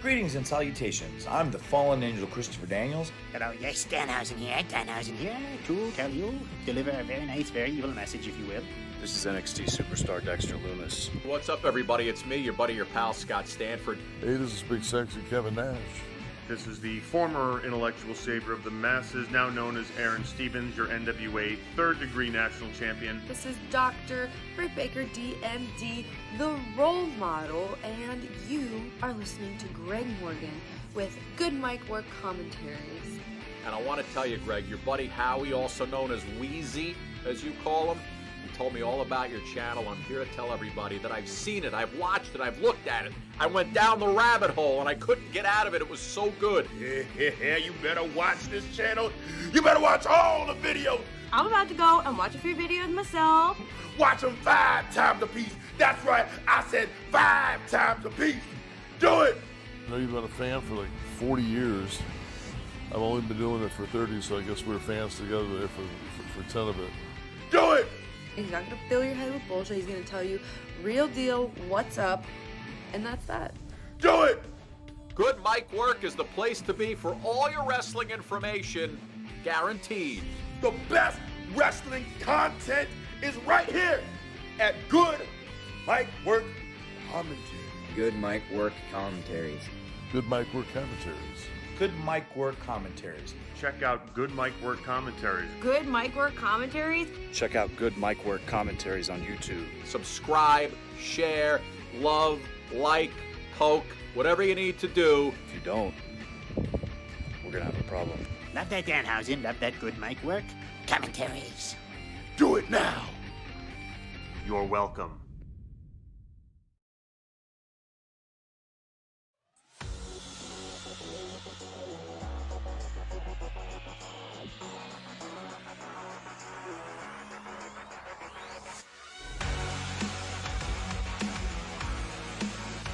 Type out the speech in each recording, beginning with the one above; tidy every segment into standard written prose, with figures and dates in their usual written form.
Greetings and salutations. I'm the fallen angel Christopher Daniels. Hello, yes, Danhausen here, to tell you, deliver a very nice, very evil message, if you will. This is NXT superstar Dexter Lumis. What's up, everybody? It's me, your buddy, your pal, Scott Stanford. Hey, this is Big Sexy Kevin Nash. This is the former intellectual savior of the masses, now known as Aaron Stevens, your NWA third-degree national champion. This is Dr. Britt Baker, DMD, the role model, and you are listening to Greg Morgan with Good Mic Work Commentaries. And I want to tell you, Greg, your buddy Howie, also known as Wheezy, as you call him, he told me all about your channel. I'm here to tell everybody that I've seen it, I've watched it, I've looked at it. I went down the rabbit hole and I couldn't get out of it. It was so good. Yeah, you better watch this channel. You better watch all the videos. I'm about to go and watch a few videos myself. Watch them 5 times a piece. That's right, I said 5 times a piece. Do it. I know you've been a fan for like 40 years. I've only been doing it for 30, so I guess we're fans together there for 10 of it. Do it. He's not going to fill your head with bullshit. He's going to tell you real deal, what's up, and that's that. Do it. Good Mic Work is the place to be for all your wrestling information, guaranteed. The best wrestling content is right here at Good Mic Work Commentary. Good Mic Work Commentaries. Good Mic Work Commentaries. Good Mic Work Commentaries. Check out Good Mic Work Commentaries. Good Mic Work Commentaries. Check out Good Mic Work Commentaries on YouTube. Subscribe, share, love, like, poke, whatever you need to do. If you don't, we're gonna have a problem. Love that Danhausen, love that Good Mic Work Commentaries. Do it now. You're welcome.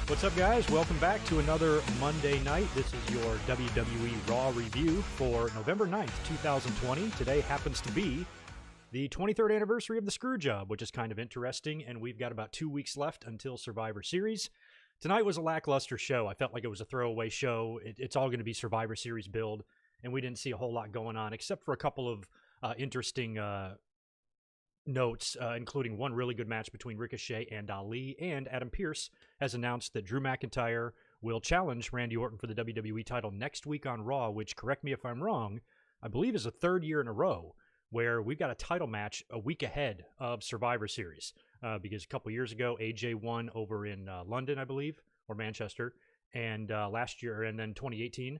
What's up, guys? Welcome back to another Monday night. This is your WWE Raw review for November 9th, 2020. Today happens to be the 23rd anniversary of the Screwjob, which is kind of interesting, and we've got about 2 weeks left until Survivor Series. Tonight was a lackluster show. I felt like it was a throwaway show. It's all going to be Survivor Series build, and we didn't see a whole lot going on, except for a couple of interesting notes, including one really good match between Ricochet and Ali, and Adam Pearce has announced that Drew McIntyre will challenge Randy Orton for the WWE title next week on Raw, which, correct me if I'm wrong, I believe is the third year in a row where we've got a title match a week ahead of Survivor Series, because a couple years ago, AJ won over in London, I believe, or Manchester, and last year, and then 2018,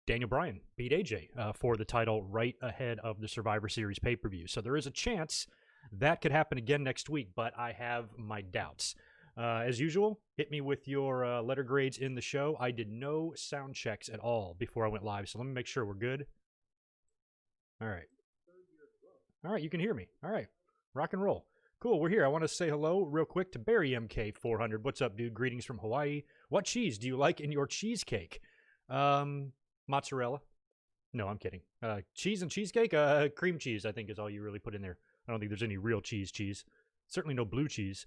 Daniel Bryan beat AJ for the title right ahead of the Survivor Series pay-per-view. So there is a chance that could happen again next week, but I have my doubts. As usual, hit me with your letter grades in the show. I did no sound checks at all before I went live, so let me make sure we're good. All right. All right, you can hear me. All right. Rock and roll. Cool, we're here. I want to say hello real quick to Barry MK400. What's up, dude? Greetings from Hawaii. What cheese do you like in your cheesecake? Mozzarella. No, I'm kidding. Cheese and cheesecake? Cream cheese, I think, is all you really put in there. I don't think there's any real cheese. Certainly no blue cheese.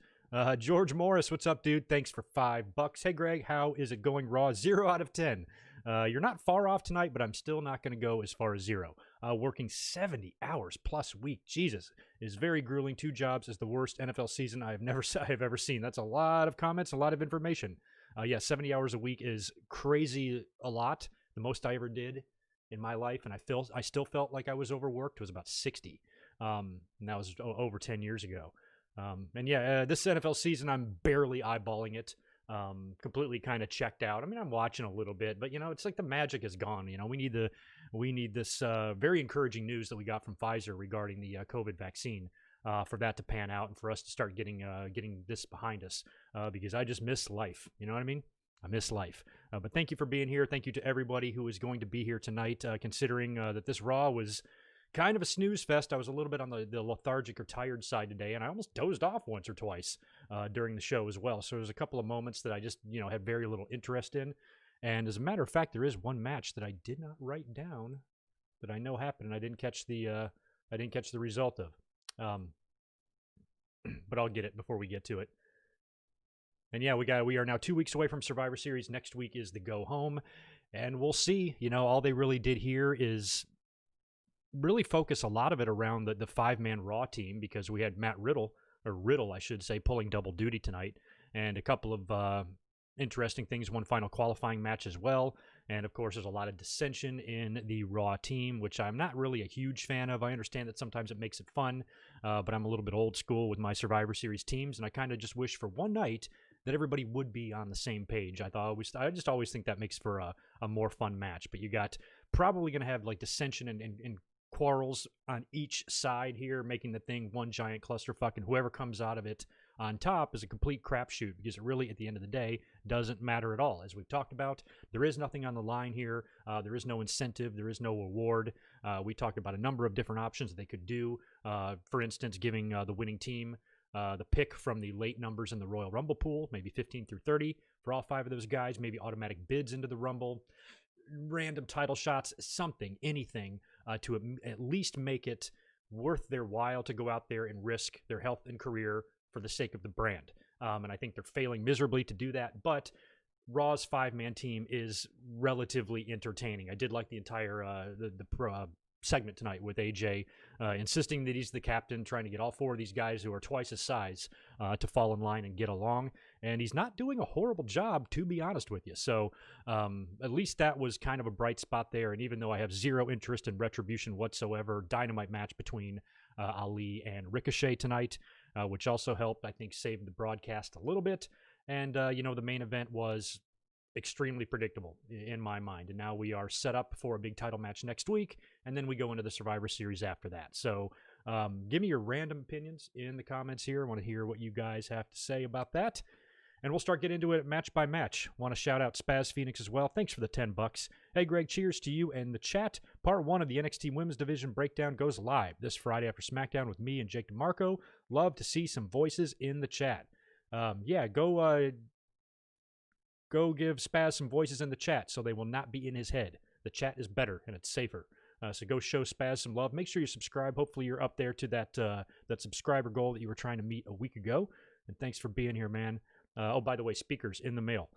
George Morris, what's up, dude? Thanks for $5. Hey, Greg, how is it going? Raw, 0 out of 10. You're not far off tonight, but I'm still not going to go as far as 0. Working 70 hours plus week, Jesus, is very grueling. 2 jobs is the worst NFL season I have ever seen. That's a lot of comments, a lot of information. Yeah, 70 hours a week is crazy a lot. The most I ever did in my life, and I still felt like I was overworked, was about 60. And that was over 10 years ago. And yeah, this NFL season, I'm barely eyeballing it. Completely kind of checked out. I mean, I'm watching a little bit, but it's like the magic is gone. We need this very encouraging news that we got from Pfizer regarding the COVID vaccine, for that to pan out and for us to start getting this behind us, because I just miss life. You know what I mean? I miss life. But thank you for being here. Thank you to everybody who is going to be here tonight, considering that this Raw was kind of a snooze fest. I was a little bit on the lethargic or tired side today, and I almost dozed off once or twice during the show as well. So there's a couple of moments that I just, had very little interest in. And as a matter of fact, there is one match that I did not write down that I know happened, and I didn't catch the result of. But I'll get it before we get to it. And yeah, we are now 2 weeks away from Survivor Series. Next week is the go home, and we'll see. You know, all they really did here is really focus a lot of it around the 5-man Raw team, because we had Matt Riddle, I should say, pulling double duty tonight, and a couple of interesting things, one final qualifying match as well. And of course, there's a lot of dissension in the Raw team, which I'm not really a huge fan of. I understand that sometimes it makes it fun, but I'm a little bit old school with my Survivor Series teams, and I kind of just wish for one night that everybody would be on the same page. I just always think that makes for a more fun match. But you got probably going to have like dissension and quarrels on each side here, making the thing one giant clusterfuck, and whoever comes out of it on top is a complete crapshoot, because it really, at the end of the day, doesn't matter at all. As we've talked about, there is nothing on the line here. There is no incentive. There is no reward. We talked about a number of different options that they could do. For instance, giving the winning team the pick from the late numbers in the Royal Rumble pool, maybe 15 through 30 for all 5 of those guys, maybe automatic bids into the Rumble, random title shots, something, anything to at least make it worth their while to go out there and risk their health and career for the sake of the brand. And I think they're failing miserably to do that, but Raw's 5-man team is relatively entertaining. I did like the entire segment tonight with AJ insisting that he's the captain, trying to get all 4 of these guys who are twice his size to fall in line and get along. And he's not doing a horrible job, to be honest with you. So at least that was kind of a bright spot there. And even though I have zero interest in Retribution whatsoever, dynamite match between Ali and Ricochet tonight, which also helped, I think, save the broadcast a little bit. And, the main event was extremely predictable in my mind. And now we are set up for a big title match next week, and then we go into the Survivor Series after that. So give me your random opinions in the comments here. I want to hear what you guys have to say about that. And we'll start getting into it match by match. Want to shout out Spaz Phoenix as well. Thanks for the $10. Hey, Greg, cheers to you and the chat. Part 1 of the NXT Women's Division breakdown goes live this Friday after SmackDown with me and Jake DeMarco. Love to see some voices in the chat. Go give Spaz some voices in the chat so they will not be in his head. The chat is better and it's safer. So go show Spaz some love. Make sure you subscribe. Hopefully you're up there to that subscriber goal that you were trying to meet a week ago. And thanks for being here, man. By the way, speakers in the mail.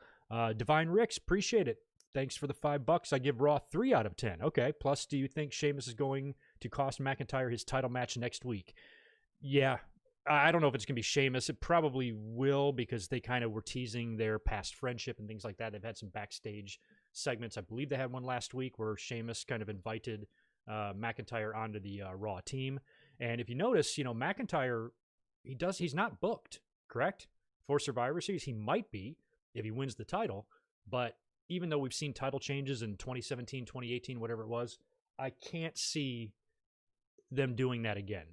Divine Ricks, appreciate it. Thanks for the $5. I give Raw 3 out of 10. Okay. Plus, do you think Sheamus is going to cost McIntyre his title match next week? Yeah. I don't know if it's going to be Sheamus. It probably will, because they kind of were teasing their past friendship and things like that. They've had some backstage segments. I believe they had one last week where Sheamus kind of invited McIntyre onto the Raw team. And if you notice, McIntyre, he's not booked, correct? For Survivor Series. He might be if he wins the title. But even though we've seen title changes in 2017, 2018, whatever it was, I can't see them doing that again.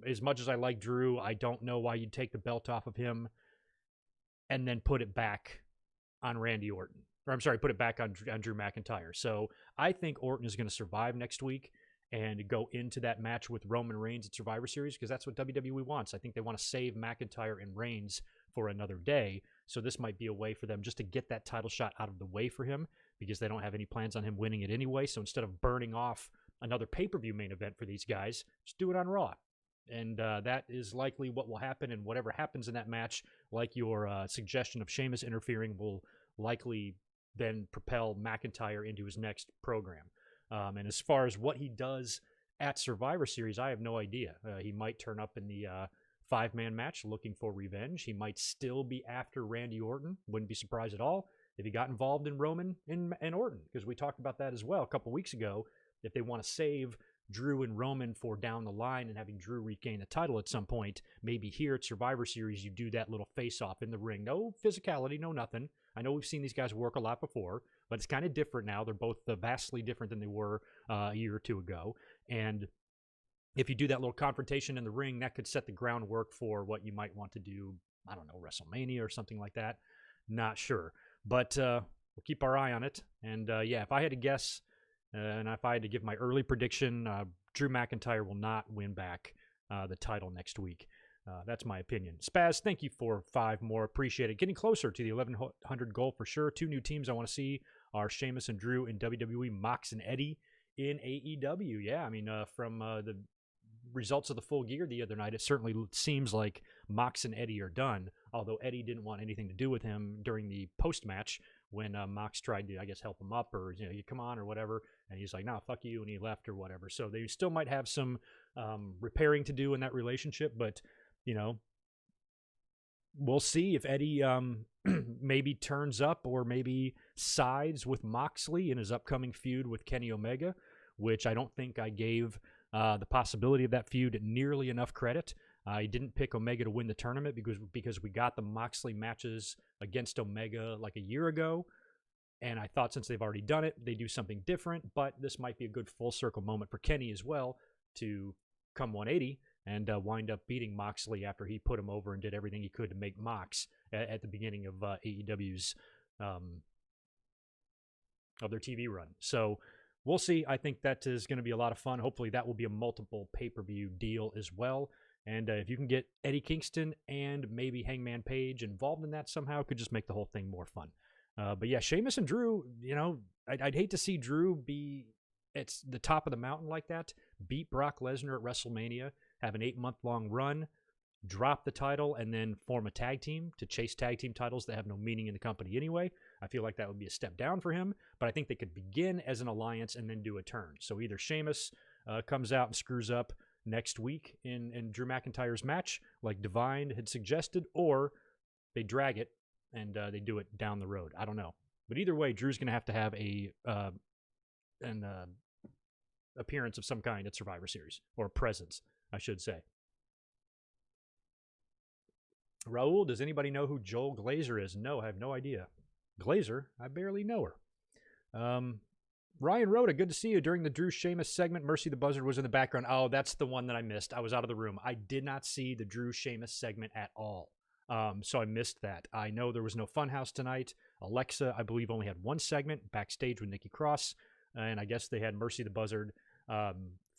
As much as I like Drew, I don't know why you'd take the belt off of him and then put it back on Randy Orton. Or I'm sorry, put it back on Drew McIntyre. So I think Orton is going to survive next week and go into that match with Roman Reigns at Survivor Series, because that's what WWE wants. I think they want to save McIntyre and Reigns for another day. So this might be a way for them just to get that title shot out of the way for him, because they don't have any plans on him winning it anyway. So instead of burning off another pay-per-view main event for these guys, just do it on Raw. And that is likely what will happen. And whatever happens in that match, like your suggestion of Sheamus interfering, will likely then propel McIntyre into his next program. And as far as what he does at Survivor Series, I have no idea. He might turn up in the 5-man match looking for revenge. He might still be after Randy Orton. Wouldn't be surprised at all if he got involved in Roman and Orton, because we talked about that as well a couple weeks ago. If they want to save Drew and Roman for down the line and having Drew regain the title at some point, maybe here at Survivor Series you do that little face-off in the ring. No physicality, no nothing. I know we've seen these guys work a lot before, but it's kind of different now. They're both vastly different than they were a year or two ago. And if you do that little confrontation in the ring, that could set the groundwork for what you might want to do, I don't know, WrestleMania or something like that. Not sure. But we'll keep our eye on it. And if I had to guess, and if I had to give my early prediction, Drew McIntyre will not win back the title next week. That's my opinion. Spaz, thank you for 5 more. Appreciate it. Getting closer to the 1,100 goal for sure. 2 new teams I want to see are Sheamus and Drew in WWE, Mox and Eddie in AEW. Yeah, I mean, from the results of the Full Gear the other night, it certainly seems like Mox and Eddie are done, although Eddie didn't want anything to do with him during the post-match when Mox tried to, I guess, help him up or, you come on or whatever, and he's like, nah, fuck you, and he left or whatever. So they still might have some repairing to do in that relationship, but, we'll see if Eddie maybe turns up or maybe sides with Moxley in his upcoming feud with Kenny Omega, which I don't think I gave the possibility of that feud nearly enough credit. I didn't pick Omega to win the tournament because we got the Moxley matches against Omega like a year ago, and I thought since they've already done it, they do something different, but this might be a good full circle moment for Kenny as well to come 180 and wind up beating Moxley after he put him over and did everything he could to make Mox at the beginning of AEW's of their TV run. So we'll see. I think that is going to be a lot of fun. Hopefully that will be a multiple pay-per-view deal as well. And if you can get Eddie Kingston and maybe Hangman Page involved in that somehow, it could just make the whole thing more fun. But yeah, Sheamus and Drew, I'd hate to see Drew be at the top of the mountain like that, beat Brock Lesnar at WrestleMania, have an 8-month-long run, drop the title, and then form a tag team to chase tag team titles that have no meaning in the company anyway. I feel like that would be a step down for him, but I think they could begin as an alliance and then do a turn. So either Sheamus comes out and screws up next week in Drew McIntyre's match, like Divine had suggested, or they drag it and they do it down the road. I don't know. But either way, Drew's going to have an appearance of some kind at Survivor Series, or presence, I should say. Raul, does anybody know who Joel Glazer is? No, I have no idea. Glazer? I barely know her. Ryan Rhoda, good to see you. During the Drew Sheamus segment, Mercy the Buzzard was in the background. Oh, that's the one that I missed. I was out of the room. I did not see the Drew Sheamus segment at all. So I missed that. I know there was no Funhouse tonight. Alexa, I believe, only had one segment backstage with Nikki Cross. And I guess they had Mercy the Buzzard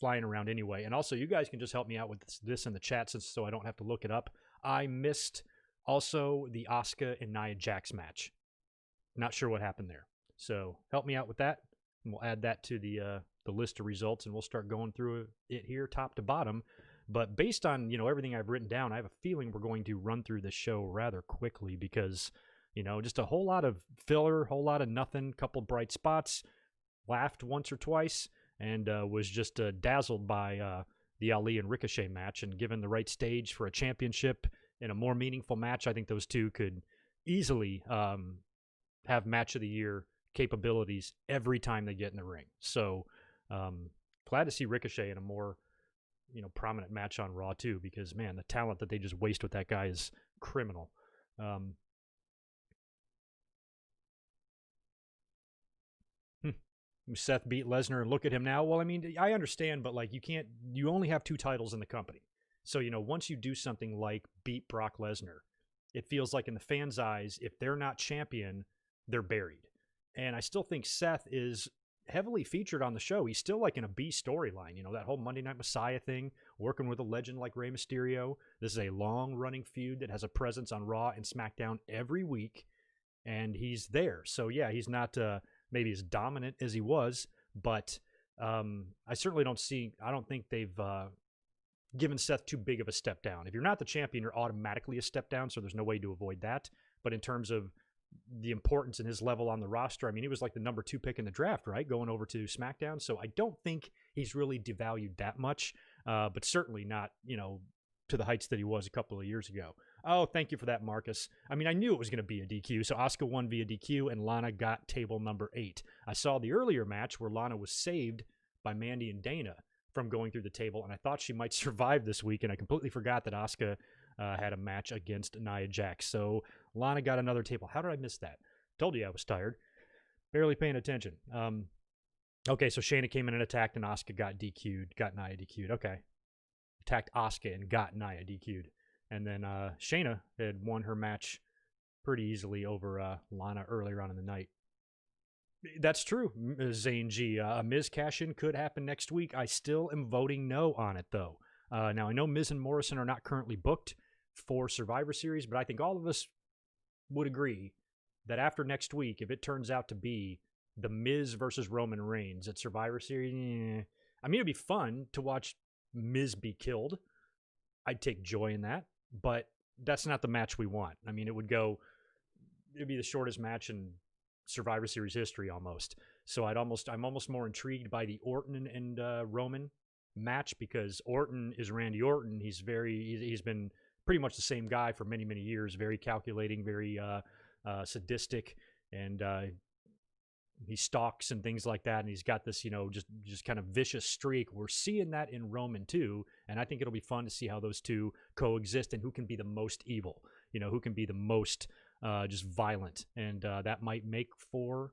flying around anyway. And also, you guys can just help me out with this in the chat so I don't have to look it up. I missed also the Asuka and Nia Jax match. Not sure what happened there. So help me out with that. And we'll add that to the list of results, and we'll start going through it here top to bottom. But based on, everything I've written down, I have a feeling we're going to run through this show rather quickly because, just a whole lot of filler, whole lot of nothing, couple bright spots, laughed once or twice, and was just dazzled by the Ali and Ricochet match. And given the right stage for a championship in a more meaningful match, I think those two could easily have match of the year capabilities every time they get in the ring. So glad to see Ricochet in a more prominent match on Raw too, because man, the talent that they just waste with that guy is criminal. Seth beat Lesnar and look at him now. Well, I mean, I understand, but like you only have 2 titles in the company. So, once you do something like beat Brock Lesnar, it feels like in the fans' eyes, if they're not champion, they're buried. And I still think Seth is heavily featured on the show. He's still like in a B storyline, that whole Monday Night Messiah thing, working with a legend like Rey Mysterio. This is a long-running feud that has a presence on Raw and SmackDown every week, and he's there. So, yeah, he's not maybe as dominant as he was, but I certainly don't think they've given Seth too big of a step down. If you're not the champion, you're automatically a step down, so there's no way to avoid that. But in terms of the importance and his level on the roster, I mean, he was like the number 2 pick in the draft, right? Going over to SmackDown. So I don't think he's really devalued that much, but certainly not, to the heights that he was a couple of years ago. Oh, thank you for that, Marcus. I mean, I knew it was going to be a DQ. So Asuka won via DQ and Lana got table number 8. I saw the earlier match where Lana was saved by Mandy and Dana from going through the table, and I thought she might survive this week, and I completely forgot that Asuka had a match against Nia Jax. So Lana got another table. How did I miss that? Told you I was tired. Barely paying attention. Okay, so Shayna came in and attacked, and Asuka got DQ'd, got Nia DQ'd. Okay. Attacked Asuka and got Nia DQ'd. And then Shayna had won her match pretty easily over Lana earlier on in the night. That's true, Zane G. Miz cash-in could happen next week. I still am voting no on it, though. Now, I know Miz and Morrison are not currently booked for Survivor Series, but I think all of us would agree that after next week, if it turns out to be the Miz versus Roman Reigns at Survivor Series, I mean, it'd be fun to watch Miz be killed, I'd take joy in that. But that's not the match we want. I mean, it'd be the shortest match in Survivor Series history almost. So I'm almost more intrigued by the Orton and Roman match, because Orton is Randy Orton. He's been pretty much the same guy for many, many years. Very calculating, very sadistic, and he stalks and things like that. And he's got this, just kind of vicious streak. We're seeing that in Roman too, and I think it'll be fun to see how those two coexist and who can be the most evil. Who can be the most just violent, and that might make for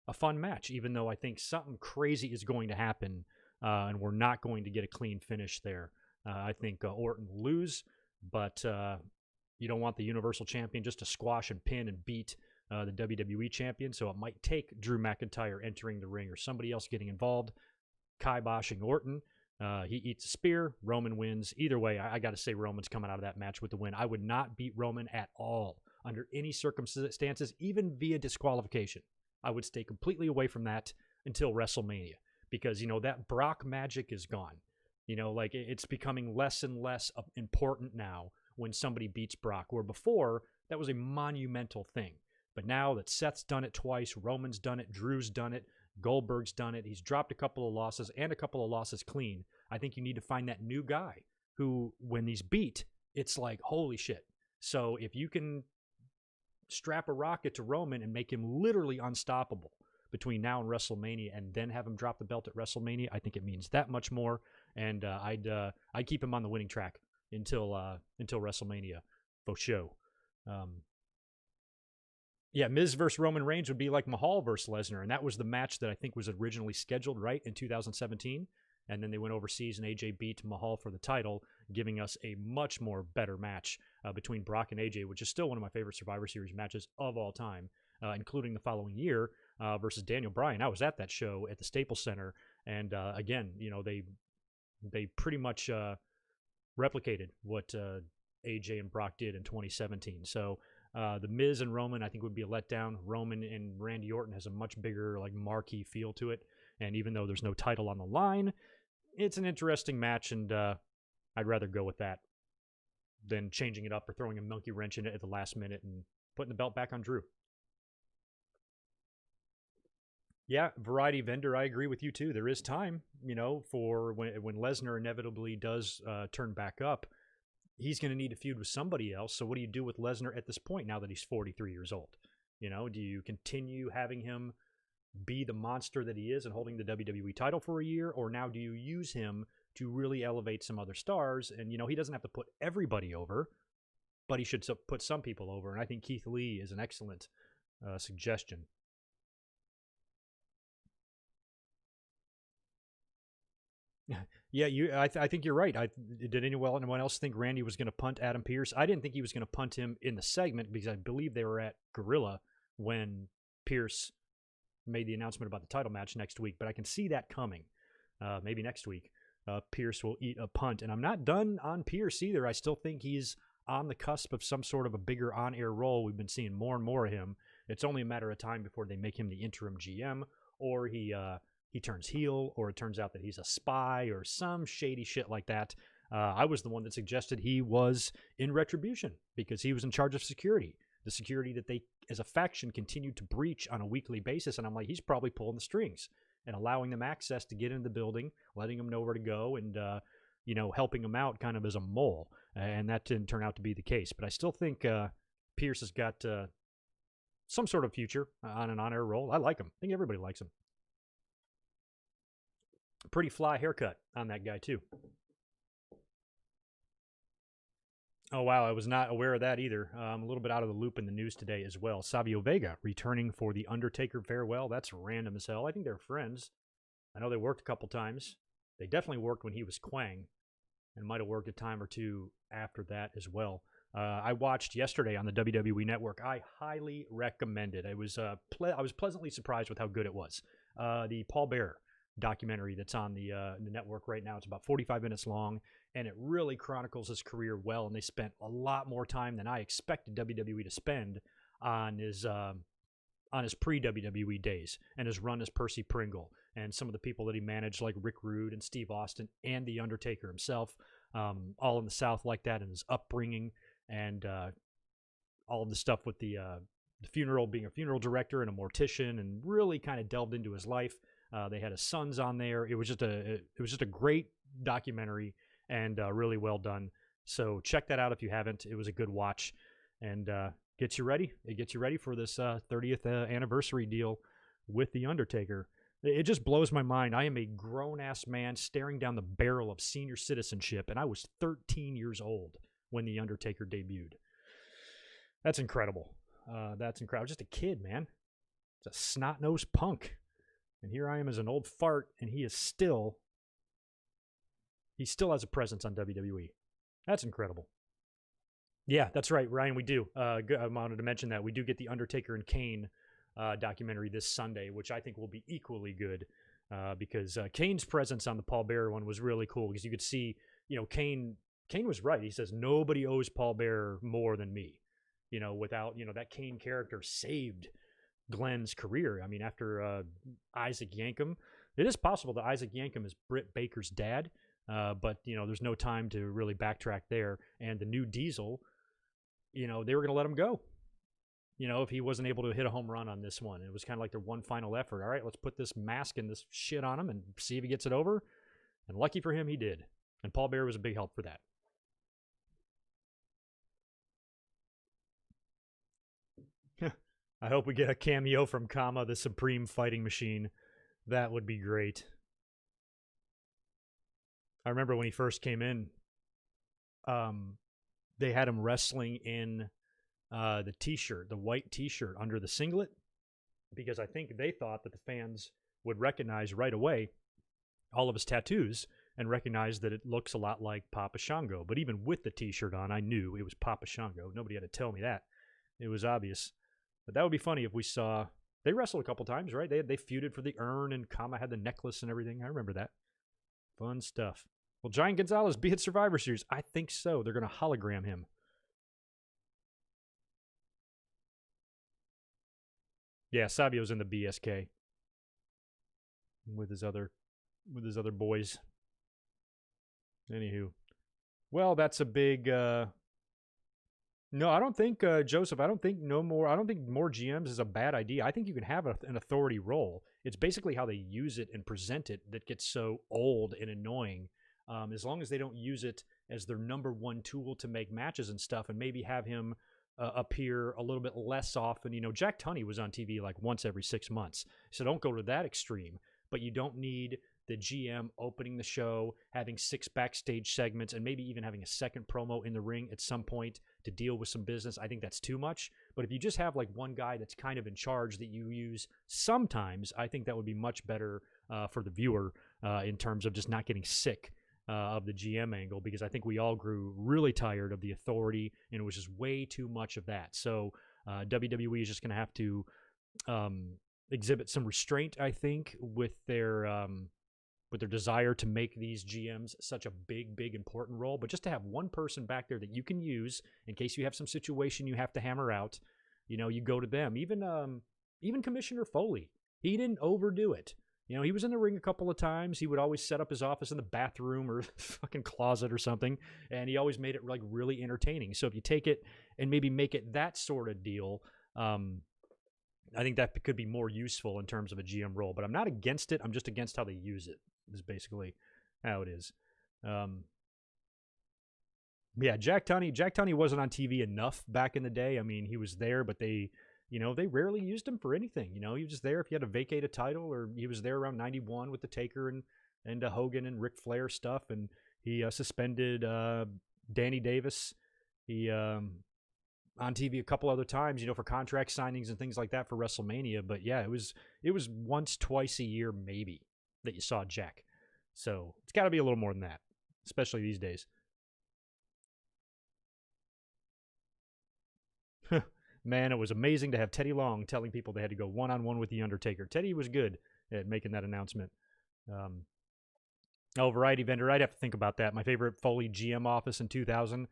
a fun match. Even though I think something crazy is going to happen, and we're not going to get a clean finish there. I think Orton will lose, but you don't want the Universal Champion just to squash and pin and beat the WWE Champion, so it might take Drew McIntyre entering the ring or somebody else getting involved, kiboshing Orton. He eats a spear, Roman wins. Either way, I got to say Roman's coming out of that match with the win. I would not beat Roman at all under any circumstances, even via disqualification. I would stay completely away from that until WrestleMania, because, that Brock magic is gone. It's becoming less and less important now when somebody beats Brock, where before that was a monumental thing. But now that Seth's done it twice, Roman's done it, Drew's done it, Goldberg's done it, he's dropped a couple of losses and a couple of losses clean. I think you need to find that new guy who, when he's beat, it's like, holy shit. So if you can strap a rocket to Roman and make him literally unstoppable between now and WrestleMania, and then have him drop the belt at WrestleMania, I think it means that much more. And I'd keep him on the winning track until WrestleMania for show. Miz versus Roman Reigns would be like Mahal versus Lesnar, and that was the match that I think was originally scheduled right in 2017, and then they went overseas and AJ beat Mahal for the title, giving us a much more better match between Brock and AJ, which is still one of my favorite Survivor Series matches of all time, including the following year versus Daniel Bryan. I was at that show at the Staples Center, and again, they pretty much replicated what AJ and Brock did in 2017. So the Miz and Roman, I think, would be a letdown. Roman and Randy Orton has a much bigger, marquee feel to it. And even though there's no title on the line, it's an interesting match, and I'd rather go with that than changing it up or throwing a monkey wrench in it at the last minute and putting the belt back on Drew. Yeah, variety vendor, I agree with you too. There is time, for when Lesnar inevitably does turn back up. He's going to need to feud with somebody else. So what do you do with Lesnar at this point now that he's 43 years old? Do you continue having him be the monster that he is and holding the WWE title for a year? Or now do you use him to really elevate some other stars? And, he doesn't have to put everybody over, but he should put some people over. And I think Keith Lee is an excellent suggestion. Yeah, I think you're right. Did anyone else think Randy was going to punt Adam Pearce? I didn't think he was going to punt him in the segment, because I believe they were at Gorilla when Pearce made the announcement about the title match next week. But I can see that coming. Maybe next week, Pearce will eat a punt. And I'm not done on Pearce either. I still think he's on the cusp of some sort of a bigger on-air role. We've been seeing more and more of him. It's only a matter of time before they make him the interim GM, or he turns heel, or it turns out that he's a spy or some shady shit like that. I was the one that suggested he was in Retribution because he was in charge of security, the security that they, as a faction, continued to breach on a weekly basis. And I'm like, he's probably pulling the strings and allowing them access to get into the building, letting them know where to go, and, helping them out kind of as a mole. And that didn't turn out to be the case. But I still think Pearce has got some sort of future on an on-air role. I like him. I think everybody likes him. Pretty fly haircut on that guy, too. Oh, wow. I was not aware of that either. I'm a little bit out of the loop in the news today as well. Savio Vega returning for the Undertaker farewell. That's random as hell. I think they're friends. I know they worked a couple times. They definitely worked when he was Quang, and might have worked a time or two after that as well. I watched yesterday on the WWE Network. I highly recommend it. I was pleasantly surprised with how good it was. The Paul Bearer documentary that's on the network right now. It's about 45 minutes long, and it really chronicles his career well, and they spent a lot more time than I expected WWE to spend on his on his pre-WWE days and his run as Percy Pringle and some of the people that he managed like Rick Rude and Steve Austin and The Undertaker himself, all in the South like that, and his upbringing and all of the stuff with the funeral, being a funeral director and a mortician, and really kind of delved into his life. They had his sons on there. It was just a great documentary and really well done. So check that out if you haven't. It was a good watch, and gets you ready. It gets you ready for this 30th anniversary deal with The Undertaker. It just blows my mind. I am a grown-ass man staring down the barrel of senior citizenship, and I was 13 years old when The Undertaker debuted. That's incredible. That's incredible. Just a kid, man. It's a snot-nosed punk. And here I am as an old fart, and he still has a presence on WWE. That's incredible. Yeah, that's right, Ryan, we do. I wanted to mention that. We do get the Undertaker and Kane documentary this Sunday, which I think will be equally good because Kane's presence on the Paul Bearer one was really cool because you could see, Kane was right. He says, nobody owes Paul Bearer more than me. Without, that Kane character saved Glenn's career. I mean, after Isaac Yankem, it is possible that Isaac Yankem is Britt Baker's dad, but, there's no time to really backtrack there. And the new Diesel, they were going to let him go, if he wasn't able to hit a home run on this one. It was kind of like their one final effort. All right, let's put this mask and this shit on him and see if he gets it over. And lucky for him, he did. And Paul Bearer was a big help for that. I hope we get a cameo from Kama, the Supreme Fighting Machine. That would be great. I remember when he first came in, they had him wrestling in the t-shirt, the white t-shirt under the singlet, because I think they thought that the fans would recognize right away all of his tattoos and recognize that it looks a lot like Papa Shango. But even with the t-shirt on, I knew it was Papa Shango. Nobody had to tell me that. It was obvious. But that would be funny if we saw... They wrestled a couple times, right? They feuded for the urn, and Kama had the necklace and everything. I remember that. Fun stuff. Will Giant Gonzalez be at Survivor Series? I think so. They're going to hologram him. Yeah, Sabio's in the BSK with his other boys. Anywho, well, that's a big. No, I don't think, Joseph, I don't think more GMs is a bad idea. I think you can have an authority role. It's basically how they use it and present it that gets so old and annoying. As long as they don't use it as their number one tool to make matches and stuff, and maybe have him appear a little bit less often. Jack Tunney was on TV like once every 6 months. So don't go to that extreme. But you don't need the GM opening the show, having 6 backstage segments, and maybe even having a second promo in the ring at some point to deal with some business. I think that's too much. But if you just have like one guy that's kind of in charge that you use sometimes, I think that would be much better for the viewer in terms of just not getting sick of the GM angle, because I think we all grew really tired of the authority, and it was just way too much of that. So WWE is just going to have to exhibit some restraint, I think, with their desire to make these GMs such a big, important role. But just to have one person back there that you can use in case you have some situation you have to hammer out, you go to them. Even Commissioner Foley, he didn't overdo it. He was in the ring a couple of times. He would always set up his office in the bathroom or fucking closet or something, and he always made it like really entertaining. So if you take it and maybe make it that sort of deal, I think that could be more useful in terms of a GM role. But I'm not against it. I'm just against how they use it, is basically how it is. Yeah, Jack Tunney wasn't on TV enough back in the day. I mean, he was there, but they rarely used him for anything. He was just there if he had to vacate a title, or he was there around 91 with the Taker and Hogan and Ric Flair stuff. And he suspended Danny Davis. He on TV a couple other times, for contract signings and things like that for WrestleMania. But yeah, it was once, twice a year maybe that you saw Jack. So it's got to be a little more than that, especially these days. Man, it was amazing to have Teddy Long telling people they had to go one-on-one with The Undertaker. Teddy was good at making that announcement. Variety vendor, I'd have to think about that. My favorite Foley GM office in 2000,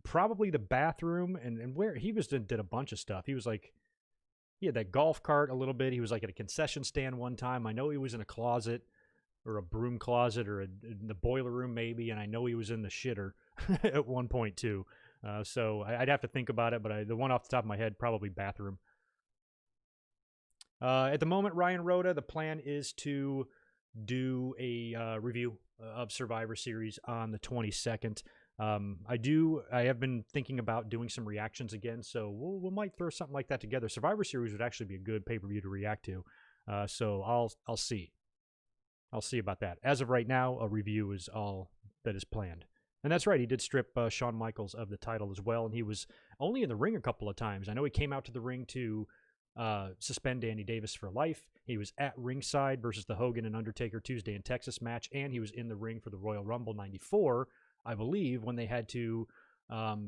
probably the bathroom, and where he did a bunch of stuff. He was like He had that golf cart a little bit. He was like at a concession stand one time. I know he was in a closet or a broom closet or in the boiler room maybe, and I know he was in the shitter at one point too. So I'd have to think about it, but the one off the top of my head, probably bathroom. At the moment, Ryan Rhoda, the plan is to do a review of Survivor Series on the 22nd. I have been thinking about doing some reactions again, so we might throw something like that together. Survivor Series would actually be a good pay-per-view to react to, so I'll see. I'll see about that. As of right now, a review is all that is planned. And that's right, he did strip Shawn Michaels of the title as well, and he was only in the ring a couple of times. I know he came out to the ring to suspend Danny Davis for life. He was at ringside versus the Hogan and Undertaker Tuesday in Texas match, and he was in the ring for the Royal Rumble 94, I believe, when they had to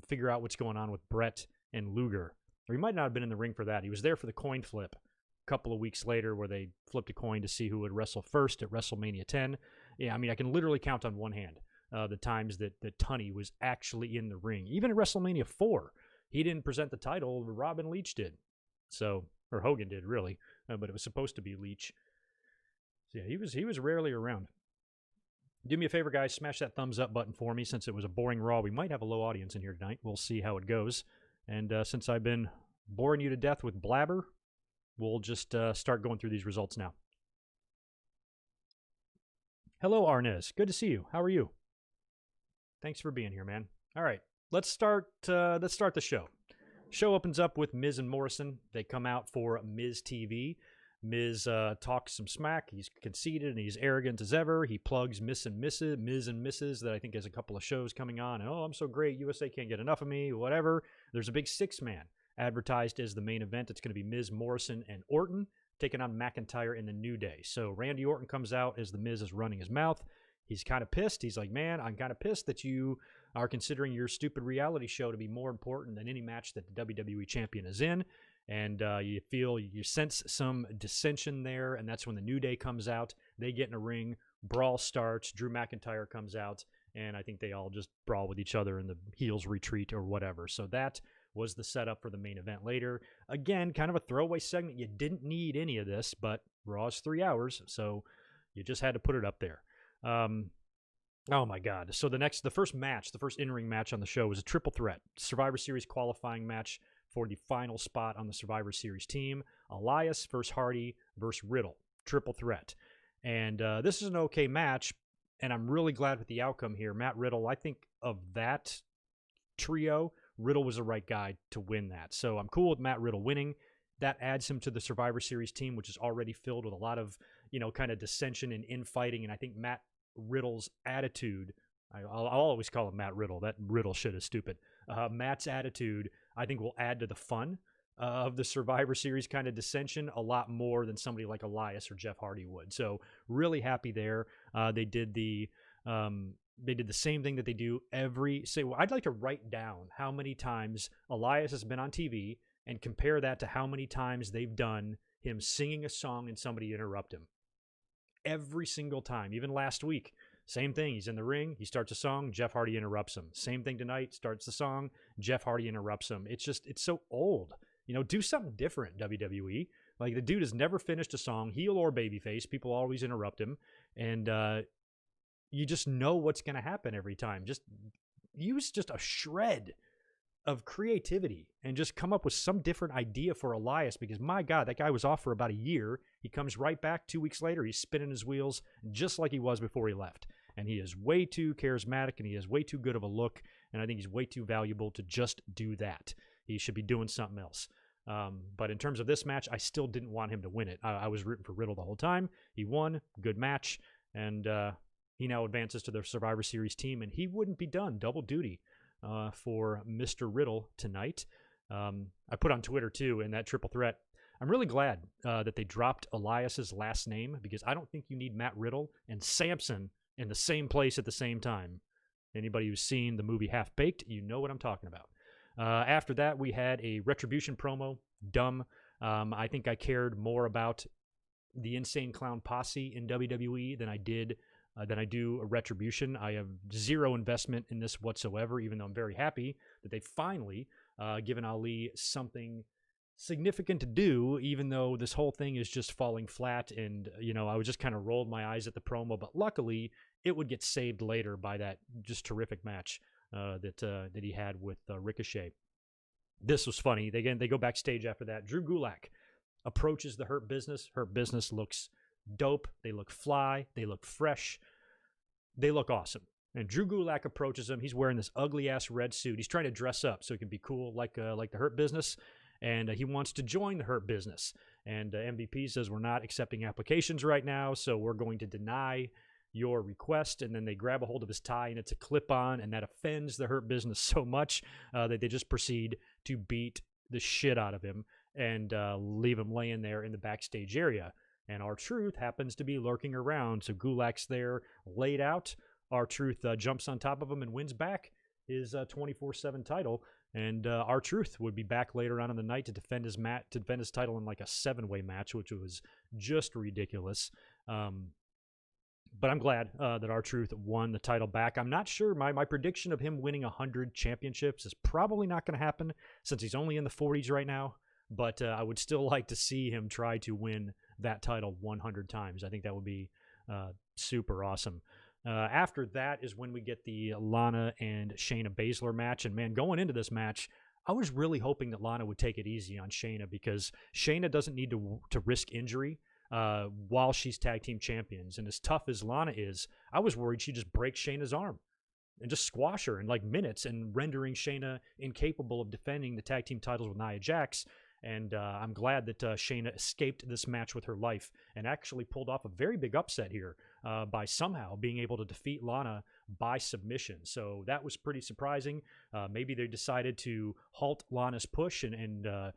figure out what's going on with Brett and Luger. Or he might not have been in the ring for that. He was there for the coin flip a couple of weeks later where they flipped a coin to see who would wrestle first at WrestleMania 10. Yeah, I mean, I can literally count on one hand the times that Tunney was actually in the ring. Even at WrestleMania 4, he didn't present the title. Robin Leach did. So, or Hogan did, really. But it was supposed to be Leach. So, yeah, he was rarely around. Do me a favor, guys. Smash that thumbs up button for me. Since it was a boring Raw, we might have a low audience in here tonight. We'll see how it goes. And since I've been boring you to death with blabber, we'll just start going through these results now. Hello, Arnez. Good to see you. How are you? Thanks for being here, man. All right, let's start the show. Show opens up with Miz and Morrison. They come out for Miztv. Miz talks some smack. He's conceited and he's arrogant as ever. He plugs Miz and Mrs. that I think has a couple of shows coming on. And, oh, I'm so great. USA can't get enough of me, whatever. There's a big six-man advertised as the main event. It's going to be Miz, Morrison, and Orton taking on McIntyre in the New Day. So Randy Orton comes out as the Miz is running his mouth. He's kind of pissed. He's like, man, I'm kind of pissed that you are considering your stupid reality show to be more important than any match that the WWE champion is in. And you sense some dissension there, and that's when the New Day comes out. They get in a ring, brawl starts, Drew McIntyre comes out, and I think they all just brawl with each other and the heels retreat or whatever. So that was the setup for the main event later. Again, kind of a throwaway segment. You didn't need any of this, but Raw's 3 hours, so you just had to put it up there. Oh my God. So the first in-ring match on the show was a triple threat Survivor Series qualifying match for the final spot on the Survivor Series team. Elias versus Hardy versus Riddle. Triple threat. And this is an okay match, and I'm really glad with the outcome here. Matt Riddle, I think of that trio, Riddle was the right guy to win that. So I'm cool with Matt Riddle winning. That adds him to the Survivor Series team, which is already filled with a lot of, kind of dissension and infighting. And I think Matt Riddle's attitude, I'll always call him Matt Riddle. That Riddle shit is stupid. Matt's attitude, I think, will add to the fun of the Survivor Series kind of dissension a lot more than somebody like Elias or Jeff Hardy would. So really happy there. They did the same thing that they do I'd like to write down how many times Elias has been on TV and compare that to how many times they've done him singing a song and somebody interrupt him. Every single time. Even last week, same thing. He's in the ring. He starts a song. Jeff Hardy interrupts him. Same thing tonight. Starts the song. Jeff Hardy interrupts him. It's so old. Do something different, WWE. Like, the dude has never finished a song, heel or babyface. People always interrupt him. And you just know what's going to happen every time. Just use just a shred of creativity and just come up with some different idea for Elias, because my God, that guy was off for about a year. He comes right back 2 weeks later. He's spinning his wheels just like he was before he left. And he is way too charismatic and he has way too good of a look. And I think he's way too valuable to just do that. He should be doing something else. But in terms of this match, I still didn't want him to win it. I was rooting for Riddle the whole time. He won. Good match. And he now advances to the Survivor Series team, and he wouldn't be done. Double duty for Mr. Riddle tonight. I put on Twitter, too, in that triple threat. I'm really glad that they dropped Elias's last name, because I don't think you need Matt Riddle and Samson in the same place at the same time. Anybody who's seen the movie Half-Baked, you know what I'm talking about. After that, we had a Retribution promo. Dumb. I think I cared more about the Insane Clown Posse in WWE than I do a Retribution. I have zero investment in this whatsoever, even though I'm very happy that they finally given Ali something significant to do, even though this whole thing is just falling flat. And, I would just kind of rolled my eyes at the promo, but luckily it would get saved later by that just terrific match that he had with Ricochet. This was funny. They go backstage after that. Drew Gulak approaches the Hurt Business. Hurt Business looks dope. They look fly. They look fresh. They look awesome. And Drew Gulak approaches him. He's wearing this ugly-ass red suit. He's trying to dress up so he can be cool like the Hurt Business. And he wants to join the Hurt Business. And MVP says, we're not accepting applications right now, so we're going to deny your request. And then they grab a hold of his tie, and it's a clip-on, and that offends the Hurt Business so much that they just proceed to beat the shit out of him and leave him laying there in the backstage area. And R-Truth happens to be lurking around, so Gulak's there laid out. R-Truth jumps on top of him and wins back his 24/7 title. And R-Truth would be back later on in the night to defend his title in like a 7-way match, which was just ridiculous. But I'm glad that R-Truth won the title back. I'm not sure. My prediction of him winning 100 championships is probably not going to happen since he's only in the 40s right now. But I would still like to see him try to win that title 100 times. I think that would be super awesome. After that is when we get the Lana and Shayna Baszler match. And, man, going into this match, I was really hoping that Lana would take it easy on Shayna because Shayna doesn't need to risk injury while she's tag team champions. And as tough as Lana is, I was worried she'd just break Shayna's arm and just squash her in like minutes and rendering Shayna incapable of defending the tag team titles with Nia Jax. And I'm glad that Shayna escaped this match with her life and actually pulled off a very big upset here by somehow being able to defeat Lana by submission. So that was pretty surprising. Maybe they decided to halt Lana's push and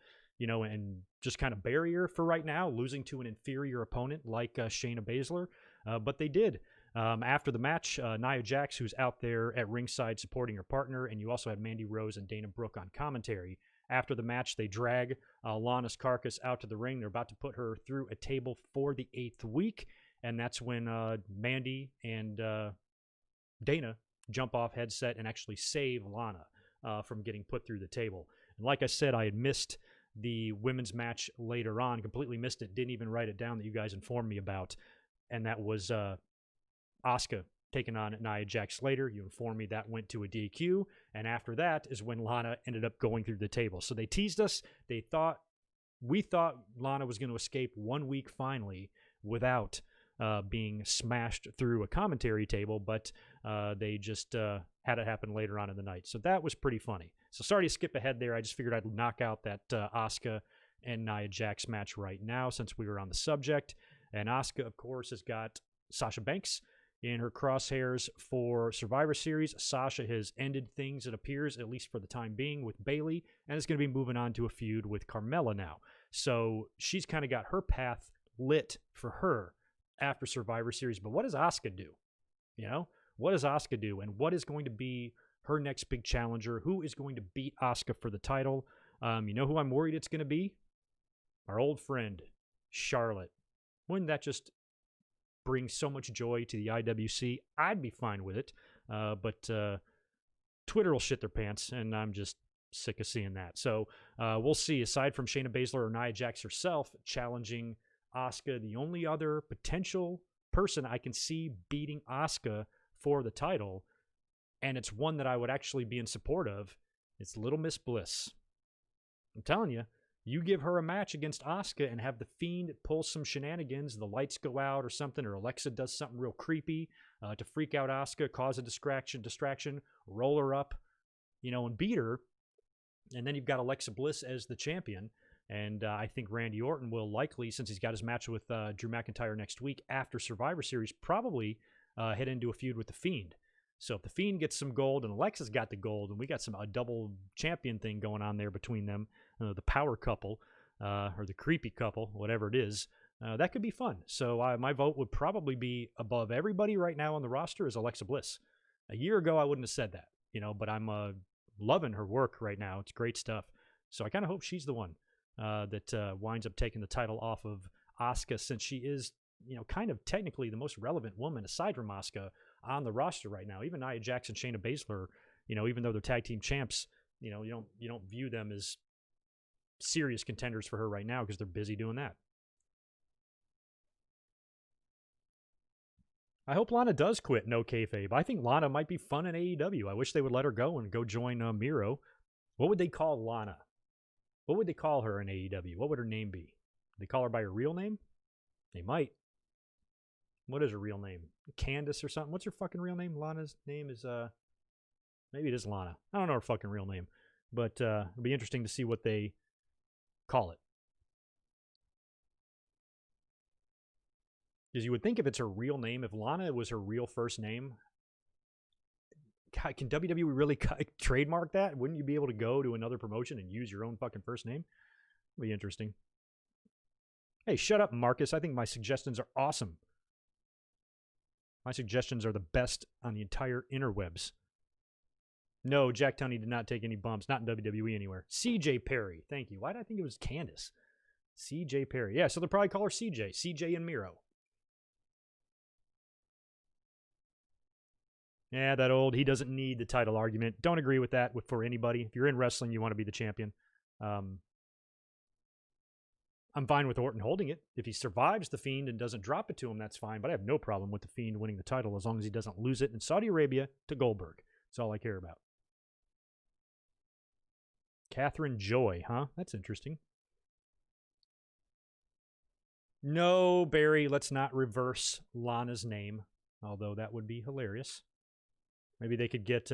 just kind of bury her for right now, losing to an inferior opponent like Shayna Baszler. But they did. After the match, Nia Jax, who's out there at ringside supporting her partner, and you also had Mandy Rose and Dana Brooke on commentary. After the match, they drag Lana's carcass out to the ring. They're about to put her through a table for the 8th week, and that's when Mandy and Dana jump off headset and actually save Lana from getting put through the table. And like I said, I had missed the women's match later on, completely missed it, didn't even write it down that you guys informed me about, and that was Asuka taking on Nia Jax later. You informed me that went to a DQ, and after that is when Lana ended up going through the table. So they teased us. We thought Lana was going to escape 1 week finally without being smashed through a commentary table, but they just had it happen later on in the night. So that was pretty funny. So sorry to skip ahead there. I just figured I'd knock out that Asuka and Nia Jax match right now since we were on the subject. And Asuka, of course, has got Sasha Banks in her crosshairs for Survivor Series. Sasha has ended things, it appears, at least for the time being, with Bayley, and is going to be moving on to a feud with Carmella now. So she's kind of got her path lit for her after Survivor Series. But what does Asuka do? What does Asuka do? And what is going to be her next big challenger? Who is going to beat Asuka for the title? You know who I'm worried it's going to be? Our old friend, Charlotte. Wouldn't that just bring so much joy to the IWC? I'd be fine with it. But Twitter will shit their pants, and I'm just sick of seeing that. So we'll see. Aside from Shayna Baszler or Nia Jax herself challenging Asuka, the only other potential person I can see beating Asuka for the title, and it's one that I would actually be in support of, it's Little Miss Bliss. I'm telling you, you give her a match against Asuka and have the Fiend pull some shenanigans, the lights go out or something, or Alexa does something real creepy to freak out Asuka, cause a distraction, roll her up, and beat her. And then you've got Alexa Bliss as the champion. And I think Randy Orton will likely, since he's got his match with Drew McIntyre next week after Survivor Series, probably head into a feud with the Fiend. So if the Fiend gets some gold and Alexa's got the gold, and we got a double champion thing going on there between them, the power couple or the creepy couple, whatever it is, that could be fun. So my vote would probably be above everybody right now on the roster is Alexa Bliss. A year ago, I wouldn't have said that, but I'm loving her work right now. It's great stuff. So I kind of hope she's the one that winds up taking the title off of Asuka, since she is, kind of technically the most relevant woman aside from Asuka on the roster right now. Even Nia Jax and Shayna Baszler, even though they're tag team champs, you don't view them as serious contenders for her right now because they're busy doing that. I hope Lana does quit No Kayfabe. I think Lana might be fun in AEW. I wish they would let her go and go join Miro. What would they call Lana? What would they call her in AEW? What would her name be? They call her by her real name? They might. What is her real name? Candace or something? What's her fucking real name? Lana's name is, maybe it is Lana. I don't know her fucking real name. But it'll be interesting to see what they call it. Because you would think if it's her real name, if Lana was her real first name, God, can WWE really trademark that? Wouldn't you be able to go to another promotion and use your own fucking first name? It'll be interesting. Hey, shut up, Marcus. I think my suggestions are awesome. My suggestions are the best on the entire interwebs. No, Jack Tunney did not take any bumps. Not in WWE anywhere. CJ Perry. Thank you. Why did I think it was Candace? CJ Perry. Yeah, so they'll probably call her CJ. CJ and Miro. Yeah, that old, he doesn't need the title argument. Don't agree with that for anybody. If you're in wrestling, you want to be the champion. I'm fine with Orton holding it. If he survives the Fiend and doesn't drop it to him, that's fine. But I have no problem with the Fiend winning the title as long as he doesn't lose it in Saudi Arabia to Goldberg. That's all I care about. Catherine Joy, huh? That's interesting. No, Barry, let's not reverse Lana's name, although that would be hilarious. Maybe they could get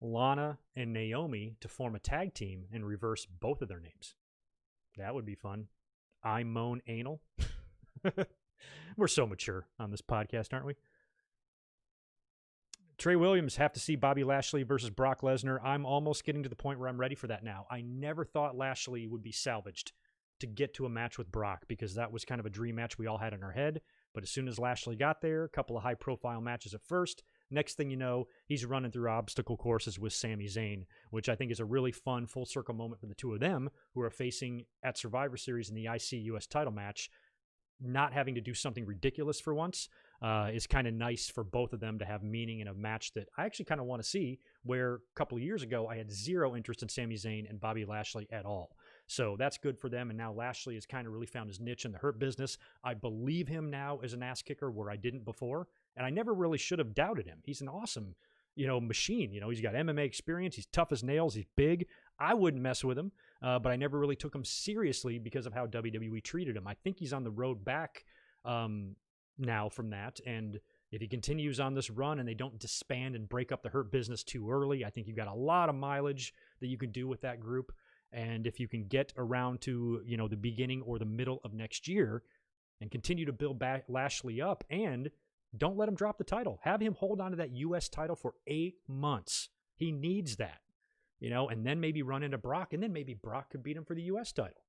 Lana and Naomi to form a tag team and reverse both of their names. That would be fun. I moan anal. We're so mature on this podcast, aren't we? Trey Williams, have to see Bobby Lashley versus Brock Lesnar. I'm almost getting to the point where I'm ready for that now. I never thought Lashley would be salvaged to get to a match with Brock because that was kind of a dream match we all had in our head. But as soon as Lashley got there, a couple of high-profile matches at first, next thing you know, he's running through obstacle courses with Sami Zayn, which I think is a really fun full-circle moment for the two of them who are facing at Survivor Series in the IC US title match. Not having to do something ridiculous for once is kind of nice for both of them to have meaning in a match that I actually kind of want to see, where a couple of years ago I had zero interest in Sami Zayn and Bobby Lashley at all. So that's good for them, and now Lashley has kind of really found his niche in the Hurt business. I believe him now as an ass kicker where I didn't before, and I never really should have doubted him. He's an awesome, machine. He's got MMA experience. He's tough as nails. He's big. I wouldn't mess with him, but I never really took him seriously because of how WWE treated him. I think he's on the road back now from that, and if he continues on this run and they don't disband and break up the Hurt business too early, I think you've got a lot of mileage that you can do with that group. And if you can get around to, the beginning or the middle of next year and continue to build back Lashley up and don't let him drop the title. Have him hold on to that U.S. title for 8 months. He needs that, and then maybe run into Brock, and then maybe Brock could beat him for the U.S. title.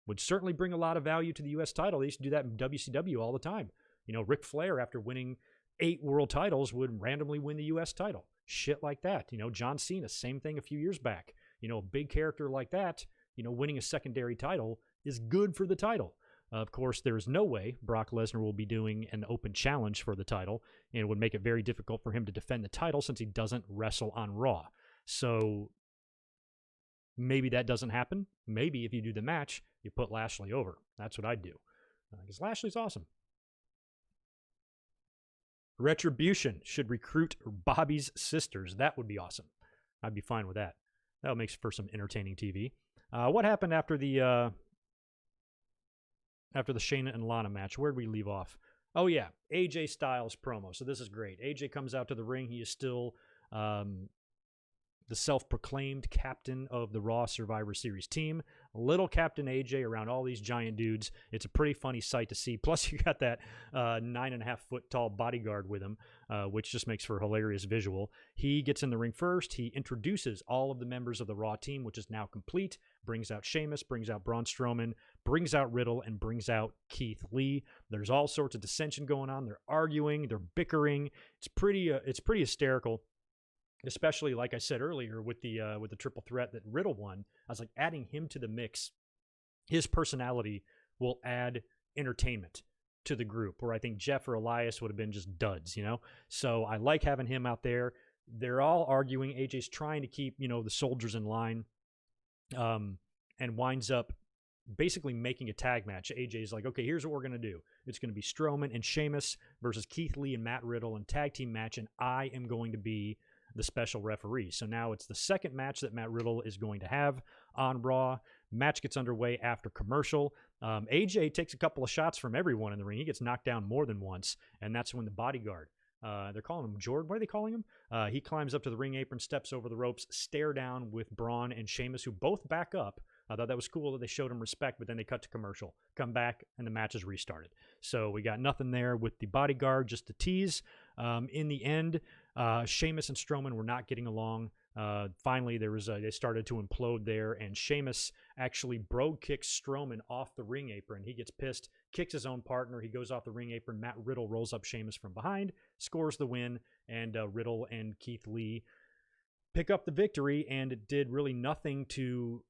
Would certainly bring a lot of value to the U.S. title. They used to do that in WCW all the time. Ric Flair, after winning 8 world titles, would randomly win the U.S. title. Shit like that. John Cena, same thing a few years back. A big character like that, winning a secondary title is good for the title. Of course, there is no way Brock Lesnar will be doing an open challenge for the title, and it would make it very difficult for him to defend the title since he doesn't wrestle on Raw. So maybe that doesn't happen. Maybe if you do the match, you put Lashley over. That's what I'd do, because Lashley's awesome. Retribution should recruit Bobby's sisters. That would be awesome. I'd be fine with that. That makes for some entertaining TV. What happened after the Shayna and Lana match? Where did we leave off? Oh, yeah, AJ Styles promo. So this is great. AJ comes out to the ring. He is still the self-proclaimed captain of the Raw Survivor Series team. Little Captain AJ around all these giant dudes. It's a pretty funny sight to see. Plus, you got that 9.5-foot tall bodyguard with him, which just makes for a hilarious visual. He gets in the ring first. He introduces all of the members of the Raw team, which is now complete. Brings out Sheamus, brings out Braun Strowman, brings out Riddle, and brings out Keith Lee. There's all sorts of dissension going on. They're arguing. They're bickering. It's pretty hysterical. Especially, like I said earlier, with the triple threat that Riddle won. I was like, adding him to the mix, his personality will add entertainment to the group, where I think Jeff or Elias would have been just duds, So I like having him out there. They're all arguing. AJ's trying to keep, the soldiers in line. and winds up basically making a tag match. AJ's like, okay, here's what we're going to do. It's going to be Strowman and Sheamus versus Keith Lee and Matt Riddle in tag team match, and I am going to be the special referee. So now it's the second match that Matt Riddle is going to have on Raw. Match gets underway after commercial. AJ takes a couple of shots from everyone in the ring. He gets knocked down more than once, and that's when the bodyguard, they're calling him Jordan. What are they calling him? He climbs up to the ring apron, steps over the ropes, stare down with Braun and Sheamus, who both back up. I thought that was cool that they showed him respect, but then they cut to commercial, come back, and the match is restarted. So we got nothing there with the bodyguard, just a tease. In the end, Sheamus and Strowman were not getting along. Finally, they started to implode there, and Sheamus actually brogue kicks Strowman off the ring apron. He gets pissed, kicks his own partner. He goes off the ring apron. Matt Riddle rolls up Sheamus from behind, scores the win, and Riddle and Keith Lee pick up the victory, and it did really nothing to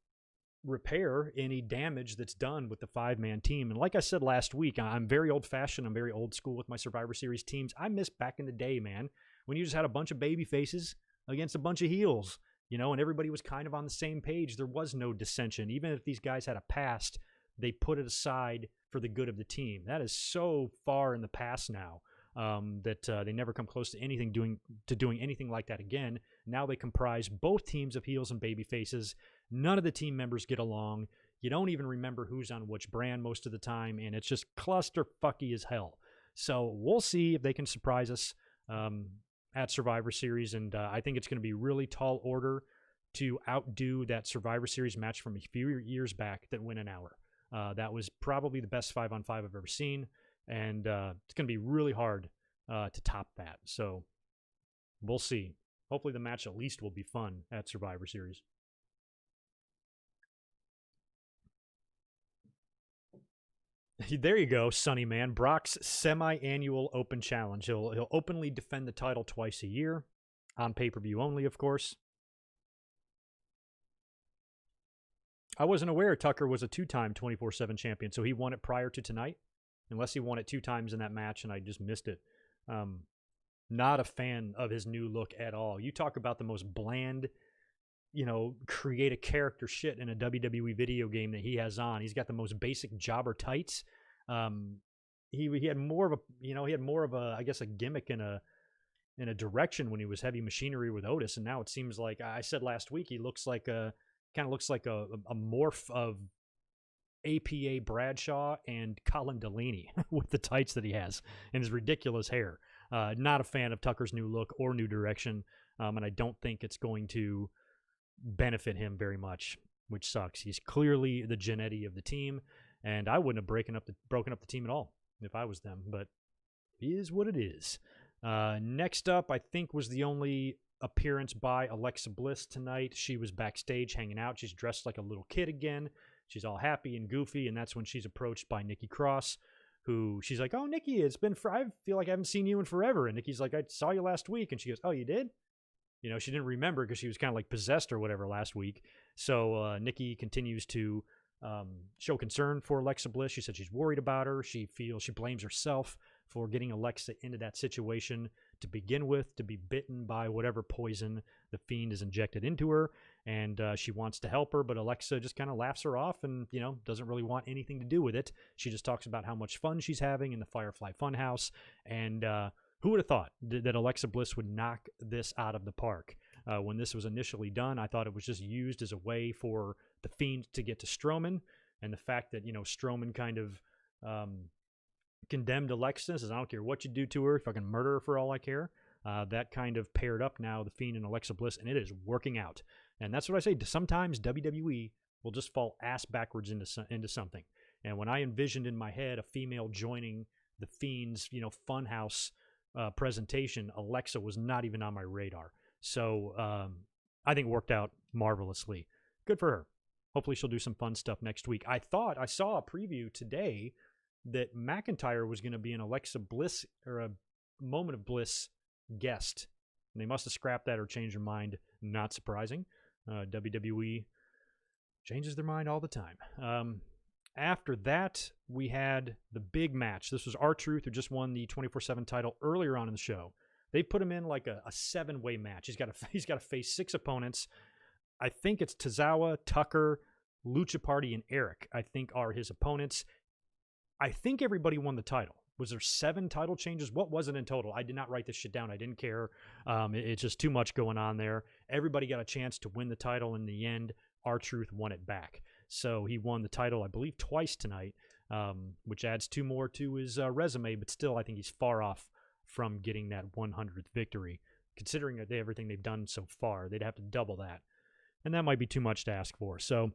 repair any damage that's done with the five-man team. And like I said last week, I'm very old-fashioned. I'm very old school with my Survivor Series teams. I miss back in the day, man, when you just had a bunch of baby faces against a bunch of heels, and everybody was kind of on the same page. There was no dissension. Even if these guys had a past, they put it aside for the good of the team. That is so far in the past now that they never come close to doing anything like that again. Now they comprise both teams of heels and baby faces. None of the team members get along. You don't even remember who's on which brand most of the time, and it's just clusterfucky as hell. So we'll see if they can surprise us at Survivor Series, and I think it's going to be really tall order to outdo that Survivor Series match from a few years back that went an hour. That was probably the best 5-on-5 I've ever seen, and it's going to be really hard to top that. So we'll see. Hopefully the match at least will be fun at Survivor Series. There you go, Sonny Man. Brock's semi-annual open challenge. He'll openly defend the title twice a year, on pay-per-view only, of course. I wasn't aware Tucker was a two-time 24/7 champion, so he won it prior to tonight, unless he won it 2 times in that match and I just missed it. Not a fan of his new look at all. You talk about the most bland, create a character shit in a WWE video game that he has on. He's got the most basic jobber tights. He had more of a I guess a gimmick in a direction when he was Heavy Machinery with Otis, and now it seems like I said last week he looks like a morph of APA Bradshaw and Colin Delaney with the tights that he has and his ridiculous hair. Not a fan of Tucker's new look or new direction, and I don't think it's going to benefit him very much, which sucks. He's clearly the Jannetty of the team, and I wouldn't have broken up the team at all if I was them, but it is what it is. Next up, I think, was the only appearance by Alexa Bliss tonight. She was backstage hanging out. She's dressed like a little kid again. She's all happy and goofy, and that's when she's approached by Nikki Cross, who she's like, "Oh, Nikki, I feel like I haven't seen you in forever." And Nikki's like, "I saw you last week." And she goes, "Oh, you did?" She didn't remember because she was kind of like possessed or whatever last week. So Nikki continues to show concern for Alexa Bliss. She said she's worried about her. She blames herself for getting Alexa into that situation to begin with, to be bitten by whatever poison the Fiend is injected into her. And she wants to help her, but Alexa just kind of laughs her off and, doesn't really want anything to do with it. She just talks about how much fun she's having in the Firefly Funhouse. And who would have thought that Alexa Bliss would knock this out of the park? When this was initially done, I thought it was just used as a way for the Fiend to get to Strowman. And the fact that, Strowman kind of condemned Alexa, says, "I don't care what you do to her, fucking murder her for all I care." That kind of paired up now, the Fiend and Alexa Bliss, and it is working out. And that's what I say. Sometimes WWE will just fall ass backwards into something. And when I envisioned in my head a female joining the Fiend's, Funhouse presentation, Alexa was not even on my radar. So I think it worked out marvelously. Good for her. Hopefully she'll do some fun stuff next week. I saw a preview today that McIntyre was going to be an Alexa Bliss or a Moment of Bliss guest. And they must have scrapped that or changed their mind. Not surprising. WWE changes their mind all the time. After that, we had the big match. This was R-Truth, who just won the 24/7 title earlier on in the show. They put him in like a 7-way match. He's got to face 6 opponents. I think it's Tozawa, Tucker, Lucha Party, and Eric, I think, are his opponents. I think everybody won the title. Was there 7 title changes? What was it in total? I did not write this shit down. I didn't care. It's just too much going on there. Everybody got a chance to win the title. In the end, R-Truth won it back. So he won the title, I believe, twice tonight, which adds 2 more to his resume. But still, I think he's far off from getting that 100th victory. Considering everything they've done so far, they'd have to double that. And that might be too much to ask for. So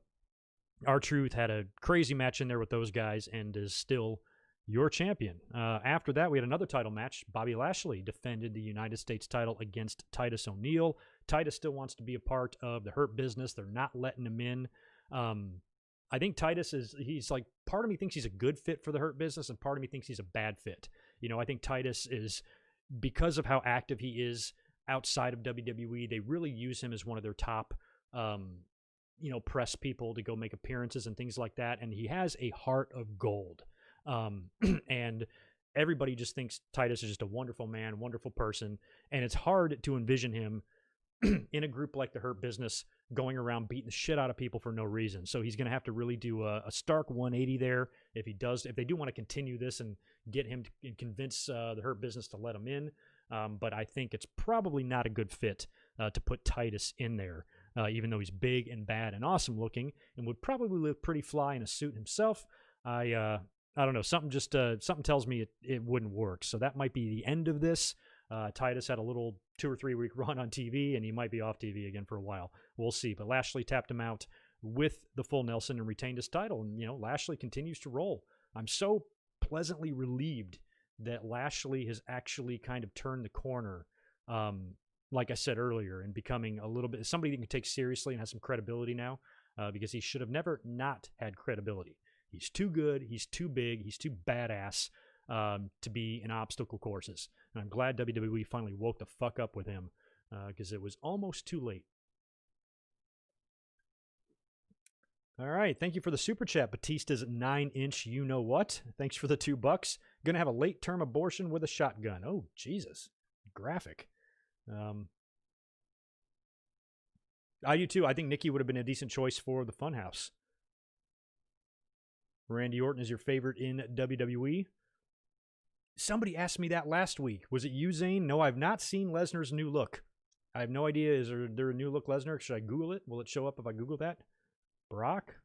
R-Truth had a crazy match in there with those guys and is still your champion. After that, we had another title match. Bobby Lashley defended the United States title against Titus O'Neil. Titus still wants to be a part of the Hurt Business. They're not letting him in. I think Titus he's like, part of me thinks he's a good fit for the Hurt Business, and part of me thinks he's a bad fit. You know, I think Titus is, because of how active he is outside of WWE, they really use him as one of their top, press people to go make appearances and things like that. And he has a heart of gold. And everybody just thinks Titus is just a wonderful man, wonderful person. And it's hard to envision him in a group like the Hurt Business going around beating the shit out of people for no reason. So he's going to have to really do a stark 180 there if they do want to continue this and get him to convince the Hurt Business to let him in. But I think it's probably not a good fit to put Titus in there, even though he's big and bad and awesome looking and would probably look pretty fly in a suit himself. I don't know. Something tells me it wouldn't work. So that might be the end of this. Titus had a little 2 or 3 week run on TV, and he might be off TV again for a while. We'll see. But Lashley tapped him out with the full Nelson and retained his title. And, Lashley continues to roll. I'm so pleasantly relieved that Lashley has actually kind of turned the corner, like I said earlier, and becoming a little bit somebody that can take seriously and has some credibility now, because he should have never not had credibility. He's too good. He's too big. He's too badass to be in obstacle courses. And I'm glad WWE finally woke the fuck up with him, because it was almost too late. All right. Thank you for the super chat. Batista's 9-inch you-know-what. Thanks for the $2. Gonna have a late-term abortion with a shotgun. Oh, Jesus. Graphic. I do too. I think Nikki would have been a decent choice for the Funhouse. Randy Orton is your favorite in WWE? Somebody asked me that last week. Was it you, Zane? No, I've not seen Lesnar's new look. I have no idea. Is there a new look Lesnar? Should I Google it? Will it show up if I Google that? Brock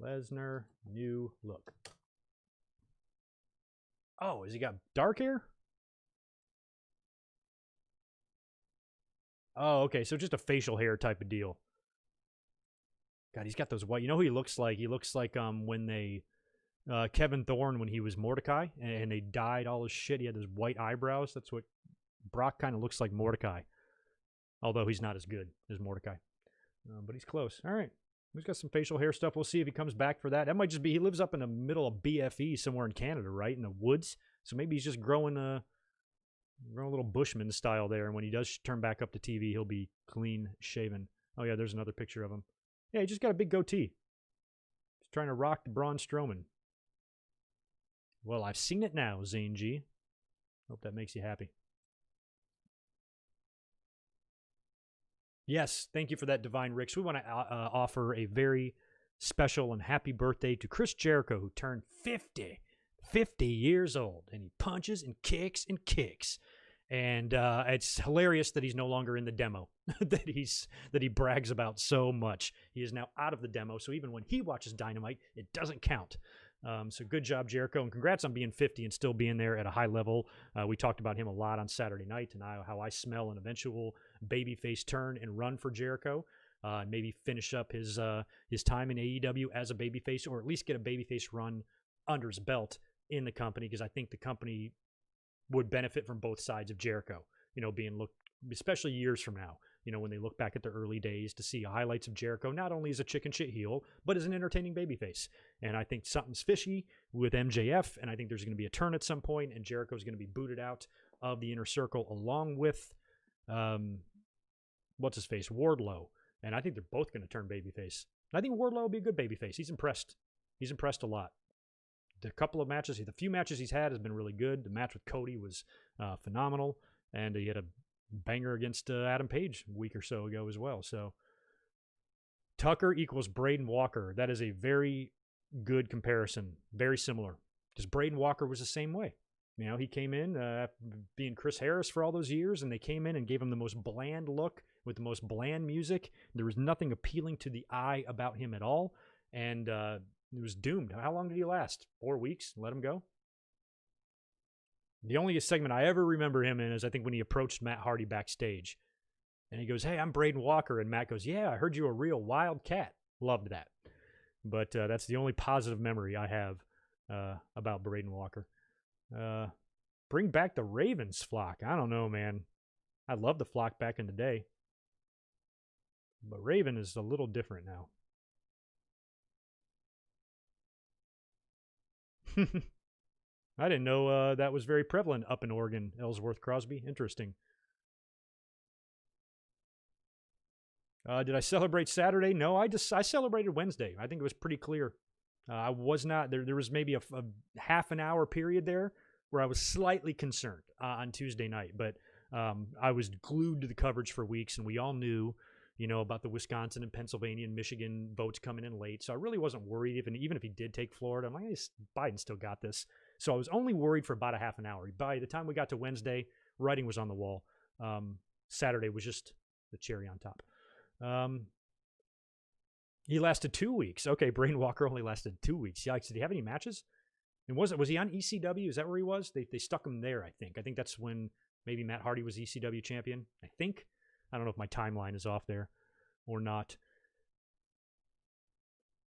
Lesnar new look. Oh, has he got dark hair? Oh, okay. So just a facial hair type of deal. God, he's got those white. You know who he looks like? He looks like when they Kevin Thorne when he was Mordecai and they dyed all his shit. He had those white eyebrows. That's what Brock kind of looks like Mordecai. Although he's not as good as Mordecai. But he's close. All right. He's got some facial hair stuff. We'll see if he comes back for that. That might just be, he lives up in the middle of BFE somewhere in Canada, right? In the woods. So maybe he's just growing a little Bushman style there. And when he does turn back up to TV, he'll be clean shaven. Oh, yeah, there's another picture of him. Yeah, he just got a big goatee. He's trying to rock the Braun Strowman. Well, I've seen it now, Zane G. Hope that makes you happy. Yes, thank you for that, Divine Ricks. We want to offer a very special and happy birthday to Chris Jericho, who turned 50 years old, and he punches and kicks and kicks. And it's hilarious that he's no longer in the demo that he brags about so much. He is now out of the demo, so even when he watches Dynamite, it doesn't count. So good job, Jericho, and congrats on being 50 and still being there at a high level. We talked about him a lot on Saturday night, and how I smell an eventual babyface turn and run for Jericho, and maybe finish up his time in AEW as a babyface, or at least get a babyface run under his belt in the company, because I think the company would benefit from both sides of Jericho, being looked, especially years from now, when they look back at the early days, to see highlights of Jericho, not only as a chicken shit heel, but as an entertaining babyface. And I think something's fishy with MJF, and I think there's going to be a turn at some point, and Jericho's going to be booted out of the Inner Circle along with, what's his face, Wardlow. And I think they're both going to turn babyface. I think Wardlow will be a good babyface. He's impressed. He's impressed a lot. The few matches he's had has been really good. The match with Cody was phenomenal, and he had a banger against Adam Page a week or so ago as well. So Tucker equals Braden Walker. That is a very good comparison. Very similar. Because Braden Walker was the same way. You know, he came in being Chris Harris for all those years, and they came in and gave him the most bland look with the most bland music. There was nothing appealing to the eye about him at all, and he was doomed. How long did he last? 4 weeks? Let him go? The only segment I ever remember him in is, I think, when he approached Matt Hardy backstage. And he goes, "Hey, I'm Braden Walker." And Matt goes, "Yeah, I heard you're a real wild cat." Loved that. But that's the only positive memory I have about Braden Walker. Bring back the Ravens flock. I don't know, man. I loved the flock back in the day. But Raven is a little different now. I didn't know that was very prevalent up in Oregon, Ellsworth Crosby. Interesting. Did I celebrate Saturday? No, I celebrated Wednesday. I think it was pretty clear. I was not there. There was maybe a half an hour period there where I was slightly concerned on Tuesday night, but I was glued to the coverage for weeks, and we all knew, you know, about the Wisconsin and Pennsylvania and Michigan votes coming in late. So I really wasn't worried. Even if he did take Florida, I'm like, Biden still got this. So I was only worried for about a half an hour. By the time we got to Wednesday, writing was on the wall. Saturday was just the cherry on top. He lasted 2 weeks. Okay, Braden Walker only lasted 2 weeks. Yikes. Did he have any matches? And was he on ECW? Is that where he was? They stuck him there, I think. I think that's when maybe Matt Hardy was ECW champion. I think. I don't know if my timeline is off there or not.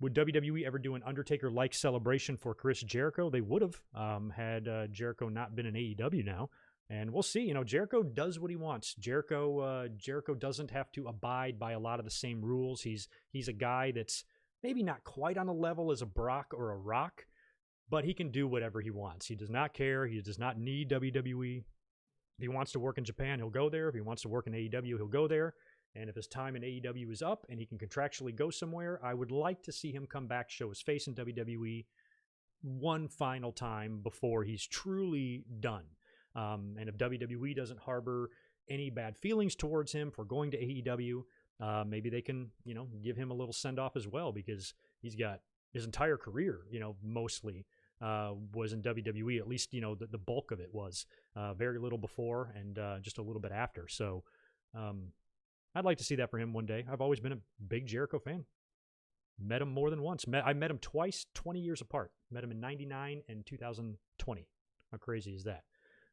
Would WWE ever do an Undertaker-like celebration for Chris Jericho? They would have had Jericho not been in AEW now. And we'll see. You know, Jericho does what he wants. Jericho doesn't have to abide by a lot of the same rules. He's a guy that's maybe not quite on a level as a Brock or a Rock, but he can do whatever he wants. He does not care. He does not need WWE. If he wants to work in Japan, he'll go there. If he wants to work in AEW, he'll go there. And if his time in AEW is up and he can contractually go somewhere, I would like to see him come back, show his face in WWE one final time before he's truly done. And if WWE doesn't harbor any bad feelings towards him for going to AEW, maybe they can, you know, give him a little send-off as well, because he's got his entire career, you know, mostly was in WWE. At least, you know, the bulk of it was. Very little before and just a little bit after. So I'd like to see that for him one day. I've always been a big Jericho fan. Met him more than once. I met him twice, 20 years apart. Met him in 99 and 2020. How crazy is that?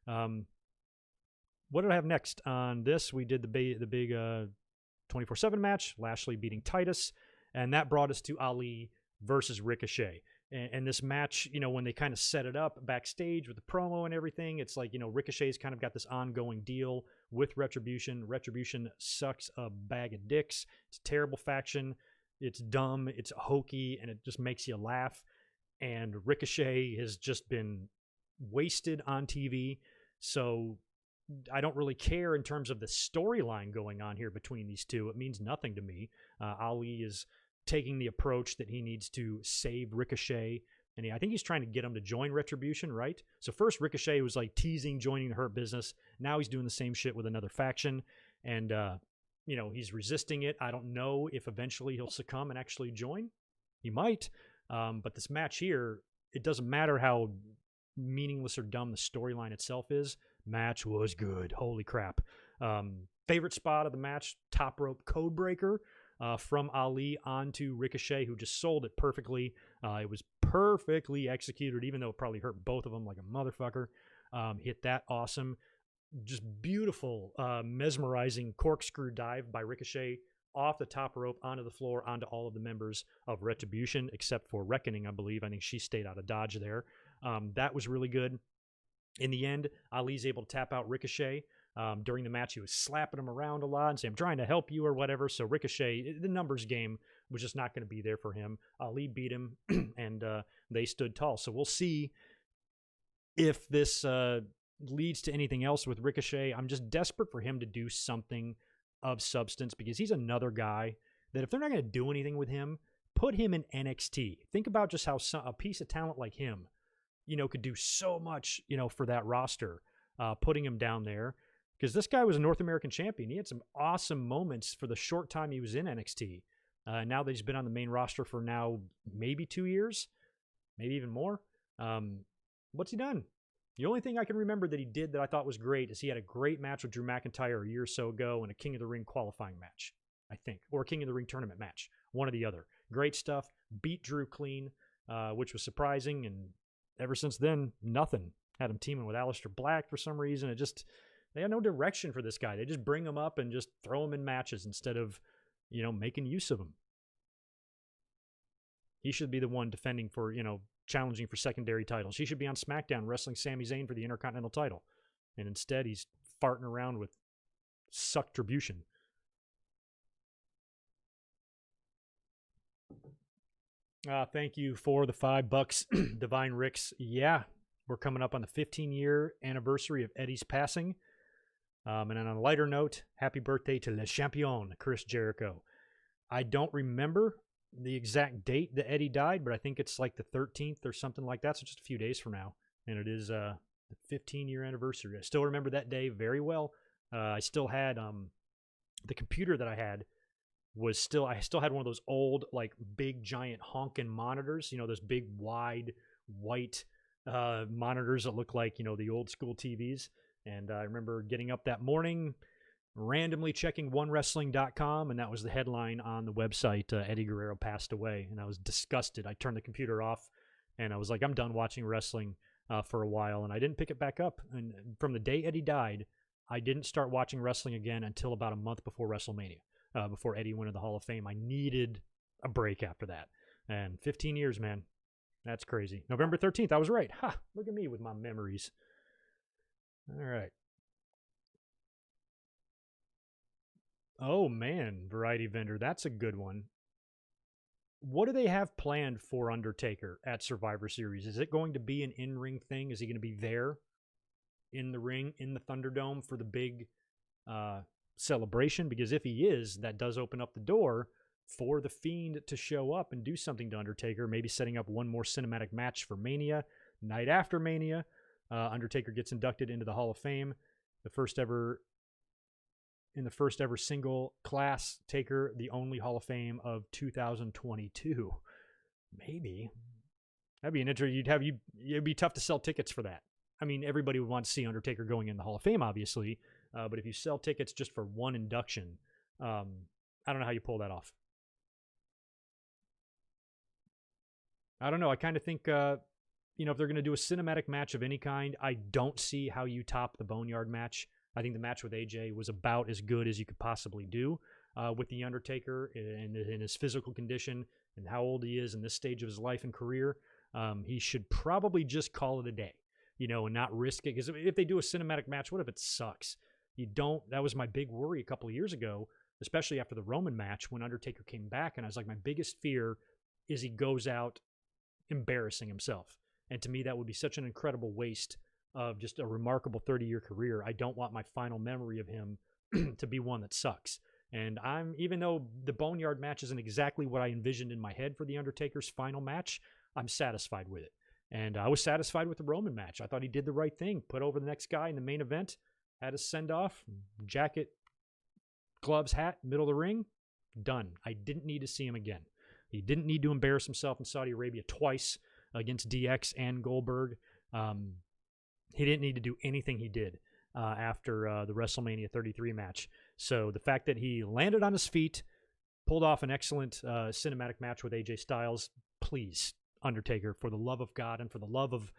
What did I have next on this? We did the big 24/7 match, Lashley beating Titus, and that brought us to Ali versus Ricochet. And this match, you know, when they kind of set it up backstage with the promo and everything, it's like, you know, Ricochet's kind of got this ongoing deal with Retribution. Retribution sucks a bag of dicks. It's a terrible faction. It's dumb. It's hokey, and it just makes you laugh. And Ricochet has just been wasted on TV. So I don't really care in terms of the storyline going on here between these two. It means nothing to me. Ali is taking the approach that he needs to save Ricochet, and I think he's trying to get him to join Retribution, right? So first Ricochet was like teasing joining the Hurt Business. Now he's doing the same shit with another faction, and you know, he's resisting it. I don't know if eventually he'll succumb and actually join. He might, but this match here, it doesn't matter how meaningless or dumb the storyline itself is. Match was good. Holy crap. Favorite spot of the match, top rope code breaker from Ali onto Ricochet, who just sold it perfectly. It was perfectly executed, even though it probably hurt both of them like a motherfucker. Hit that awesome. Just beautiful, mesmerizing corkscrew dive by Ricochet off the top rope onto the floor, onto all of the members of Retribution, except for Reckoning, I believe. I think she stayed out of dodge there. That was really good. In the end, Ali's able to tap out Ricochet. During the match, he was slapping him around a lot and saying, "I'm trying to help you," or whatever. So Ricochet, the numbers game was just not going to be there for him. Ali beat him, and they stood tall. So we'll see if this leads to anything else with Ricochet. I'm just desperate for him to do something of substance, because he's another guy that if they're not going to do anything with him, put him in NXT. Think about just how a piece of talent like him, you know, could do so much, you know, for that roster, putting him down there. Because this guy was a North American champion. He had some awesome moments for the short time he was in NXT. Now that he's been on the main roster for now maybe 2 years, maybe even more. What's he done? The only thing I can remember that he did that I thought was great is he had a great match with Drew McIntyre a year or so ago in a King of the Ring qualifying match, I think, or a King of the Ring tournament match, one or the other. Great stuff. Beat Drew clean, which was surprising, and ever since then, nothing. Had him teaming with Aleister Black for some reason. They had no direction for this guy. They just bring him up and just throw him in matches instead of, making use of him. He should be the one defending for, challenging for secondary titles. He should be on SmackDown wrestling Sami Zayn for the Intercontinental title. And instead, he's farting around with sucktribution. Thank you for the $5, Divine Ricks. Yeah, we're coming up on the 15-year anniversary of Eddie's passing. And on a lighter note, happy birthday to Le Champion, Chris Jericho. I don't remember the exact date that Eddie died, but I think it's like the 13th or something like that, so just a few days from now. And it is the 15-year anniversary. I still remember that day very well. I still had the computer that I had I still had one of those old, like, big, giant honking monitors, those big, wide, white monitors that look like, the old school TVs. And I remember getting up that morning, randomly checking OneWrestling.com, and that was the headline on the website, Eddie Guerrero passed away. And I was disgusted. I turned the computer off, and I was like, I'm done watching wrestling for a while. And I didn't pick it back up. And from the day Eddie died, I didn't start watching wrestling again until about a month before WrestleMania, before Eddie went to the Hall of Fame. I needed a break after that. And 15 years, man. That's crazy. November 13th, I was right. Ha! Look at me with my memories. All right. Oh, man, Variety Vendor. That's a good one. What do they have planned for Undertaker at Survivor Series? Is it going to be an in-ring thing? Is he going to be there in the ring, in the Thunderdome for the big celebration? Because if he is, that does open up the door for The Fiend to show up and do something to Undertaker, maybe setting up one more cinematic match for Mania. Night after Mania, Undertaker gets inducted into the Hall of Fame, the first ever single class Taker, the only Hall of Fame of 2022. Maybe that'd be an interesting. It'd be tough to sell tickets for that. I mean, everybody would want to see Undertaker going in the Hall of Fame, obviously, but if you sell tickets just for one induction, I don't know how you pull that off. I don't know. I kind of think, if they're going to do a cinematic match of any kind, I don't see how you top the Boneyard match. I think the match with AJ was about as good as you could possibly do with The Undertaker and in his physical condition and how old he is in this stage of his life and career. He should probably just call it a day, and not risk it. Because if they do a cinematic match, what if it sucks? That was my big worry a couple of years ago, especially after the Roman match when Undertaker came back. And I was like, my biggest fear is he goes out embarrassing himself. And to me, that would be such an incredible waste of just a remarkable 30-year career. I don't want my final memory of him to be one that sucks. And even though the Boneyard match isn't exactly what I envisioned in my head for The Undertaker's final match, I'm satisfied with it. And I was satisfied with the Roman match. I thought he did the right thing. Put over the next guy in the main event, had a send-off, jacket, gloves, hat, middle of the ring, done. I didn't need to see him again. He didn't need to embarrass himself in Saudi Arabia twice against DX and Goldberg. He didn't need to do anything he did after the WrestleMania 33 match. So the fact that he landed on his feet, pulled off an excellent cinematic match with AJ Styles, please, Undertaker, for the love of God and for the love of,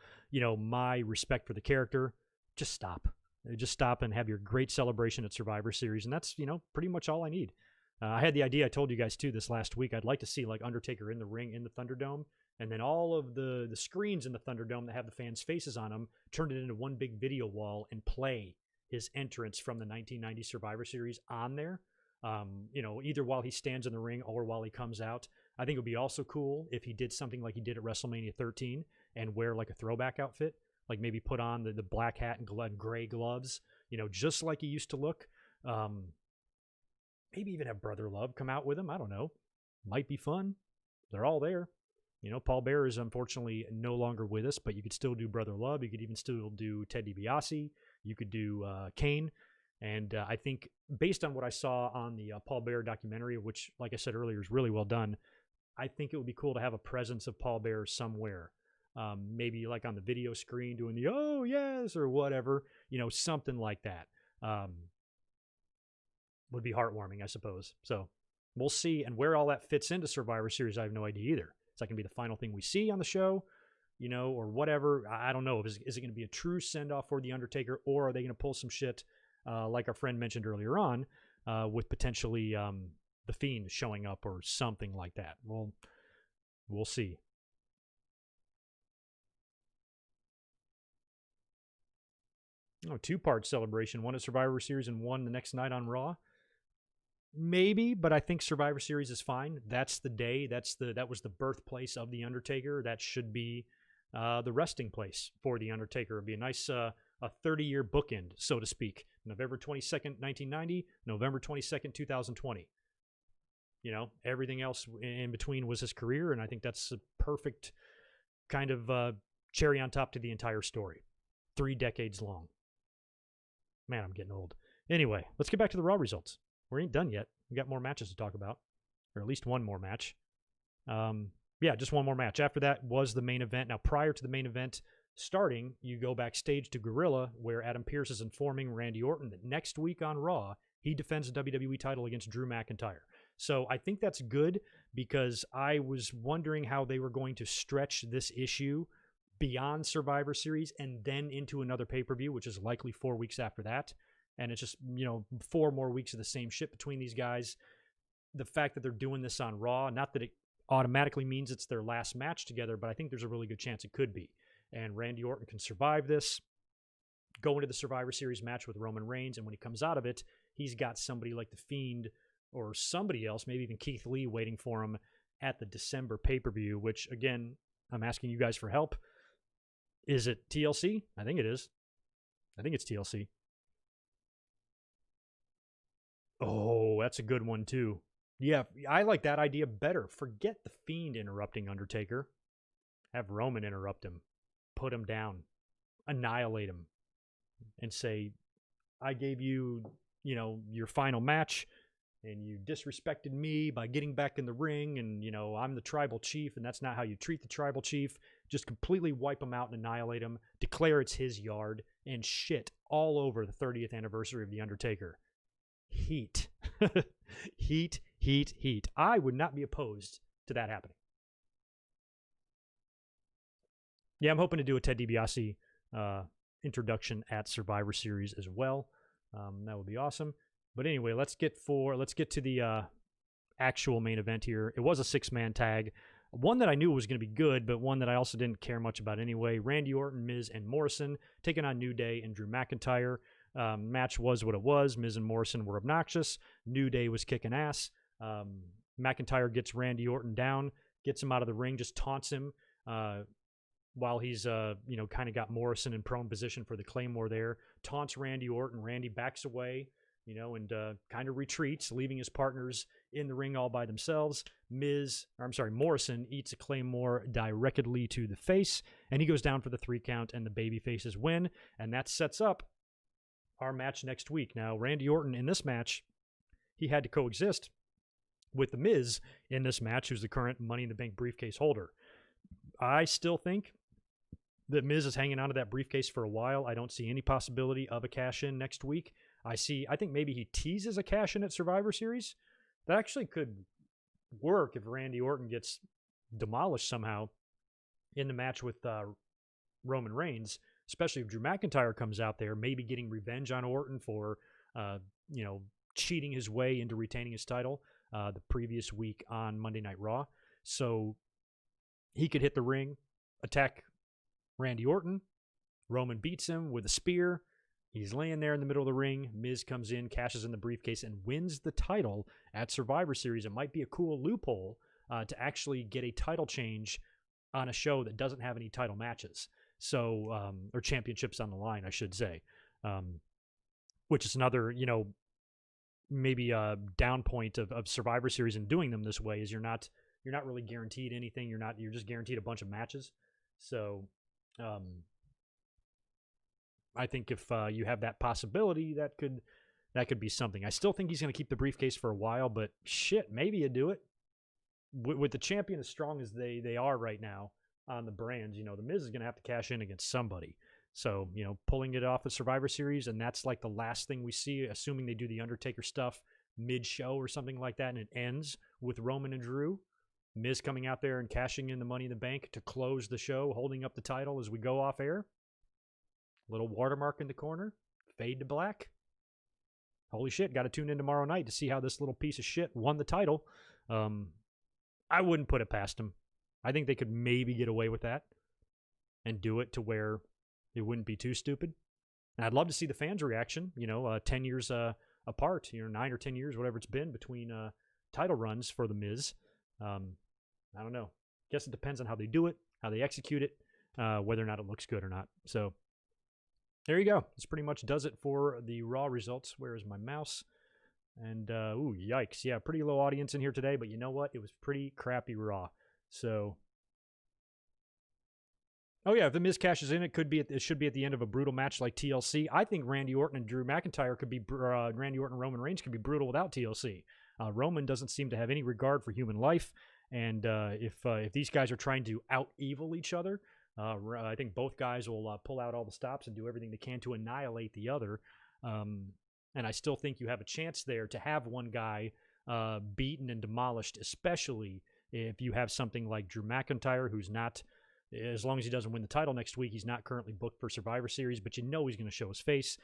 my respect for the character, just stop. Just stop and have your great celebration at Survivor Series. And that's, pretty much all I need. I had the idea, I told you guys too this last week, I'd like to see like Undertaker in the ring in the Thunderdome, and then all of the screens in the Thunderdome that have the fans' faces on them, turn it into one big video wall and play his entrance from the 1990 Survivor Series on there. Either while he stands in the ring or while he comes out. I think it would be also cool if he did something like he did at WrestleMania 13 and wear like a throwback outfit, like maybe put on the black hat and gray gloves, just like he used to look. Maybe even have Brother Love come out with him. I don't know. Might be fun. They're all there. Paul Bearer is unfortunately no longer with us, but you could still do Brother Love. You could even still do Ted DiBiase. You could do Kane. And I think based on what I saw on the Paul Bearer documentary, which, like I said earlier, is really well done, I think it would be cool to have a presence of Paul Bearer somewhere. Maybe like on the video screen doing the, oh, yes, or whatever, something like that. Would be heartwarming, I suppose. So we'll see. And where all that fits into Survivor Series, I have no idea either. Is that going to be the final thing we see on the show, or whatever? I don't know. Is it going to be a true send-off for The Undertaker, or are they going to pull some shit like our friend mentioned earlier on with potentially The Fiend showing up or something like that? Well, we'll see. Oh, two-part celebration. One at Survivor Series and one the next night on Raw. Maybe, but I think Survivor Series is fine. That's the day. That was the birthplace of The Undertaker. That should be the resting place for The Undertaker. It'd be a nice a 30-year bookend, so to speak. November 22nd, 1990, November 22nd, 2020. Everything else in between was his career, and I think that's a perfect kind of cherry on top to the entire story. 3 decades long. Man, I'm getting old. Anyway, let's get back to the Raw results. We ain't done yet. We got more matches to talk about, or at least one more match. Just one more match. After that was the main event. Now, prior to the main event starting, you go backstage to Gorilla, where Adam Pearce is informing Randy Orton that next week on Raw, he defends the WWE title against Drew McIntyre. So I think that's good, because I was wondering how they were going to stretch this issue beyond Survivor Series and then into another pay-per-view, which is likely 4 weeks after that. And it's just, 4 more weeks of the same shit between these guys. The fact that they're doing this on Raw, not that it automatically means it's their last match together, but I think there's a really good chance it could be. And Randy Orton can survive this, go into the Survivor Series match with Roman Reigns, and when he comes out of it, he's got somebody like The Fiend or somebody else, maybe even Keith Lee, waiting for him at the December pay-per-view, which, again, I'm asking you guys for help. Is it TLC? I think it is. I think it's TLC. Oh, that's a good one, too. Yeah, I like that idea better. Forget The Fiend interrupting Undertaker. Have Roman interrupt him. Put him down. Annihilate him. And say, I gave you, your final match, and you disrespected me by getting back in the ring, and, I'm the tribal chief, and that's not how you treat the tribal chief. Just completely wipe him out and annihilate him. Declare it's his yard, and shit all over the 30th anniversary of The Undertaker. Heat. Heat. I would not be opposed to that happening. Yeah, I'm hoping to do a Ted DiBiase introduction at Survivor Series as well. That would be awesome. But anyway, let's get to the actual main event here. It was a 6-man tag. One that I knew was going to be good, but one that I also didn't care much about anyway. Randy Orton, Miz, and Morrison taking on New Day and Drew McIntyre. Match was what it was. Miz and Morrison were obnoxious. New Day was kicking ass. McIntyre gets Randy Orton down, gets him out of the ring, just taunts him while he's, kind of got Morrison in prone position for the Claymore there. Taunts Randy Orton. Randy backs away, and kind of retreats, leaving his partners in the ring all by themselves. Morrison eats a Claymore directly to the face, and he goes down for the 3 count, and the baby faces win, and that sets up our match next week. Now, Randy Orton in this match, he had to coexist with The Miz in this match, who's the current Money in the Bank briefcase holder. I still think that Miz is hanging on to that briefcase for a while. I don't see any possibility of a cash-in next week. I think maybe he teases a cash-in at Survivor Series. That actually could work if Randy Orton gets demolished somehow in the match with Roman Reigns, especially if Drew McIntyre comes out there, maybe getting revenge on Orton for, cheating his way into retaining his title the previous week on Monday Night Raw. So he could hit the ring, attack Randy Orton. Roman beats him with a spear. He's laying there in the middle of the ring. Miz comes in, cashes in the briefcase, and wins the title at Survivor Series. It might be a cool loophole to actually get a title change on a show that doesn't have any title matches. So, or championships on the line, I should say. Which is another, maybe a down point of Survivor Series and doing them this way is you're not really guaranteed anything. You're just guaranteed a bunch of matches. So, I think if you have that possibility, that could that could be something. I still think he's going to keep the briefcase for a while, but shit, maybe you do it. With the champion as strong as they are right now on the brands, the Miz is going to have to cash in against somebody. So, pulling it off of Survivor Series, and that's like the last thing we see, assuming they do the Undertaker stuff mid-show or something like that, and it ends with Roman and Drew. Miz coming out there and cashing in the Money in the Bank to close the show, holding up the title as we go off air. Little watermark in the corner. Fade to black. Holy shit, got to tune in tomorrow night to see how this little piece of shit won the title. I wouldn't put it past him. I think they could maybe get away with that and do it to where it wouldn't be too stupid. And I'd love to see the fans' reaction, 10 years apart, 9 or 10 years, whatever it's been between title runs for The Miz. I don't know. Guess it depends on how they do it, how they execute it, whether or not it looks good or not. So there you go. This pretty much does it for the Raw results. Where is my mouse? And, ooh, yikes. Yeah, pretty low audience in here today, but you know what? It was pretty crappy Raw. So, oh yeah, if The Miz cashes in, it should be at the end of a brutal match like TLC. I think Randy Orton and Drew McIntyre could be, Randy Orton and Roman Reigns could be brutal without TLC. Roman doesn't seem to have any regard for human life, and if these guys are trying to out-evil each other, I think both guys will pull out all the stops and do everything they can to annihilate the other. And I still think you have a chance there to have one guy beaten and demolished, especially if you have something like Drew McIntyre, who's not, as long as he doesn't win the title next week, he's not currently booked for Survivor Series, but he's going to show his face.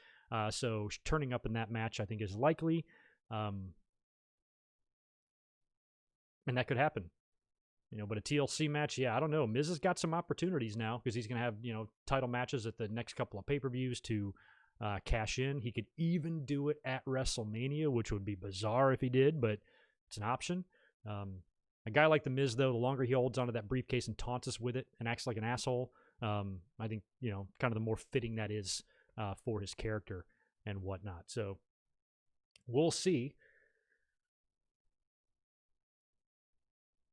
So turning up in that match, I think, is likely. And that could happen. But a TLC match, yeah, I don't know. Miz has got some opportunities now because he's going to have, title matches at the next couple of pay-per-views to cash in. He could even do it at WrestleMania, which would be bizarre if he did, but it's an option. A guy like The Miz, though, the longer he holds onto that briefcase and taunts us with it and acts like an asshole, I think, kind of the more fitting that is for his character and whatnot. So we'll see.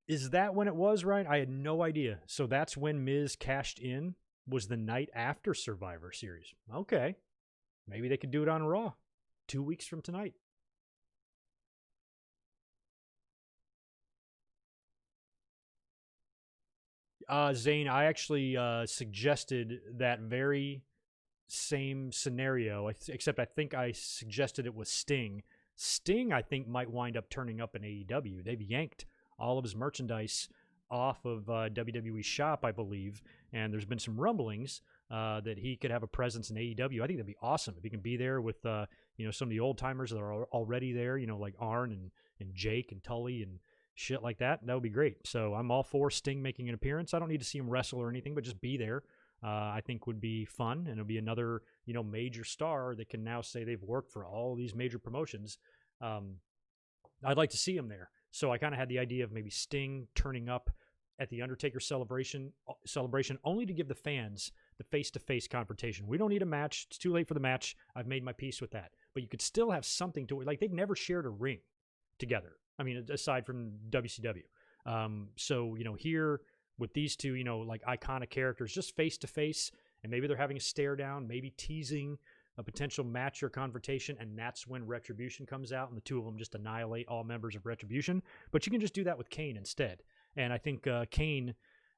Is that when it was, Ryan? I had no idea. So that's when Miz cashed in, was the night after Survivor Series. Okay. Maybe they could do it on Raw 2 weeks from tonight. Zane, I actually suggested that very same scenario, except I think I suggested it was Sting. Sting, I think, might wind up turning up in AEW. They've yanked all of his merchandise off of WWE Shop, I believe, and there's been some rumblings that he could have a presence in AEW. I think that'd be awesome if he can be there with some of the old timers that are already there, like Arn and Jake and Tully and shit like that. That would be great. So I'm all for Sting making an appearance. I don't need to see him wrestle or anything, but just be there. I think would be fun, and it'll be another major star that can now say they've worked for all these major promotions. I'd like to see him there. So I kind of had the idea of maybe Sting turning up at the Undertaker celebration only to give the fans the face-to-face confrontation. We don't need a match. It's too late for the match. I've made my peace with that. But you could still have something to it. Like, they've never shared a ring together. I mean, aside from WCW. So, here with these two, like iconic characters, just face-to-face, and maybe they're having a stare down, maybe teasing a potential match or confrontation, and that's when Retribution comes out, and the two of them just annihilate all members of Retribution. But you can just do that with Kane instead. And I think Kane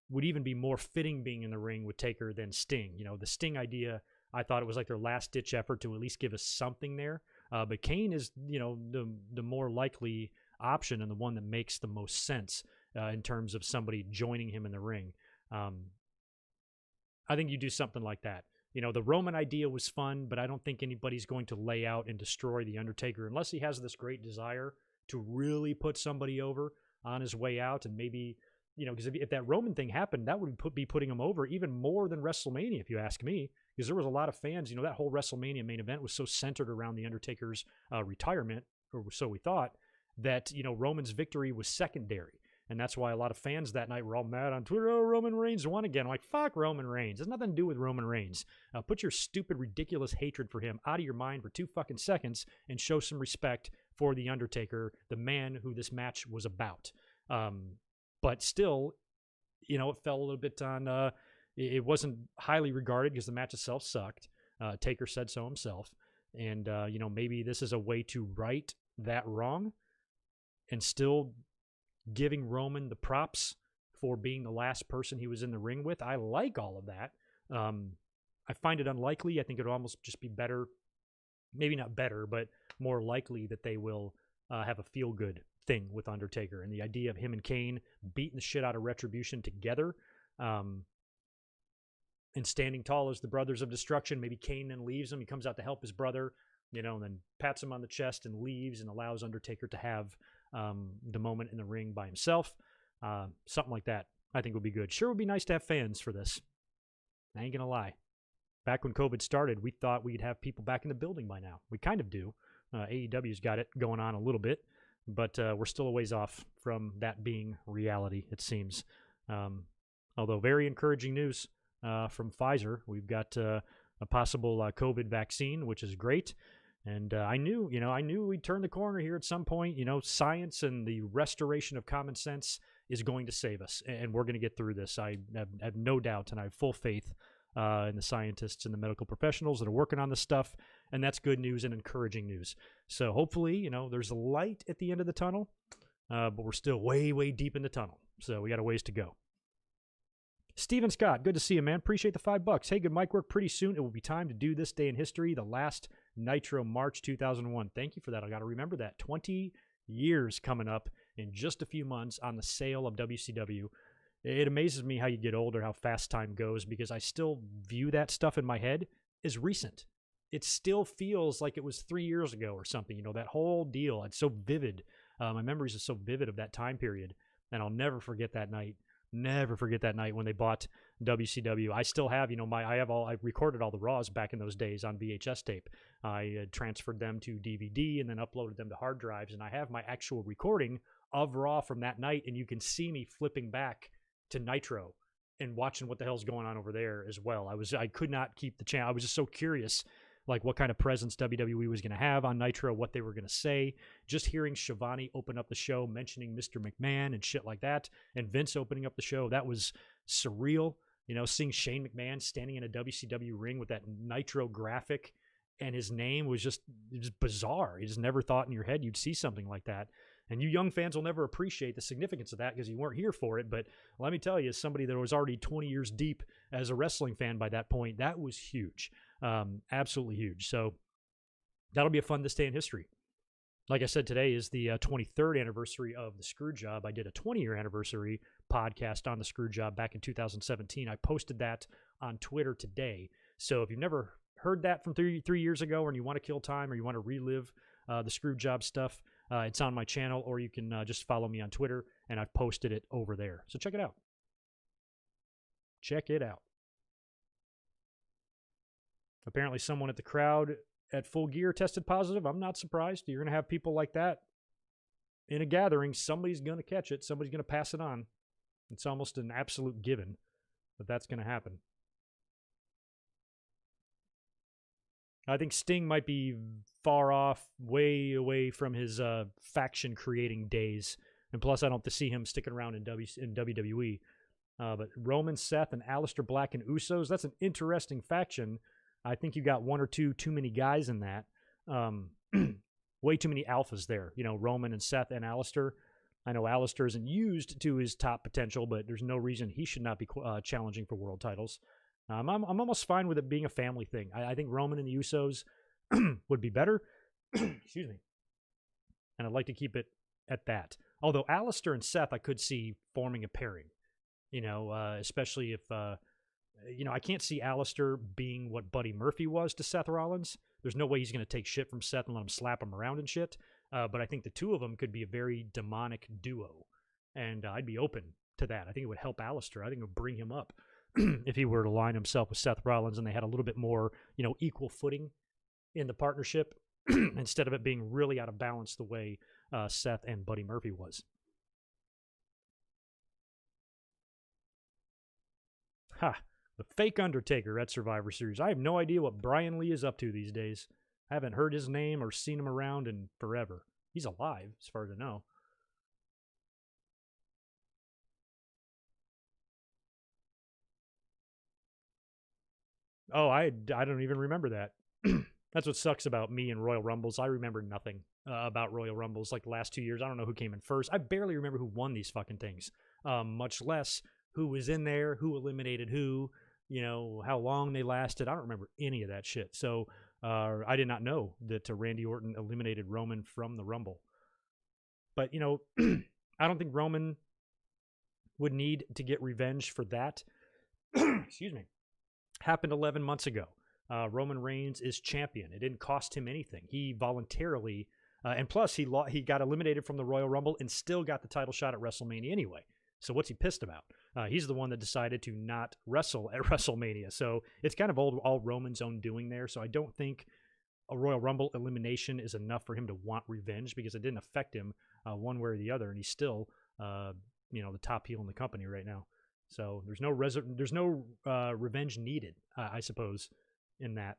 would even be more fitting being in the ring with Taker than Sting. The Sting idea, I thought it was like their last-ditch effort to at least give us something there. But Kane is, the more likely option and the one that makes the most sense in terms of somebody joining him in the ring. I think you do something like that. The Roman idea was fun, but I don't think anybody's going to lay out and destroy The Undertaker unless he has this great desire to really put somebody over on his way out. And maybe, because if that Roman thing happened, that would be putting him over even more than WrestleMania, if you ask me, because there was a lot of fans, that whole WrestleMania main event was so centered around The Undertaker's retirement, or so we thought, that, Roman's victory was secondary. And that's why a lot of fans that night were all mad on Twitter. Oh, Roman Reigns won again. I'm like, fuck Roman Reigns. It has nothing to do with Roman Reigns. Put your stupid, ridiculous hatred for him out of your mind for 2 fucking seconds and show some respect for The Undertaker, the man who this match was about. But still, it fell a little bit on, it wasn't highly regarded because the match itself sucked. Taker said so himself. And, maybe this is a way to right that wrong and still giving Roman the props for being the last person he was in the ring with. I like all of that. I find it unlikely. I think it would almost just be better, maybe not better, but more likely that they will have a feel-good thing with Undertaker. And the idea of him and Kane beating the shit out of Retribution together and standing tall as the Brothers of Destruction. Maybe Kane then leaves him. He comes out to help his brother, and then pats him on the chest and leaves and allows Undertaker to have the moment in the ring by himself. Something like that I think would be good. Sure would be nice to have fans for this. I ain't going to lie. Back when COVID started, we thought we'd have people back in the building by now. We kind of do. AEW's got it going on a little bit, but we're still a ways off from that being reality, it seems. Although very encouraging news from Pfizer. We've got a possible COVID vaccine, which is great. And I knew we'd turn the corner here at some point. Science and the restoration of common sense is going to save us, and we're going to get through this. I have no doubt, and I have full faith in the scientists and the medical professionals that are working on this stuff, and that's good news and encouraging news. So hopefully, there's a light at the end of the tunnel, but we're still way, way deep in the tunnel. So we got a ways to go. Steven Scott, good to see you, man. Appreciate the $5. Hey, good mic work. Pretty soon it will be time to do this day in history, the last Nitro, March 2001. Thank you for that. I got to remember that. 20 years coming up in just a few months on the sale of WCW. It amazes me how you get older, how fast time goes, because I still view that stuff in my head as recent. It still feels like it was 3 years ago or something. That whole deal. It's so vivid. My memories are so vivid of that time period, and I'll never forget that night. Never forget that night when they bought WCW. I still have, I recorded all the Raws back in those days on VHS tape. I transferred them to DVD and then uploaded them to hard drives, and I have my actual recording of Raw from that night, and you can see me flipping back to Nitro and watching what the hell's going on over there as well. I could not keep the channel. I was just so curious, like what kind of presence WWE was going to have on Nitro, what they were going to say. Just hearing Shivani open up the show, mentioning Mr. McMahon and shit like that, and Vince opening up the show, that was surreal. Seeing Shane McMahon standing in a WCW ring with that Nitro graphic and his name was just bizarre. You just never thought in your head you'd see something like that. And you young fans will never appreciate the significance of that because you weren't here for it. But let me tell you, as somebody that was already 20 years deep as a wrestling fan by that point, that was huge. Absolutely huge. So that'll be a fun this day in history. Like I said, today is the 23rd anniversary of the Screwjob. I did a 20-year anniversary podcast on the Screwjob back in 2017. I posted that on Twitter today. So if you've never heard that from three years ago, and you want to kill time or you want to relive the Screwjob stuff, it's on my channel, or you can just follow me on Twitter, and I've posted it over there. So check it out. Check it out. Apparently someone at the crowd at Full Gear tested positive. I'm not surprised. You're going to have people like that in a gathering. Somebody's going to catch it. Somebody's going to pass it on. It's almost an absolute given that that's going to happen. I think Sting might be far off, way away from his faction-creating days. And plus, I don't have to see him sticking around in WWE. But Roman, Seth, and Aleister Black and Usos, that's an interesting faction. I think you got one or two too many guys in that. Way too many alphas there. Roman and Seth and Aleister. I know Aleister isn't used to his top potential, but there's no reason he should not be challenging for world titles. I'm almost fine with it being a family thing. I think Roman and the Usos would be better. Excuse me. And I'd like to keep it at that. Although Aleister and Seth, I could see forming a pairing. Especially if, I can't see Aleister being what Buddy Murphy was to Seth Rollins. There's no way he's going to take shit from Seth and let him slap him around and shit. But I think the two of them could be a very demonic duo. And I'd be open to that. I think it would help Aleister. I think it would bring him up. If he were to line himself with Seth Rollins and they had a little bit more, equal footing in the partnership instead of it being really out of balance the way Seth and Buddy Murphy was. Ha! The fake Undertaker at Survivor Series. I have no idea what Brian Lee is up to these days. I haven't heard his name or seen him around in forever. He's alive, as far as I know. Oh, I don't even remember that. That's what sucks about me and Royal Rumbles. I remember nothing about Royal Rumbles like the last 2 years. I don't know who came in first. I barely remember who won these fucking things, much less who was in there, who eliminated who, how long they lasted. I don't remember any of that shit. So I did not know that Randy Orton eliminated Roman from the Rumble. But, I don't think Roman would need to get revenge for that. Excuse me. Happened 11 months ago. Roman Reigns is champion. It didn't cost him anything. He voluntarily, and plus he got eliminated from the Royal Rumble and still got the title shot at WrestleMania anyway. So what's he pissed about? He's the one that decided to not wrestle at WrestleMania. So it's kind of all Roman's own doing there. So I don't think a Royal Rumble elimination is enough for him to want revenge, because it didn't affect him one way or the other, and he's still, the top heel in the company right now. So there's no revenge needed, I suppose, in that.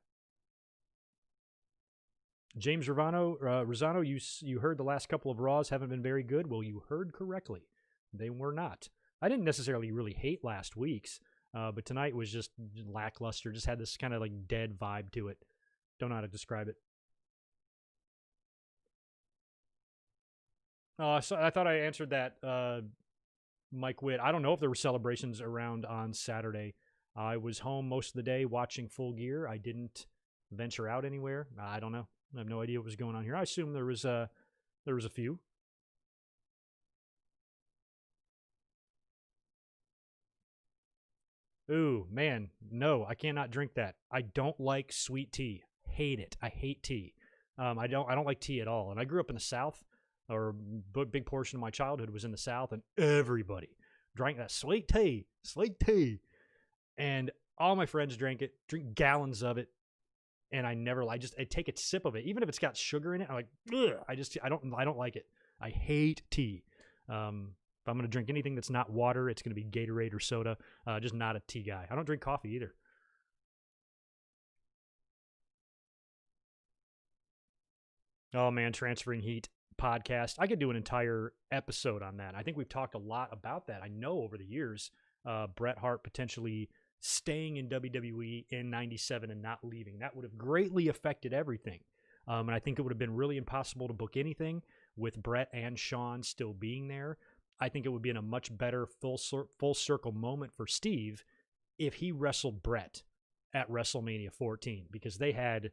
James Rosano, you heard the last couple of Raws haven't been very good. Well, you heard correctly. They were not. I didn't necessarily really hate last week's, but tonight was just lackluster. Just had this kind of like dead vibe to it. Don't know how to describe it. So I thought I answered that, Mike Witt. I don't know if there were celebrations around on Saturday. I was home most of the day watching Full Gear. I didn't venture out anywhere. I don't know. I have no idea what was going on here. I assume there was a few. Ooh, man, no, I cannot drink that. I don't like sweet tea. Hate it. I hate tea. I don't like tea at all. And I grew up in the South, or a big portion of my childhood was in the South, and everybody drank that sweet tea. And all my friends drink gallons of it, and I take a sip of it, even if it's got sugar in it. I'm like, ugh, I don't like it. I hate tea. If I'm going to drink anything that's not water, it's going to be Gatorade or soda. Just not a tea guy. I don't drink coffee either. Oh man, Transferring Heat podcast. I could do an entire episode on that. I think we've talked a lot about that. I know over the years, Bret Hart potentially staying in WWE in '97 and not leaving. That would have greatly affected everything. And I think it would have been really impossible to book anything with Bret and Shawn still being there. I think it would be in a much better full circle moment for Steve if he wrestled Bret at WrestleMania 14, because they had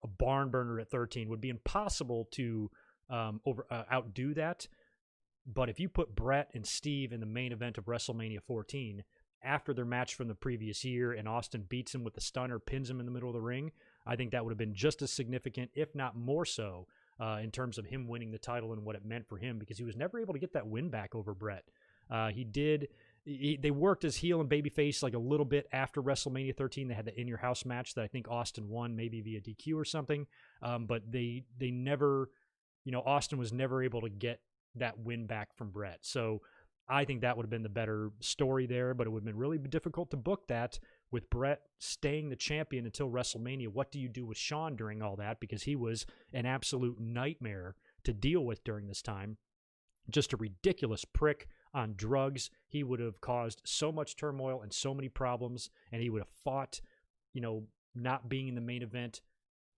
a barn burner at 13. It would be impossible to outdo that. But if you put Bret and Steve in the main event of WrestleMania 14 after their match from the previous year, and Austin beats him with the stunner, pins him in the middle of the ring, I think that would have been just as significant, if not more so, in terms of him winning the title and what it meant for him, because he was never able to get that win back over Bret. They worked as heel and babyface like a little bit after WrestleMania 13. They had the In Your House match that I think Austin won, maybe via DQ or something. But they never, Austin was never able to get that win back from Bret. So I think that would have been the better story there, but it would have been really difficult to book that with Bret staying the champion until WrestleMania. What do you do with Shawn during all that? Because he was an absolute nightmare to deal with during this time. Just a ridiculous prick on drugs. He would have caused so much turmoil and so many problems, and he would have fought, not being in the main event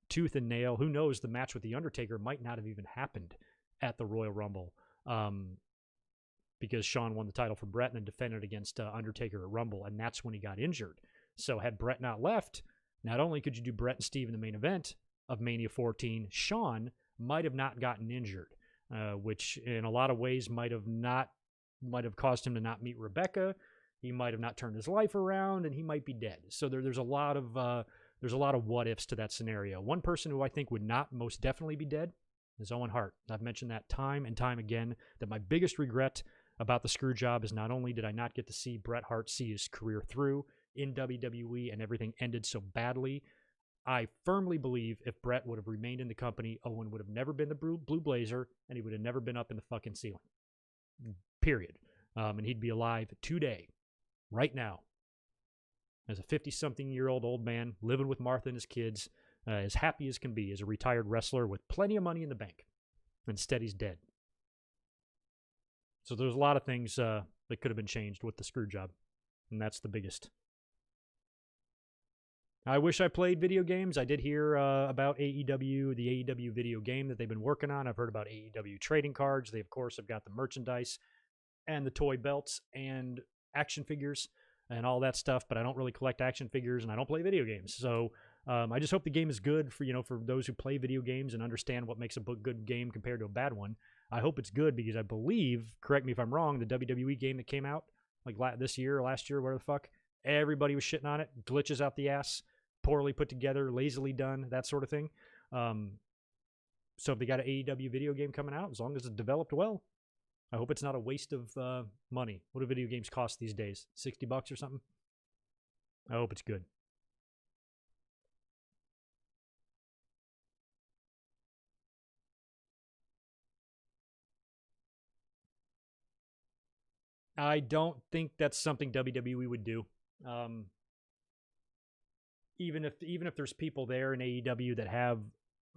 tooth and nail. Who knows, the match with The Undertaker might not have even happened at the Royal Rumble, because Shawn won the title for Bret and then defended against Undertaker at Rumble, and that's when he got injured. So had Bret not left, not only could you do Bret and Steve in the main event of Mania 14, Shawn might have not gotten injured, which in a lot of ways might have caused him to not meet Rebecca. He might have not turned his life around, and he might be dead. So there's a lot of what ifs to that scenario. One person who I think would not most definitely be dead is Owen Hart. I've mentioned that time and time again, that my biggest regret about the screw job is not only did I not get to see Bret Hart see his career through in WWE and everything ended so badly, I firmly believe if Bret would have remained in the company, Owen would have never been the Blue Blazer, and he would have never been up in the fucking ceiling. Period. And he'd be alive today, right now, as a 50-something-year-old old man living with Martha and his kids, as happy as can be as a retired wrestler with plenty of money in the bank. Instead, he's dead. So there's a lot of things that could have been changed with the screw job, and that's the biggest. I wish I played video games. I did hear about AEW, the AEW video game that they've been working on. I've heard about AEW trading cards. They, of course, have got the merchandise and the toy belts and action figures and all that stuff, but I don't really collect action figures and I don't play video games. So I just hope the game is good for, for those who play video games and understand what makes a good game compared to a bad one. I hope it's good because I believe, correct me if I'm wrong, the WWE game that came out like this year or last year, whatever the fuck, everybody was shitting on it, glitches out the ass, poorly put together, lazily done, that sort of thing. So if they got an AEW video game coming out, as long as it's developed well, I hope it's not a waste of money. What do video games cost these days? $60 or something? I hope it's good. I don't think that's something WWE would do. Even if there's people there in AEW that have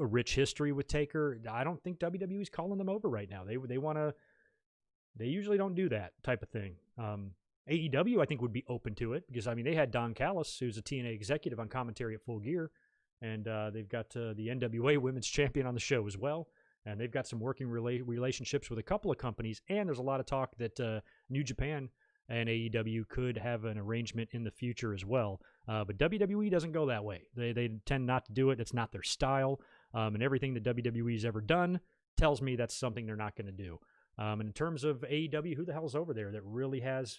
a rich history with Taker, I don't think WWE's calling them over right now. They want to. They usually don't do that type of thing. AEW, I think, would be open to it because, I mean, they had Don Callis, who's a TNA executive, on commentary at Full Gear, and they've got the NWA Women's Champion on the show as well, and they've got some working relationships with a couple of companies, and there's a lot of talk that New Japan and AEW could have an arrangement in the future as well. But WWE doesn't go that way. They tend not to do it. It's not their style, and everything that WWE's ever done tells me that's something they're not going to do. And in terms of AEW, who the hell's over there that really has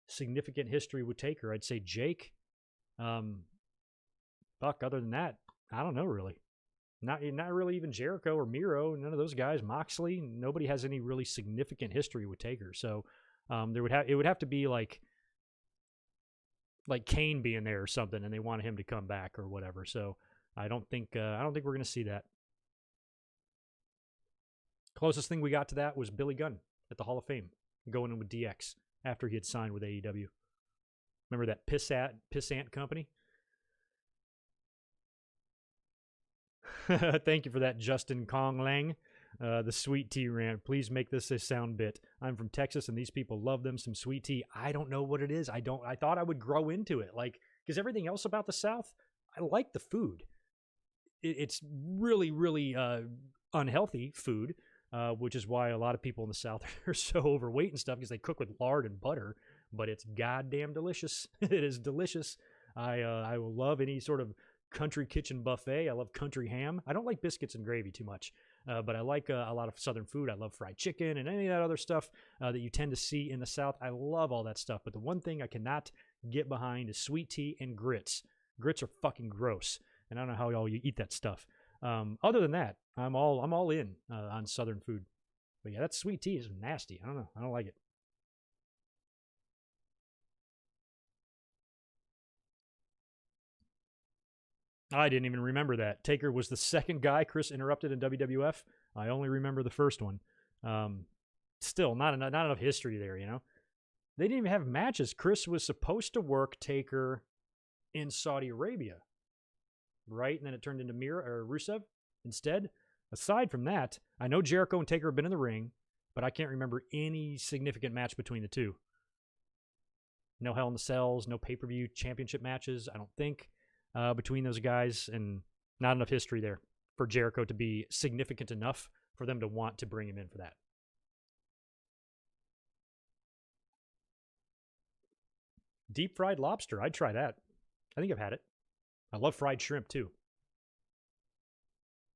significant history with Taker? I'd say Jake. Fuck, other than that, I don't know really. Not really even Jericho or Miro, none of those guys. Moxley, nobody has any really significant history with Taker. So it would have to be like Kane being there or something, and they wanted him to come back or whatever. So I don't think we're going to see that. Closest thing we got to that was Billy Gunn at the Hall of Fame, going in with DX after he had signed with AEW. Remember that pissant company? Thank you for that, Justin Kong Lang. The sweet tea rant. Please make this a sound bit. I'm from Texas, and these people love them some sweet tea. I don't know what it is. I thought I would grow into it, because everything else about the South, I like the food. It's really, really unhealthy food. Which is why a lot of people in the South are so overweight and stuff, because they cook with lard and butter, but it's goddamn delicious. It is delicious. I will love any sort of country kitchen buffet. I love country ham. I don't like biscuits and gravy too much, but I like a lot of Southern food. I love fried chicken and any of that other stuff that you tend to see in the South. I love all that stuff, but the one thing I cannot get behind is sweet tea and grits. Grits are fucking gross, and I don't know how y'all you eat that stuff. Other than that, I'm all in on Southern food. But yeah, that sweet tea is nasty. I don't know. I don't like it. I didn't even remember that. Taker was the second guy Chris interrupted in WWF. I only remember the first one. Still, not enough history there, They didn't even have matches. Chris was supposed to work Taker in Saudi Arabia, right? And then it turned into Rusev instead. Aside from that, I know Jericho and Taker have been in the ring, but I can't remember any significant match between the two. No Hell in the Cells, no pay-per-view championship matches, I don't think, between those guys, and not enough history there for Jericho to be significant enough for them to want to bring him in for that. Deep fried lobster, I'd try that. I think I've had it. I love fried shrimp too.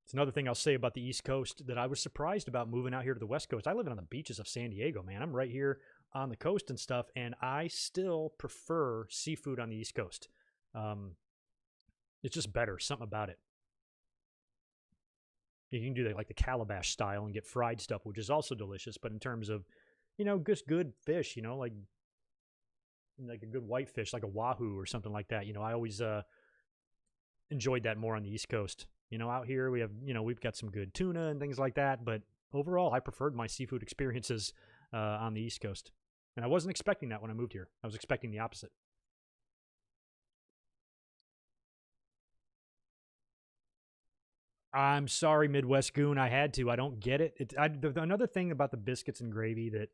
It's another thing I'll say about the East Coast that I was surprised about moving out here to the West Coast. I live on the beaches of San Diego, man. I'm right here on the coast and stuff, and I still prefer seafood on the East Coast. It's just better, something about it. You can do that like the calabash style and get fried stuff, which is also delicious, but in terms of, just good fish, like a good white fish, like a wahoo or something like that. I always enjoyed that more on the East Coast. Out here we have, we've got some good tuna and things like that, but overall I preferred my seafood experiences on the East Coast. And I wasn't expecting that when I moved here. I was expecting the opposite. I'm sorry, Midwest Goon. I had to. I don't get it. Another thing about the biscuits and gravy that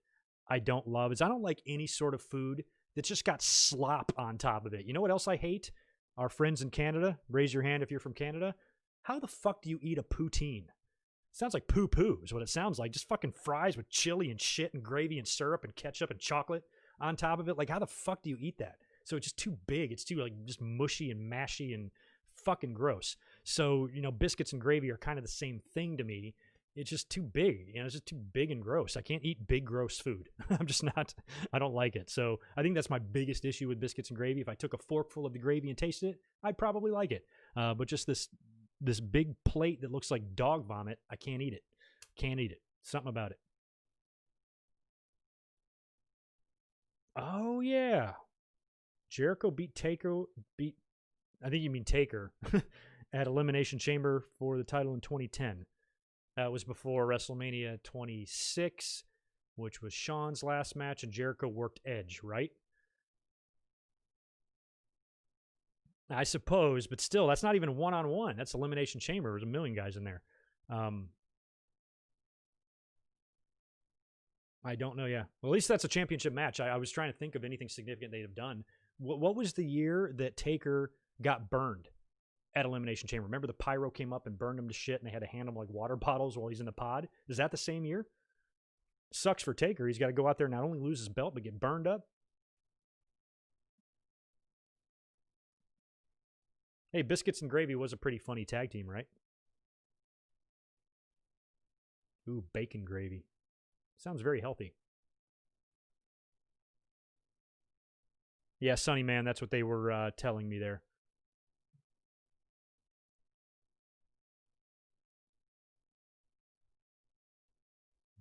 I don't love is I don't like any sort of food that's just got slop on top of it. You know what else I hate? Our friends in Canada, raise your hand if you're from Canada. How the fuck do you eat a poutine? Sounds like poo-poo is what it sounds like. Just fucking fries with chili and shit and gravy and syrup and ketchup and chocolate on top of it. Like, how the fuck do you eat that? So it's just too big. It's too, like, just mushy and mashy and fucking gross. So, biscuits and gravy are kind of the same thing to me. It's just too big. It's just too big and gross. I can't eat big, gross food. I'm just not, I don't like it. So I think that's my biggest issue with biscuits and gravy. If I took a forkful of the gravy and tasted it, I'd probably like it. But just this big plate that looks like dog vomit, I can't eat it. Can't eat it. Something about it. Oh, yeah. Jericho beat Taker, I think you mean Taker, at Elimination Chamber for the title in 2010. That was before WrestleMania 26, which was Shawn's last match, and Jericho worked Edge, right? I suppose, but still, that's not even a one-on-one. That's Elimination Chamber. There's a million guys in there. I don't know, yeah. Well, at least that's a championship match. I was trying to think of anything significant they'd have done. What was the year that Taker got burned at Elimination Chamber? Remember the pyro came up and burned him to shit and they had to hand him like water bottles while he's in the pod? Is that the same year? Sucks for Taker. He's got to go out there and not only lose his belt, but get burned up. Hey, Biscuits and Gravy was a pretty funny tag team, right? Ooh, bacon gravy. Sounds very healthy. Yeah, Sonny Man, that's what they were telling me there.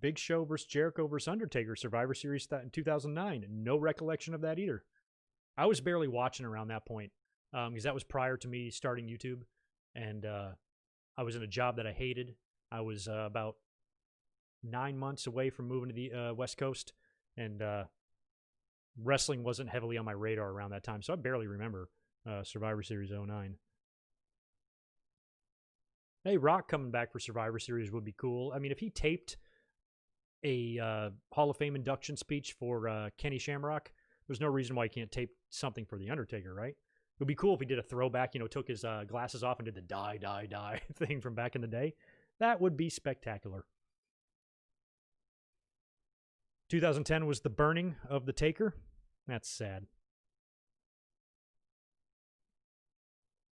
Big Show versus Jericho versus Undertaker, Survivor Series in 2009. No recollection of that either. I was barely watching around that point because that was prior to me starting YouTube. And I was in a job that I hated. I was about 9 months away from moving to the West Coast. And wrestling wasn't heavily on my radar around that time. So I barely remember Survivor Series 09. Hey, Rock coming back for Survivor Series would be cool. I mean, if he taped a Hall of Fame induction speech for Kenny Shamrock, there's no reason why he can't tape something for The Undertaker, right? It would be cool if he did a throwback, took his glasses off and did the die, die, die thing from back in the day. That would be spectacular. 2010 was the burning of the Taker. That's sad.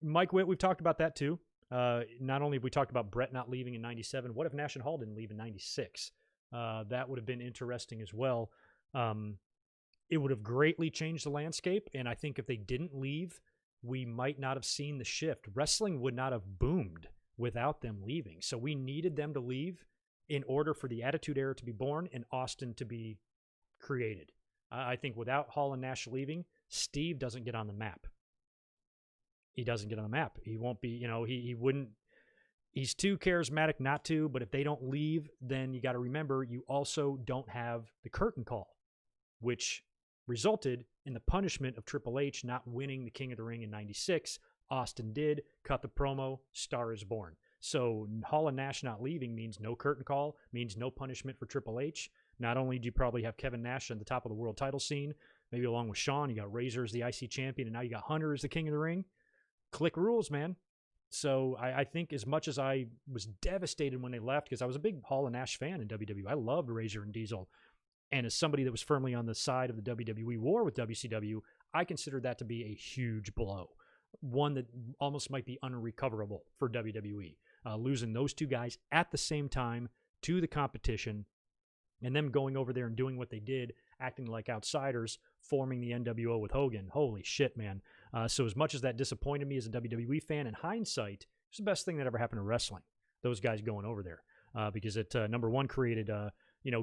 Mike Witt, we've talked about that too. Not only have we talked about Brett not leaving in 97, what if Nash and Hall didn't leave in 96? That would have been interesting as well. It would have greatly changed the landscape, and I think if they didn't leave, we might not have seen the shift. Wrestling would not have boomed without them leaving. So we needed them to leave in order for the Attitude Era to be born and Austin to be created. I think without Hall and Nash leaving, Steve doesn't get on the map. He doesn't get on the map. He won't be, he wouldn't. He's too charismatic not to, but if they don't leave, then you got to remember you also don't have the curtain call, which resulted in the punishment of Triple H not winning the King of the Ring in 96. Austin did, cut the promo, Star is Born. So Hall and Nash not leaving means no curtain call, means no punishment for Triple H. Not only do you probably have Kevin Nash at the top of the world title scene, maybe along with Shawn, you got Razor as the IC champion, and now you got Hunter as the King of the Ring. Click rules, man. So I think as much as I was devastated when they left, because I was a big Hall and Nash fan in WWE, I loved Razor and Diesel. And as somebody that was firmly on the side of the WWE war with WCW, I considered that to be a huge blow. One that almost might be unrecoverable for WWE. Losing those two guys at the same time to the competition and them going over there and doing what they did, acting like outsiders, forming the NWO with Hogan. Holy shit, man. So as much as that disappointed me as a WWE fan, in hindsight, it's the best thing that ever happened to wrestling. Those guys going over there. Because it, number one, created,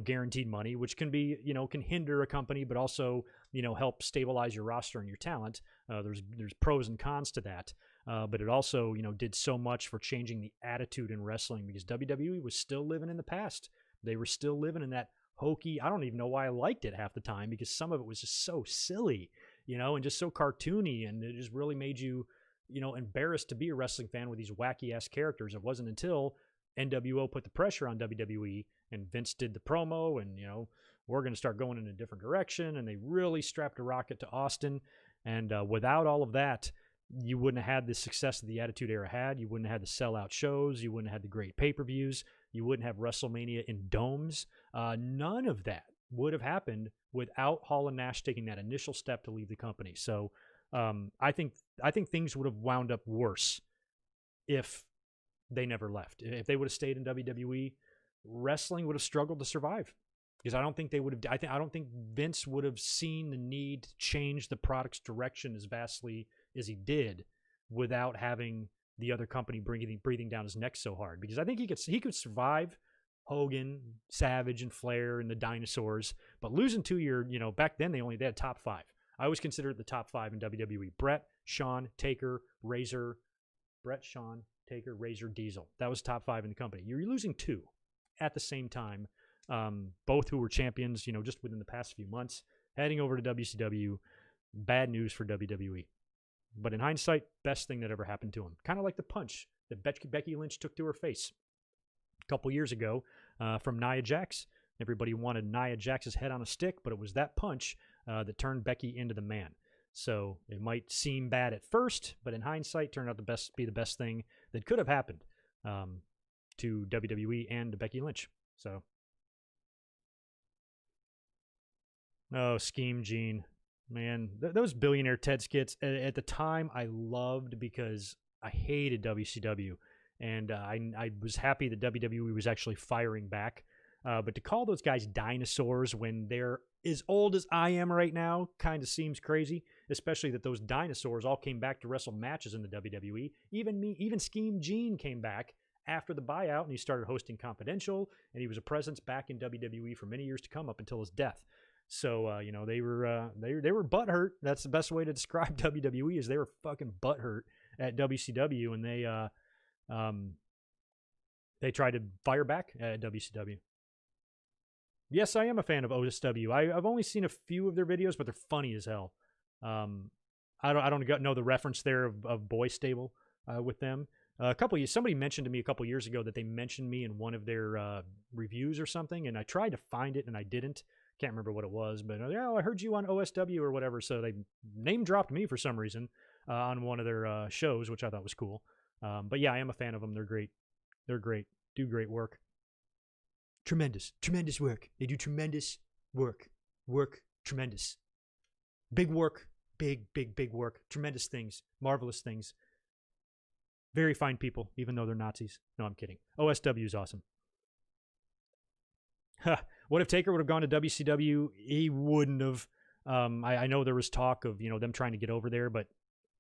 guaranteed money, which can be, can hinder a company, but also, help stabilize your roster and your talent. There's pros and cons to that. But it also, did so much for changing the attitude in wrestling because WWE was still living in the past. They were still living in that hokey. I don't even know why I liked it half the time because some of it was just so silly, and just so cartoony. And it just really made you, embarrassed to be a wrestling fan with these wacky ass characters. It wasn't until NWO put the pressure on WWE and Vince did the promo and, we're going to start going in a different direction. And they really strapped a rocket to Austin. And without all of that, you wouldn't have had the success that the Attitude Era had. You wouldn't have had the sellout shows. You wouldn't have had the great pay-per-views. You wouldn't have WrestleMania in domes. None of that would have happened without Hall and Nash taking that initial step to leave the company. So I think things would have wound up worse if they never left. If they would have stayed in WWE, wrestling would have struggled to survive. Because I don't think they would have. I don't think Vince would have seen the need to change the product's direction as vastly as he did, without having the other company breathing down his neck so hard. Because I think he could survive Hogan, Savage, and Flair and the dinosaurs, but losing to your, back then they had top 5. I always consider it the top 5 in WWE: Brett, Shawn, Taker, Razor, Diesel. That was top 5 in the company. You're losing 2 at the same time. Both who were champions, just within the past few months, heading over to WCW. Bad news for WWE. But in hindsight, best thing that ever happened to him. Kind of like the punch that Becky Lynch took to her face a couple years ago from Nia Jax. Everybody wanted Nia Jax's head on a stick, but it was that punch that turned Becky into the man. So it might seem bad at first, but in hindsight, turned out to be the best thing that could have happened to WWE and to Becky Lynch. So. Oh, Scheme Gene. Man, those Billionaire Ted skits at the time I loved because I hated WCW. And I was happy that WWE was actually firing back. But to call those guys dinosaurs when they're as old as I am right now kind of seems crazy, especially that those dinosaurs all came back to wrestle matches in the WWE. Even Scheme Gene came back after the buyout, and he started hosting Confidential, and he was a presence back in WWE for many years to come up until his death. So they were butthurt. That's the best way to describe WWE, is they were fucking butthurt at WCW, and they tried to fire back at WCW. Yes, I am a fan of OSW. I've only seen a few of their videos, but they're funny as hell. I don't know the reference there of Boy Stable with them. Somebody mentioned to me a couple years ago that they mentioned me in one of their reviews or something, and I tried to find it and I didn't. Can't remember what it was, but I heard you on OSW or whatever. So they name dropped me for some reason on one of their shows, which I thought was cool. But yeah, I am a fan of them. They're great. They're great. Do great work. Tremendous work. They do tremendous work. Tremendous. Big work. Big work. Tremendous things. Marvelous things. Very fine people, even though they're Nazis. No, I'm kidding. OSW is awesome. What if Taker would have gone to WCW? He wouldn't have. I know there was talk of them trying to get over there, but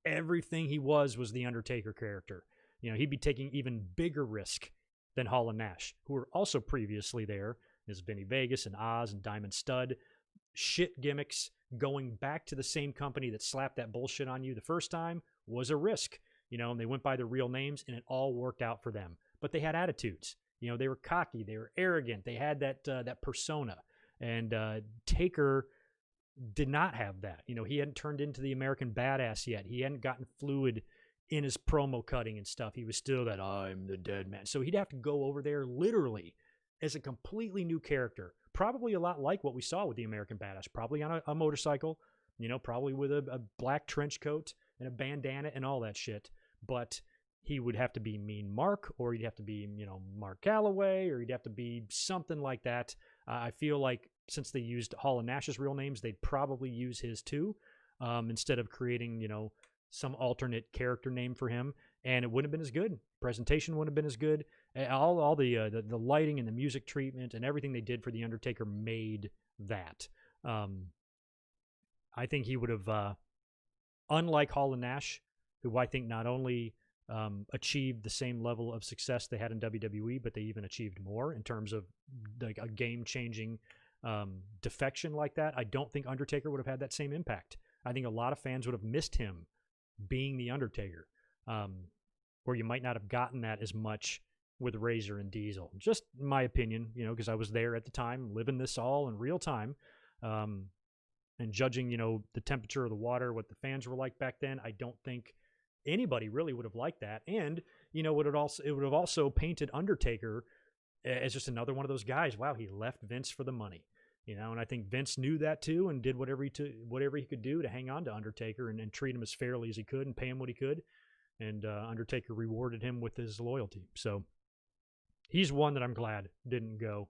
everything he was the Undertaker character. He'd be taking even bigger risk than Hall and Nash, who were also previously there. There's Vinny Vegas and Oz and Diamond Stud. Shit gimmicks. Going back to the same company that slapped that bullshit on you the first time was a risk. And they went by their real names, and it all worked out for them. But they had attitudes. They were cocky, they were arrogant, they had that persona. And Taker did not have that. He hadn't turned into the American Badass yet. He hadn't gotten fluid in his promo cutting and stuff. He was still that I'm the dead man. So he'd have to go over there literally as a completely new character. Probably a lot like what we saw with the American Badass. Probably on a motorcycle, probably with a black trench coat and a bandana and all that shit. But he would have to be Mean Mark, or he'd have to be, Mark Calloway, or he'd have to be something like that. I feel like since they used Hall and Nash's real names, they'd probably use his too, instead of creating, some alternate character name for him. And it wouldn't have been as good. Presentation wouldn't have been as good. All the lighting and the music treatment and everything they did for The Undertaker made that. I think he would have, unlike Hall and Nash, who I think not only achieved the same level of success they had in WWE, but they even achieved more in terms of like a game-changing defection like that. I don't think Undertaker would have had that same impact. I think a lot of fans would have missed him being the Undertaker, where you might not have gotten that as much with Razor and Diesel. Just my opinion, because I was there at the time, living this all in real time, and judging, the temperature of the water, what the fans were like back then. I don't think anybody really would have liked that. And it would have also painted Undertaker as just another one of those guys. Wow, he left Vince for the money. And I think Vince knew that too and did whatever he could do to hang on to Undertaker and treat him as fairly as he could and pay him what he could. And Undertaker rewarded him with his loyalty. So he's one that I'm glad didn't go.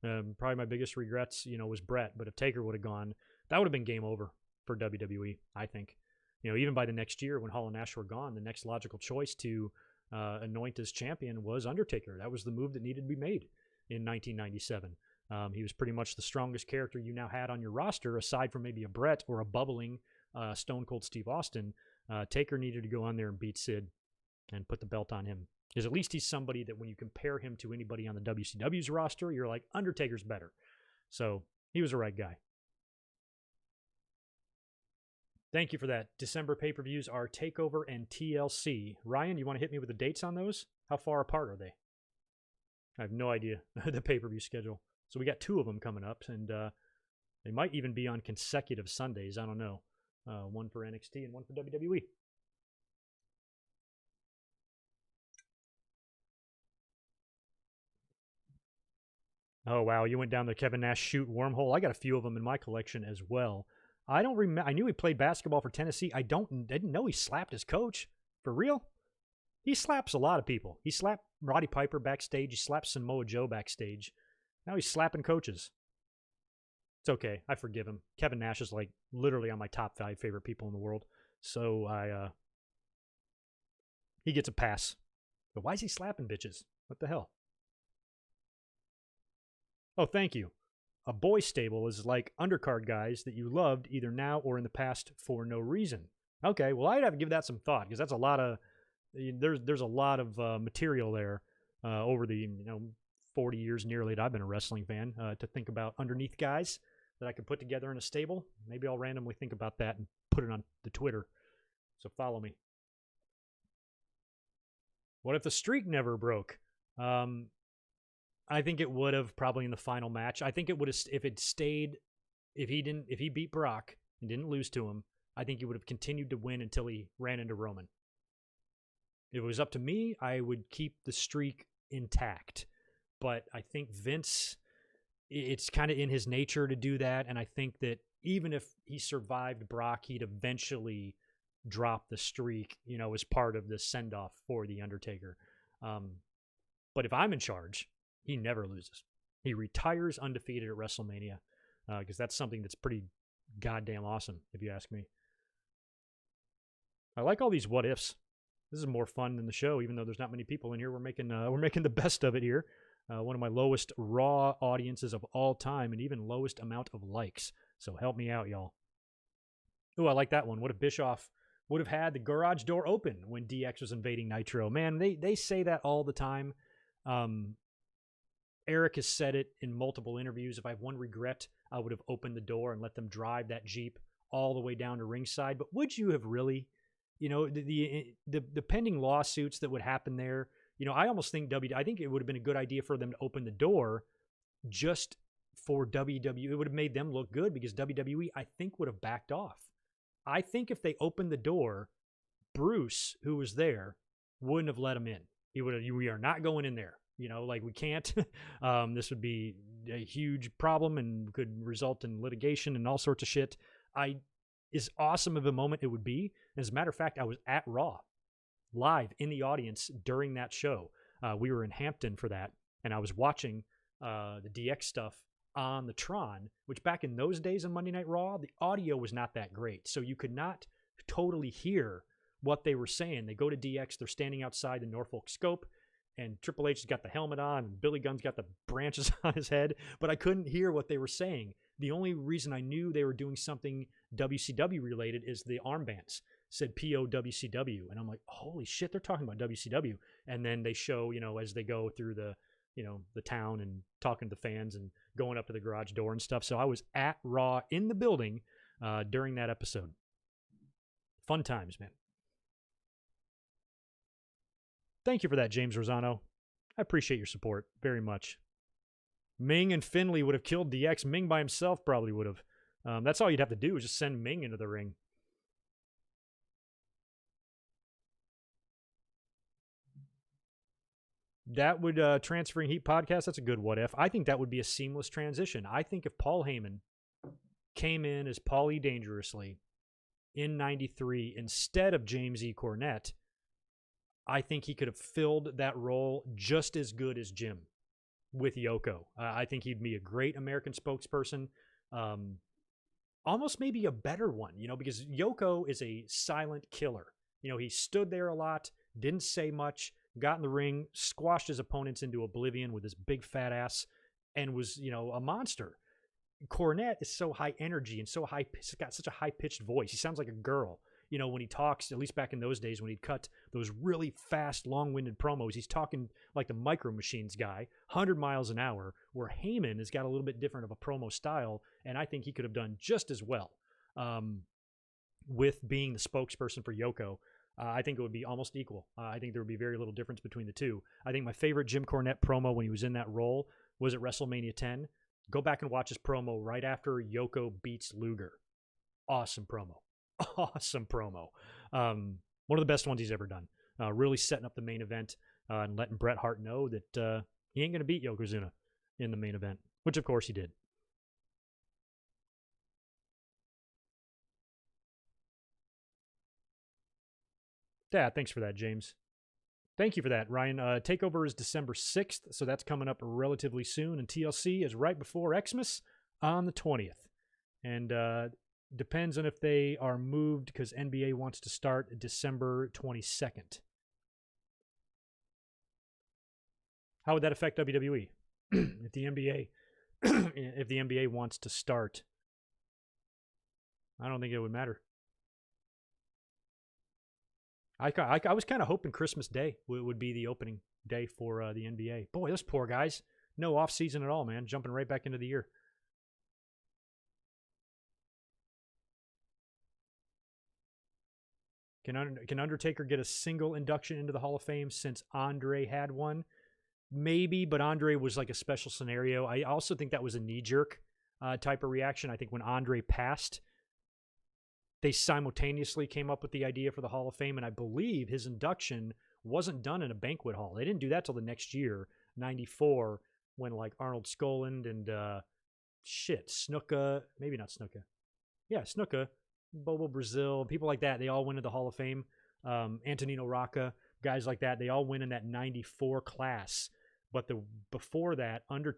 Probably my biggest regrets, was Brett. But if Taker would have gone, that would have been game over for WWE, I think. Even by the next year when Hall and Nash were gone, the next logical choice to anoint as champion was Undertaker. That was the move that needed to be made in 1997. He was pretty much the strongest character you now had on your roster, aside from maybe a Brett or a bubbling Stone Cold Steve Austin. Taker needed to go on there and beat Sid and put the belt on him. Because at least he's somebody that when you compare him to anybody on the WCW's roster, you're like, Undertaker's better. So he was the right guy. Thank you for that. December pay-per-views are TakeOver and TLC. Ryan, you want to hit me with the dates on those? How far apart are they? I have no idea the pay-per-view schedule. So we got 2 of them coming up, and they might even be on consecutive Sundays. I don't know. One for NXT and one for WWE. Oh, wow. You went down the Kevin Nash shoot wormhole. I got a few of them in my collection as well. I don't remember. I knew he played basketball for Tennessee. I didn't know he slapped his coach. For real? He slaps a lot of people. He slapped Roddy Piper backstage. He slapped Samoa Joe backstage. Now he's slapping coaches. It's okay. I forgive him. Kevin Nash is like literally on my top 5 favorite people in the world. So he gets a pass. But why is he slapping bitches? What the hell? Oh, thank you. A boy stable is like undercard guys that you loved either now or in the past for no reason. Okay, well, I'd have to give that some thought because that's a lot of there's a lot of material there over the 40 years nearly that I've been a wrestling fan to think about underneath guys that I could put together in a stable. Maybe I'll randomly think about that and put it on the Twitter. So follow me. What if the streak never broke? I think it would have probably in the final match. I think it would have if he beat Brock and didn't lose to him, I think he would have continued to win until he ran into Roman. If it was up to me, I would keep the streak intact. But I think Vince, it's kind of in his nature to do that. And I think that even if he survived Brock, he'd eventually drop the streak, as part of the send-off for The Undertaker. But if I'm in charge, he never loses. He retires undefeated at WrestleMania because that's something that's pretty goddamn awesome, if you ask me. I like all these what ifs. This is more fun than the show, even though there's not many people in here. We're making the best of it here. One of my lowest Raw audiences of all time, and even lowest amount of likes. So help me out, y'all. Ooh, I like that one. What if Bischoff would have had the garage door open when DX was invading Nitro? Man, they say that all the time. Eric has said it in multiple interviews. If I have one regret, I would have opened the door and let them drive that Jeep all the way down to ringside. But would you have really? The pending lawsuits that would happen there. I almost think I think it would have been a good idea for them to open the door just for WWE. It would have made them look good because WWE, I think, would have backed off. I think if they opened the door, Bruce, who was there, wouldn't have let him in. He would have, we are not going in there. We can't. This would be a huge problem and could result in litigation and all sorts of shit. As awesome of a moment it would be. As a matter of fact, I was at Raw, live in the audience during that show. We were in Hampton for that, and I was watching the DX stuff on the Tron, which back in those days on Monday Night Raw, the audio was not that great. So you could not totally hear what they were saying. They go to DX, they're standing outside the Norfolk Scope, and Triple H's got the helmet on, and Billy Gunn's got the branches on his head, but I couldn't hear what they were saying. The only reason I knew they were doing something WCW related is the armbands said POWCW, and I'm like, holy shit, they're talking about WCW. And then they show, as they go through the town and talking to the fans and going up to the garage door and stuff. So I was at Raw in the building during that episode. Fun times, man. Thank you for that, James Rosano. I appreciate your support very much. Ming and Finley would have killed DX. Ming by himself probably would have. That's all you'd have to do is just send Ming into the ring. that would Transferring Heat podcast. That's a good what if. I think that would be a seamless transition. I think if Paul Heyman came in as Paulie Dangerously in '93 instead of James E. Cornette, I think he could have filled that role just as good as Jim with Yoko. I think he'd be a great American spokesperson. Almost maybe a better one, because Yoko is a silent killer. He stood there a lot, didn't say much, got in the ring, squashed his opponents into oblivion with his big fat ass, and was, a monster. Cornette is so high energy and he's got such a high-pitched voice. He sounds like a girl. When he talks, at least back in those days when he'd cut those really fast, long-winded promos, he's talking like the Micro Machines guy, 100 miles an hour, where Heyman has got a little bit different of a promo style, and I think he could have done just as well with being the spokesperson for Yoko. I think it would be almost equal. I think there would be very little difference between the two. I think my favorite Jim Cornette promo when he was in that role was at WrestleMania 10. Go back and watch his promo right after Yoko beats Luger. Awesome promo. Awesome promo. One of the best ones he's ever done. Really setting up the main event and letting Bret Hart know that he ain't going to beat Yokozuna in the main event, which of course he did. Yeah, thanks for that, James. Thank you for that, Ryan. TakeOver is December 6th, so that's coming up relatively soon, and TLC is right before Xmas on the 20th. And depends on if they are moved because NBA wants to start December 22nd. How would that affect WWE if the NBA wants to start? I don't think it would matter. I was kind of hoping Christmas Day would be the opening day for the NBA. Boy, those poor guys. No off season at all, man. Jumping right back into the year. Can Undertaker get a single induction into the Hall of Fame since Andre had one? Maybe, but Andre was like a special scenario. I also think that was a knee-jerk type of reaction. I think when Andre passed, they simultaneously came up with the idea for the Hall of Fame, and I believe his induction wasn't done in a banquet hall. They didn't do that till the next year, 94, when like Arnold Skoland and Snuka, maybe not Snuka. Yeah, Snuka, Bobo Brazil, people like that, they all went into the Hall of Fame. Antonino Rocca, guys like that, they all went in that 94 class. But before that, Andre,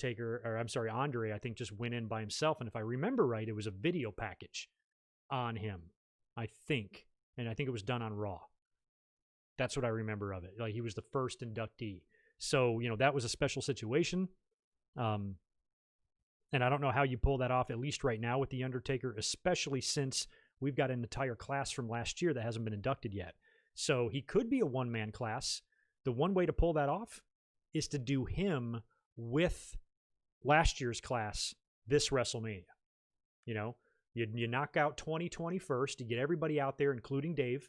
I think just went in by himself. And if I remember right, it was a video package on him, I think. And I think it was done on Raw. That's what I remember of it. Like he was the first inductee. So, that was a special situation. And I don't know how you pull that off, at least right now with The Undertaker, especially since we've got an entire class from last year that hasn't been inducted yet. So he could be a one-man class. The one way to pull that off is to do him with last year's class this WrestleMania. You knock out 2020 first to get everybody out there, including Dave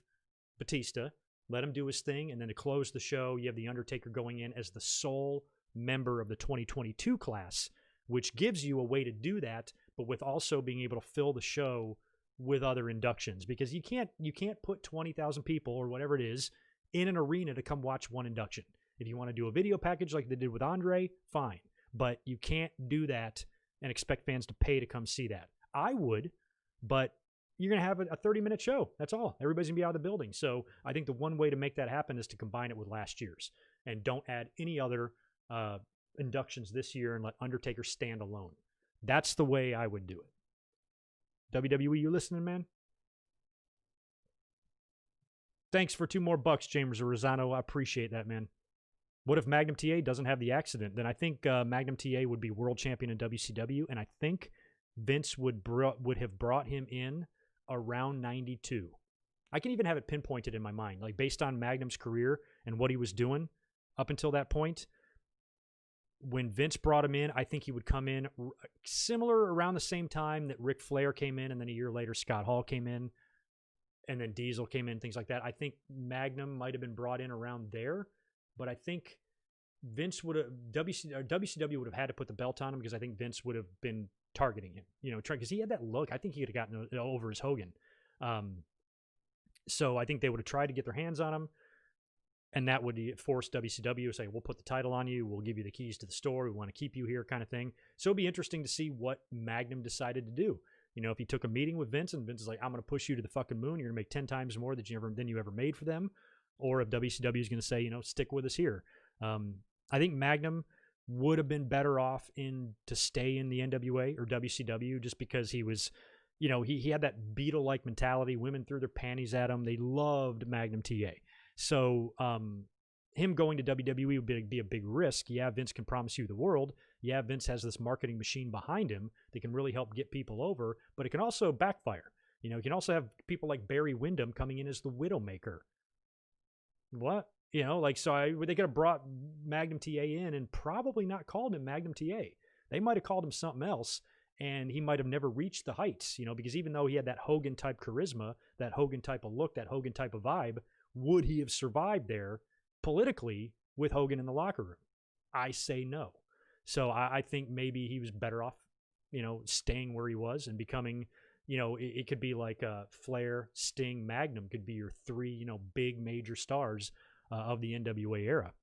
Bautista, let him do his thing, and then to close the show, you have The Undertaker going in as the sole member of the 2022 class, which gives you a way to do that, but with also being able to fill the show with other inductions, because you can't put 20,000 people or whatever it is in an arena to come watch one induction. If you want to do a video package like they did with Andre, fine, but you can't do that and expect fans to pay to come see that. I would, but you're going to have a 30-minute show. That's all. Everybody's going to be out of the building. So I think the one way to make that happen is to combine it with last year's and don't add any other inductions this year and let Undertaker stand alone. That's the way I would do it. WWE, you listening, man? Thanks for $2 more, James Rosano. I appreciate that, man. What if Magnum TA doesn't have the accident? Then I think Magnum TA would be world champion in WCW, and I think Vince would have brought him in around 92. I can even have it pinpointed in my mind, like based on Magnum's career and what he was doing up until that point. When Vince brought him in, I think he would come in similar around the same time that Ric Flair came in, and then a year later Scott Hall came in, and then Diesel came in, things like that. I think Magnum might have been brought in around there, but I think Vince would have WCW would have had to put the belt on him because I think Vince would have been targeting him, because he had that look. I think he could have gotten over as Hogan. So I think they would have tried to get their hands on him. And that would force WCW to say, we'll put the title on you, we'll give you the keys to the store, we want to keep you here, kind of thing. So it'd be interesting to see what Magnum decided to do. You know, if he took a meeting with Vince and Vince is like, I'm going to push you to the fucking moon, you're going to make 10 times more than you ever made for them. Or if WCW is going to say, you know, stick with us here. I think Magnum would have been better off to stay in the NWA or WCW just because he was, you know, he had that Beatle-like mentality. Women threw their panties at him. They loved Magnum TA. So him going to WWE would be a big risk. Yeah, Vince can promise you the world. Yeah, Vince has this marketing machine behind him that can really help get people over, but it can also backfire. You know, you can also have people like Barry Windham coming in as the Widowmaker. What? You know, like, so they could have brought Magnum TA in and probably not called him Magnum TA. They might have called him something else, and he might have never reached the heights, you know, because even though he had that Hogan-type charisma, that Hogan-type of look, that Hogan-type of vibe, would he have survived there politically with Hogan in the locker room? I say no. So I think maybe he was better off, you know, staying where he was and becoming, you know, it could be like Flair, Sting, Magnum could be your three, you know, big major stars of the NWA era.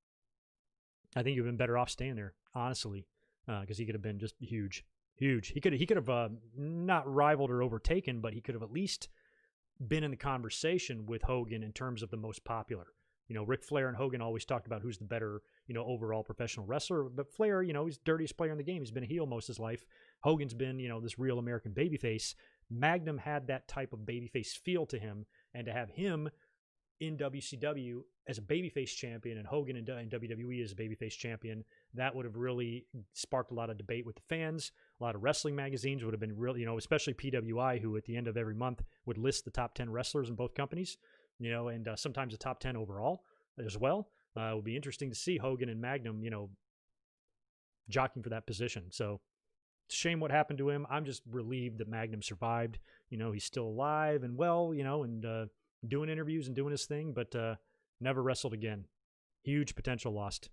I think you've been better off staying there, honestly, because he could have been just huge. He could have not rivaled or overtaken, but he could have at least been in the conversation with Hogan in terms of the most popular. You know, Ric Flair and Hogan always talked about who's the better, you know, overall professional wrestler. But Flair, you know, he's the dirtiest player in the game. He's been a heel most of his life. Hogan's been, you know, this real American babyface. Magnum had that type of babyface feel to him, and to have him in WCW as a babyface champion and Hogan in WWE as a babyface champion, that would have really sparked a lot of debate with the fans. A lot of wrestling magazines would have been really, you know, especially PWI, who at the end of every month would list the top 10 wrestlers in both companies, you know, and sometimes the top 10 overall as well. It would be interesting to see Hogan and Magnum, you know, jockeying for that position. So it's a shame what happened to him. I'm just relieved that Magnum survived. You know, he's still alive and well, you know, and doing interviews and doing his thing, but never wrestled again. Huge potential lost.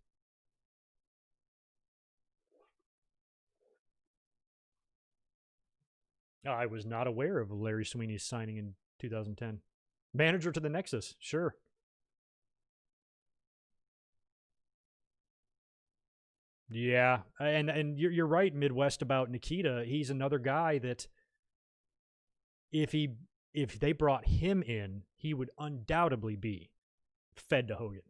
I was not aware of Larry Sweeney's signing in 2010. Manager to the Nexus, sure. Yeah, and you're right, Midwest, about Nikita. He's another guy that if they brought him in, he would undoubtedly be fed to Hogan.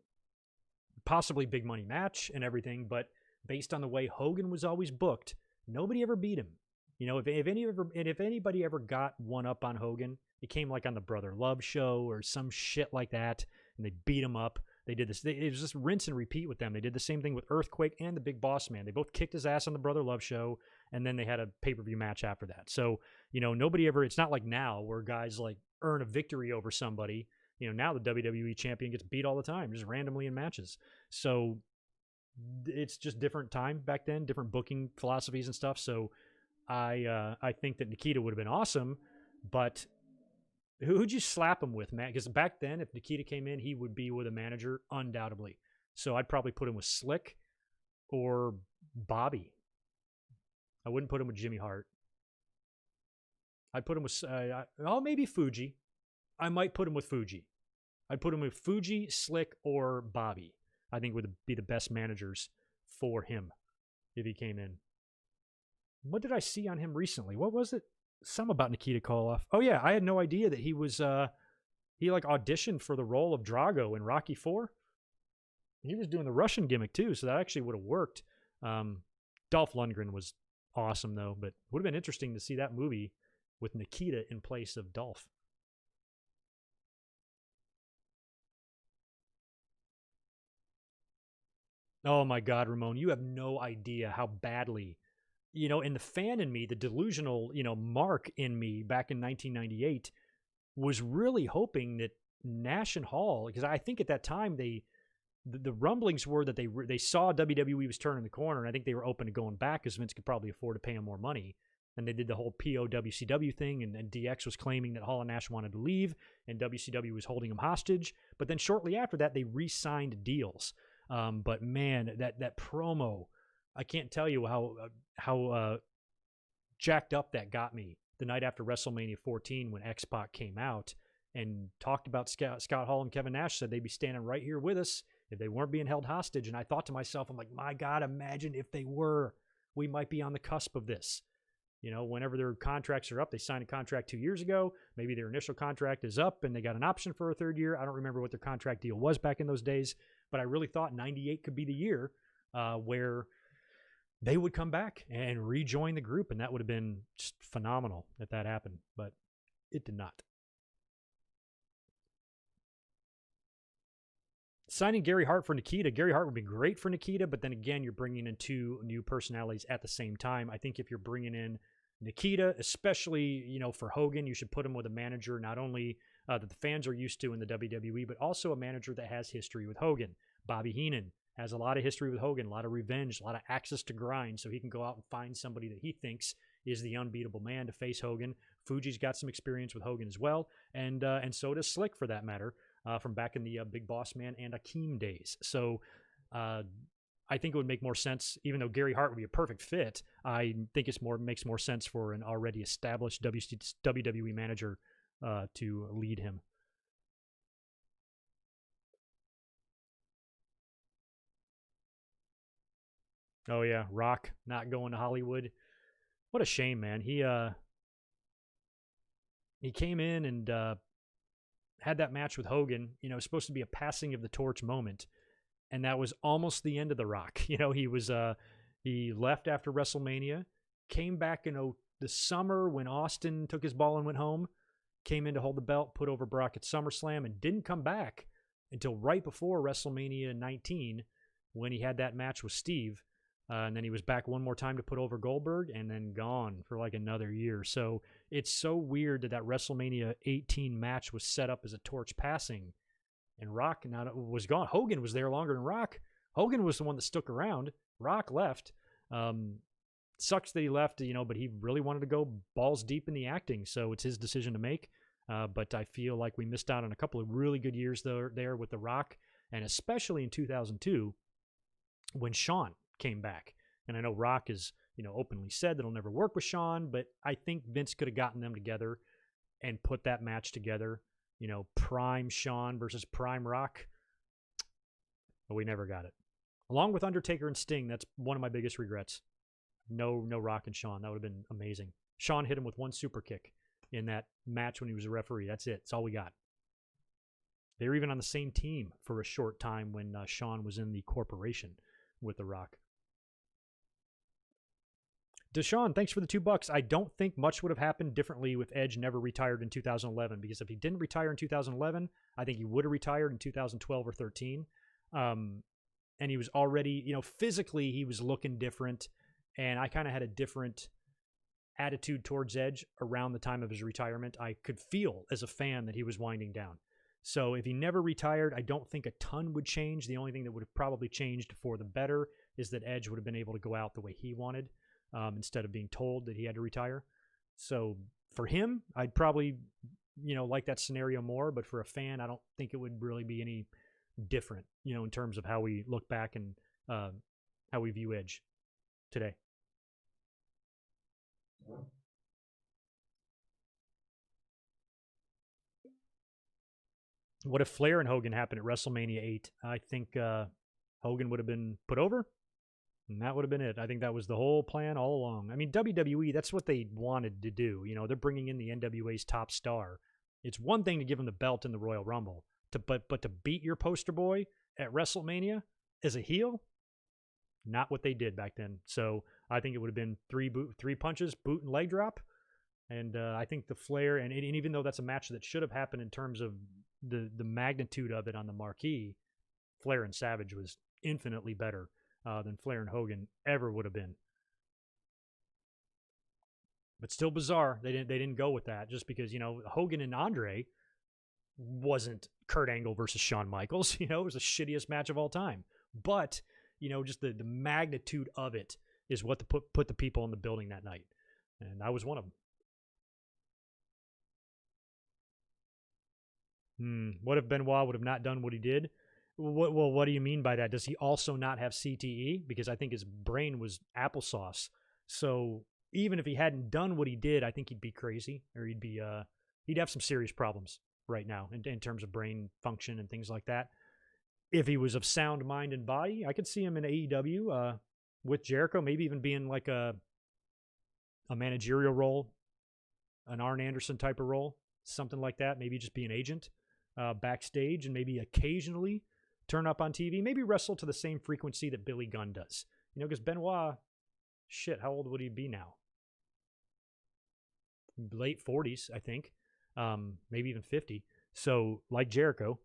Possibly big money match and everything, but based on the way Hogan was always booked, nobody ever beat him. You know, if anybody ever got one up on Hogan, it came like on the Brother Love show or some shit like that, and they beat him up. They did this. It was just rinse and repeat with them. They did the same thing with Earthquake and the Big Boss Man. They both kicked his ass on the Brother Love show, and then they had a pay-per-view match after that. So, you know, nobody ever, it's not like now where guys like earn a victory over somebody. You know, now the WWE champion gets beat all the time, just randomly in matches. So it's just different time back then, different booking philosophies and stuff. So I think that Nikita would have been awesome, but who'd you slap him with, man? Because back then, if Nikita came in, he would be with a manager, undoubtedly. So I'd probably put him with Slick or Bobby. I wouldn't put him with Jimmy Hart. I'd put him with, maybe Fuji. I might put him with Fuji. I'd put him with Fuji, Slick, or Bobby. I think would be the best managers for him if he came in. What did I see on him recently? What was it? Some about Nikita Koloff. Oh yeah, I had no idea that he was he like auditioned for the role of Drago in Rocky IV. He was doing the Russian gimmick too, so that actually would have worked. Dolph Lundgren was awesome though, but would have been interesting to see that movie with Nikita in place of Dolph. Oh my God, Ramon, you have no idea how badly, you know, and the fan in me, the delusional, you know, Mark in me back in 1998 was really hoping that Nash and Hall, because I think at that time the rumblings were that they saw WWE was turning the corner, and I think they were open to going back because Vince could probably afford to pay him more money. And they did the whole POWCW thing, and DX was claiming that Hall and Nash wanted to leave, and WCW was holding him hostage. But then shortly after that, they re-signed deals. But man, that promo, I can't tell you how jacked up that got me the night after WrestleMania 14 when X-Pac came out and talked about Scott Hall and Kevin Nash, said they'd be standing right here with us if they weren't being held hostage. And I thought to myself, I'm like, my God, imagine if they were. We might be on the cusp of this. You know, whenever their contracts are up, they signed a contract 2 years ago. Maybe their initial contract is up and they got an option for a third year. I don't remember what their contract deal was back in those days, but I really thought 98 could be the year where they would come back and rejoin the group, and that would have been just phenomenal if that happened, but it did not. Signing Gary Hart for Nikita. Gary Hart would be great for Nikita, but then again, you're bringing in two new personalities at the same time. I think if you're bringing in Nikita, especially, you know, for Hogan, you should put him with a manager not only that the fans are used to in the WWE, but also a manager that has history with Hogan. Bobby Heenan has a lot of history with Hogan, a lot of revenge, a lot of access to grind, so he can go out and find somebody that he thinks is the unbeatable man to face Hogan. Fuji's got some experience with Hogan as well, and so does Slick, for that matter, from back in the Big Boss Man and Akeem days. So I think it would make more sense, even though Gary Hart would be a perfect fit. I think makes more sense for an already established WWE manager to lead him. Oh yeah, Rock not going to Hollywood. What a shame, man. He came in and had that match with Hogan. You know, it was supposed to be a passing of the torch moment, and that was almost the end of The Rock. You know, he left after WrestleMania, came back in the summer when Austin took his ball and went home, came in to hold the belt, put over Brock at SummerSlam, and didn't come back until right before WrestleMania 19 when he had that match with Steve. And then he was back one more time to put over Goldberg and then gone for like another year. So it's so weird that WrestleMania 18 match was set up as a torch passing and Rock was gone. Hogan was there longer than Rock. Hogan was the one that stuck around. Rock left. Sucks that he left, you know, but he really wanted to go balls deep in the acting. So it's his decision to make. But I feel like we missed out on a couple of really good years there with The Rock, and especially in 2002 when Shawn came back. And I know Rock has, you know, openly said that he'll never work with Shawn, but I think Vince could have gotten them together and put that match together, you know, prime Shawn versus prime Rock. But we never got it. Along with Undertaker and Sting, that's one of my biggest regrets. No Rock and Shawn. That would have been amazing. Shawn hit him with one super kick in that match when he was a referee. That's it. That's all we got. They were even on the same team for a short time when Shawn was in the corporation with The Rock. Deshaun, thanks for the $2. I don't think much would have happened differently if Edge never retired in 2011, because if he didn't retire in 2011, I think he would have retired in 2012 or 13. And he was already, you know, physically he was looking different, and I kind of had a different attitude towards Edge around the time of his retirement. I could feel as a fan that he was winding down. So if he never retired, I don't think a ton would change. The only thing that would have probably changed for the better is that Edge would have been able to go out the way he wanted. Instead of being told that he had to retire. So for him, I'd probably, you know, like that scenario more, but for a fan, I don't think it would really be any different, you know, in terms of how we look back and how we view Edge today. What if Flair and Hogan happened at WrestleMania 8? I think Hogan would have been put over. And that would have been it. I think that was the whole plan all along. I mean, WWE, that's what they wanted to do. You know, they're bringing in the NWA's top star. It's one thing to give him the belt in the Royal Rumble, but to beat your poster boy at WrestleMania as a heel, not what they did back then. So I think it would have been three punches, boot and leg drop. And I think the Flair, and even though that's a match that should have happened in terms of the magnitude of it on the marquee, Flair and Savage was infinitely better than Flair and Hogan ever would have been. But still bizarre. They didn't go with that just because, you know, Hogan and Andre wasn't Kurt Angle versus Shawn Michaels. You know, it was the shittiest match of all time. But, you know, just the magnitude of it is what put the people in the building that night. And I was one of them. What if Benoit would have not done what he did? Well, what do you mean by that? Does he also not have CTE? Because I think his brain was applesauce. So even if he hadn't done what he did, I think he'd be crazy, or he'd have some serious problems right now in terms of brain function and things like that. if he was of sound mind and body, I could see him in AEW with Jericho, maybe even being like a managerial role, an Arn Anderson type of role, something like that. Maybe just be an agent backstage and maybe occasionally turn up on TV. Maybe wrestle to the same frequency that Billy Gunn does. You know, because Benoit, shit, how old would he be now? Late 40s, I think. Maybe even 50. So, like Jericho,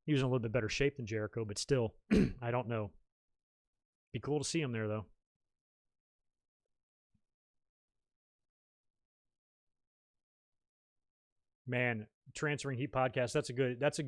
he was in a little bit better shape than Jericho, but still, I don't know. Be cool to see him there, though. Man, Transferring Heat podcast. That's a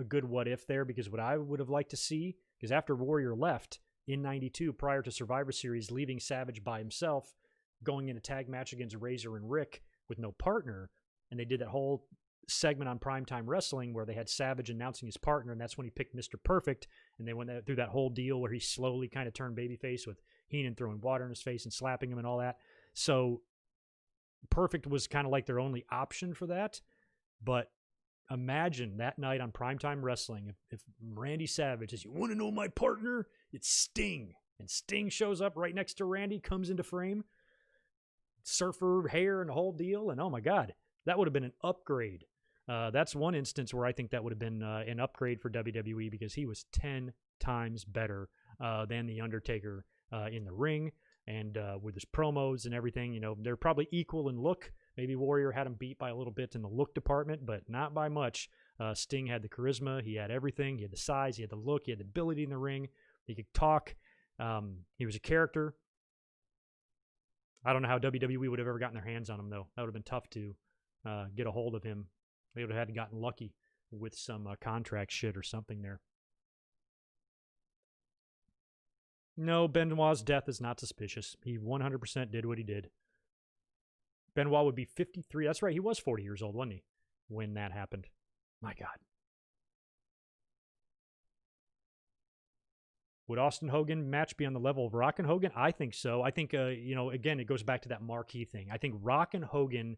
good what if there, because what I would have liked to see, because after Warrior left in '92, prior to Survivor Series, leaving Savage by himself, going in a tag match against Razor and Rick with no partner, and they did that whole segment on Primetime Wrestling where they had Savage announcing his partner, and that's when he picked Mr. Perfect, and they went through that whole deal where he slowly kind of turned babyface with Heenan throwing water in his face and slapping him and all that. So Perfect was kind of like their only option for that. But imagine that night on Primetime Wrestling, if Randy Savage says, "You want to know my partner? It's Sting." And Sting shows up right next to Randy, comes into frame, surfer hair and the whole deal. And oh my God, that would have been an upgrade. That's one instance where I think that would have been an upgrade for WWE, because he was 10 times better than The Undertaker in the ring. And with his promos and everything, you know, they're probably equal in look. Maybe Warrior had him beat by a little bit in the look department, but not by much. Sting had the charisma. He had everything. He had the size. He had the look. He had the ability in the ring. He could talk. He was a character. I don't know how WWE would have ever gotten their hands on him, though. That would have been tough to get a hold of him. They would have had gotten lucky with some contract shit or something there. No, Benoit's death is not suspicious. He 100% did what he did. Benoit would be 53. That's right. He was 40 years old, wasn't he, when that happened? My God. Would Austin Hogan match be on the level of Rock and Hogan? I think so. I think, again, it goes back to that marquee thing. I think Rock and Hogan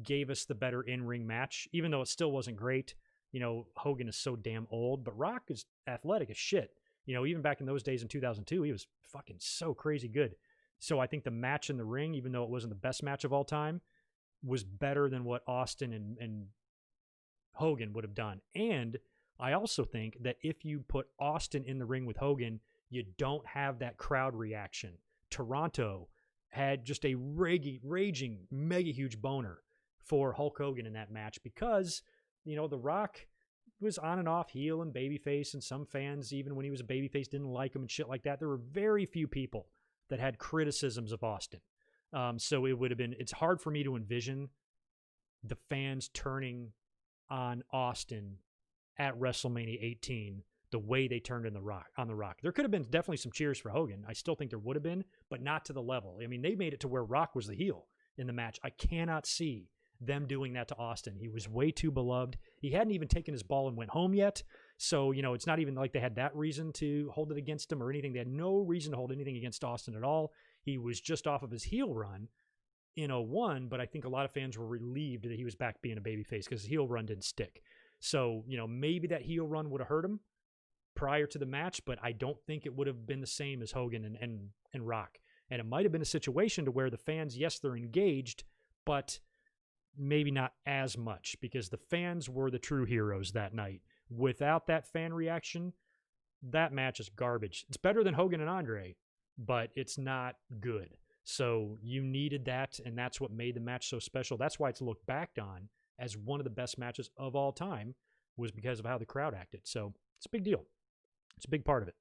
gave us the better in-ring match, even though it still wasn't great. You know, Hogan is so damn old, but Rock is athletic as shit. You know, even back in those days in 2002, he was fucking so crazy good. So I think the match in the ring, even though it wasn't the best match of all time, was better than what Austin and Hogan would have done. And I also think that if you put Austin in the ring with Hogan, you don't have that crowd reaction. Toronto had just a raging, mega huge boner for Hulk Hogan in that match because, you know, The Rock was on and off heel and babyface, and some fans, even when he was a babyface, didn't like him and shit like that. There were very few people that had criticisms of Austin. So it would have been, it's hard for me to envision the fans turning on Austin at WrestleMania 18 the way they turned on The Rock. There could have been definitely some cheers for Hogan. I still think there would have been, but not to the level. I mean, they made it to where Rock was the heel in the match. I cannot see them doing that to Austin. He was way too beloved. He hadn't even taken his ball and went home yet. So, you know, it's not even like they had that reason to hold it against him or anything. They had no reason to hold anything against Austin at all. He was just off of his heel run in 01, but I think a lot of fans were relieved that he was back being a babyface because his heel run didn't stick. So, you know, maybe that heel run would have hurt him prior to the match, but I don't think it would have been the same as Hogan and Rock. And it might have been a situation to where the fans, yes, they're engaged, but maybe not as much because the fans were the true heroes that night. Without that fan reaction, that match is garbage. It's better than Hogan and Andre, but it's not good. So you needed that, and that's what made the match so special. That's why it's looked back on as one of the best matches of all time, was because of how the crowd acted. So it's a big deal. It's a big part of it.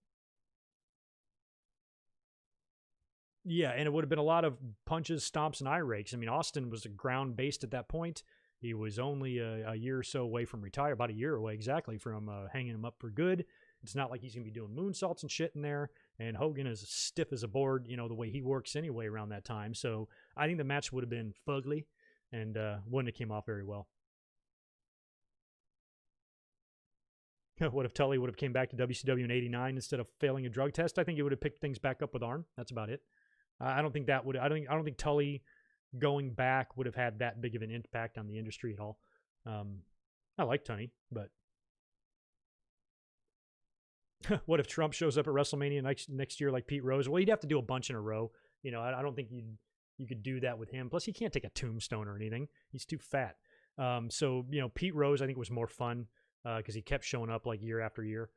Yeah, and it would have been a lot of punches, stomps, and eye rakes. I mean, Austin was ground-based at that point. He was only a year or so away from retire, about a year away exactly from hanging him up for good. It's not like he's going to be doing moonsaults and shit in there. And Hogan is stiff as a board, you know, the way he works anyway around that time. So I think the match would have been fugly and wouldn't have came off very well. What if Tully would have came back to WCW in '89 instead of failing a drug test? I think he would have picked things back up with Arn. That's about it. I don't think Tully going back would have had that big of an impact on the industry at all. I like Tunney, but What if Trump shows up at WrestleMania next year like Pete Rose? Well, he'd have to do a bunch in a row. I don't think you could do that with him. Plus, he can't take a tombstone or anything. He's too fat. So Pete Rose, I think, was more fun because he kept showing up like year after year.